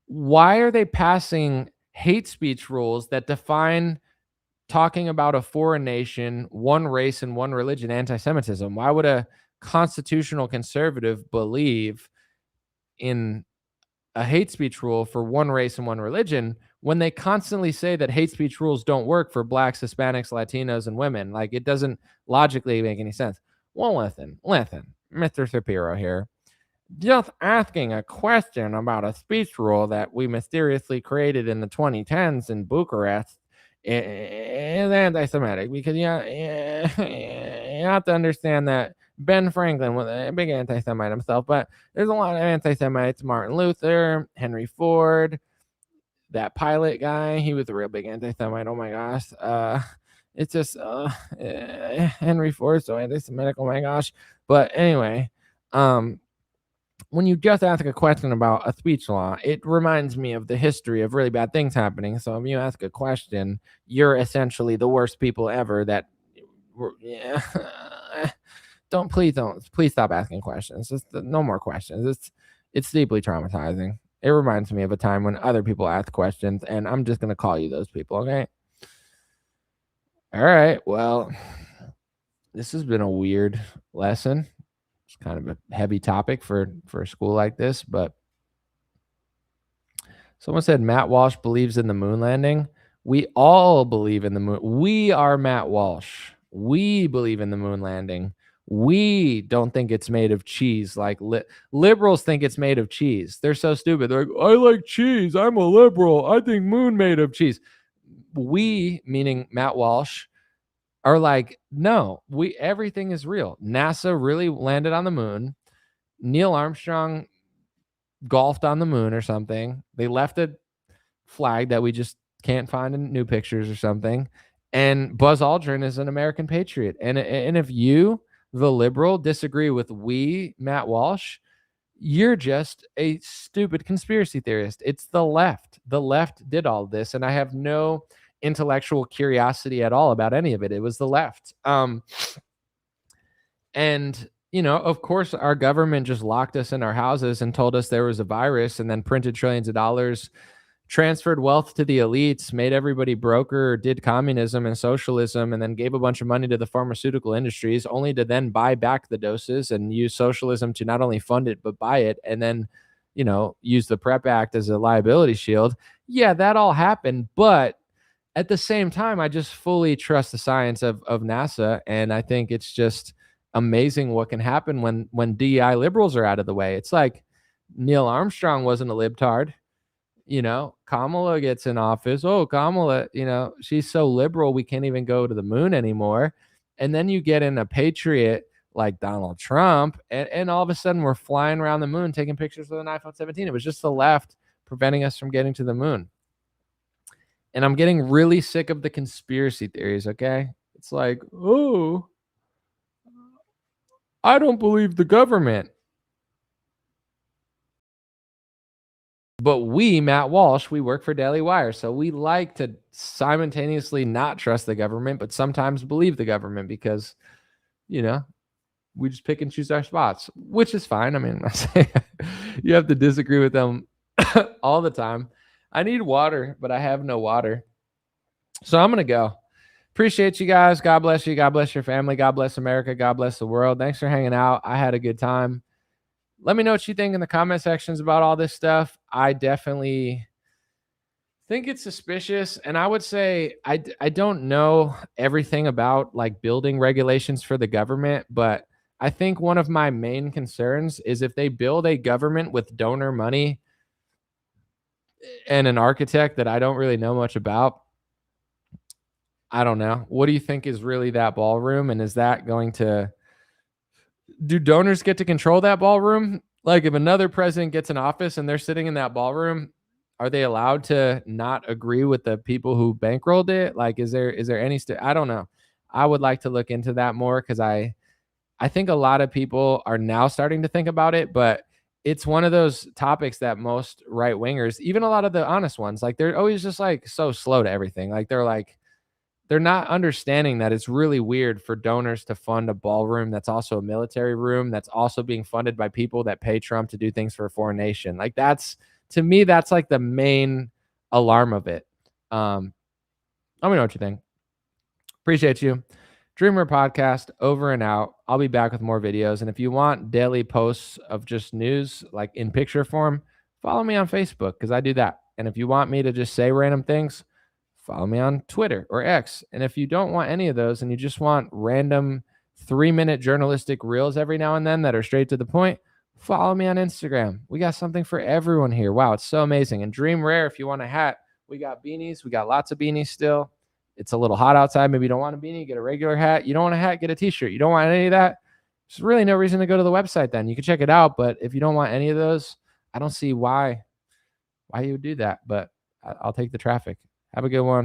why are they passing hate speech rules that define talking about a foreign nation, one race, and one religion anti-Semitism? Why would a constitutional conservative believe in a hate speech rule for one race and one religion when they constantly say that hate speech rules don't work for blacks, Hispanics, Latinos, and women? Like, it doesn't logically make any sense. Well, listen, Mr. Shapiro here. Just asking a question about a speech rule that we mysteriously created in the 2010s in Bucharest is anti-Semitic because you have to understand that Ben Franklin was a big anti-Semite himself, but there's a lot of anti-Semites. Martin Luther, Henry Ford, that pilot guy, he was a real big anti-Semite. Oh my gosh. It's just Henry Ford, so anti-Semitic. Oh my gosh. But anyway, when you just ask a question about a speech law, it reminds me of the history of really bad things happening. So if you ask a question, you're essentially the worst people ever that were, yeah. Please stop asking questions. No more questions. It's deeply traumatizing. It reminds me of a time when other people ask questions, and I'm just going to call you those people, okay? All right, well, this has been a weird lesson. It's kind of a heavy topic for a school like this, but someone said Matt Walsh believes in the moon landing. We all believe in the moon. We are Matt Walsh. We believe in the moon landing. We don't think it's made of cheese like liberals think it's made of cheese. They're so stupid. They're like, I like cheese. I'm a liberal. I think moon made of cheese. We, meaning Matt Walsh, are like, no, everything is real. NASA really landed on the moon. Neil Armstrong golfed on the moon or something. They left a flag that we just can't find in new pictures or something. And Buzz Aldrin is an American patriot. And if you, the liberal, disagree with Matt Walsh, you're just a stupid conspiracy theorist. It's the left. The left did all this, and I have no intellectual curiosity at all about any of it. It was the left. And of course, our government just locked us in our houses and told us there was a virus, and then printed trillions of dollars, transferred wealth to the elites, made everybody broker, did communism and socialism, and then gave a bunch of money to the pharmaceutical industries, only to then buy back the doses and use socialism to not only fund it, but buy it, and then, use the PrEP Act as a liability shield. Yeah, that all happened. But at the same time, I just fully trust the science of NASA. And I think it's just amazing what can happen when DEI liberals are out of the way. It's like Neil Armstrong wasn't a libtard. Kamala gets in office. Oh, Kamala, she's so liberal, we can't even go to the moon anymore. And then you get in a patriot like Donald Trump, and all of a sudden we're flying around the moon, taking pictures with an iPhone 17. It was just the left preventing us from getting to the moon. And I'm getting really sick of the conspiracy theories, okay? It's like, oh, I don't believe the government. But we, Matt Walsh, we work for Daily Wire, so we like to simultaneously not trust the government, but sometimes believe the government because, we just pick and choose our spots, which is fine. I mean, you have to disagree with them all the time. I need water, but I have no water. So I'm going to go. Appreciate you guys. God bless you. God bless your family. God bless America. God bless the world. Thanks for hanging out. I had a good time. Let me know what you think in the comment sections about all this stuff. I definitely think it's suspicious. And I would say I don't know everything about like building regulations for the government, but I think one of my main concerns is if they build a government with donor money and an architect that I don't really know much about, I don't know. What do you think is really that ballroom? And is that going to... do donors get to control that ballroom? Like if another president gets in office and they're sitting in that ballroom, are they allowed to not agree with the people who bankrolled it? Like, is there any... I don't know. I would like to look into that more because I think a lot of people are now starting to think about it, but it's one of those topics that most right wingers, even a lot of the honest ones, like they're always just like so slow to everything. Like they're not understanding that it's really weird for donors to fund a ballroom that's also a military room that's also being funded by people that pay Trump to do things for a foreign nation. Like to me, that's like the main alarm of it. Let me know what you think. Appreciate you. Dreamer Podcast over and out. I'll be back with more videos. And if you want daily posts of just news, like in picture form, follow me on Facebook because I do that. And if you want me to just say random things, follow me on Twitter or X. And if you don't want any of those and you just want random 3-minute journalistic reels every now and then that are straight to the point, follow me on Instagram. We got something for everyone here. Wow, it's so amazing. And Dream Rare, if you want a hat, we got beanies. We got lots of beanies still. It's a little hot outside. Maybe you don't want a beanie, get a regular hat. You don't want a hat, get a t-shirt. You don't want any of that, there's really no reason to go to the website then. You can check it out, but if you don't want any of those, I don't see why you would do that, but I'll take the traffic. Have a good one.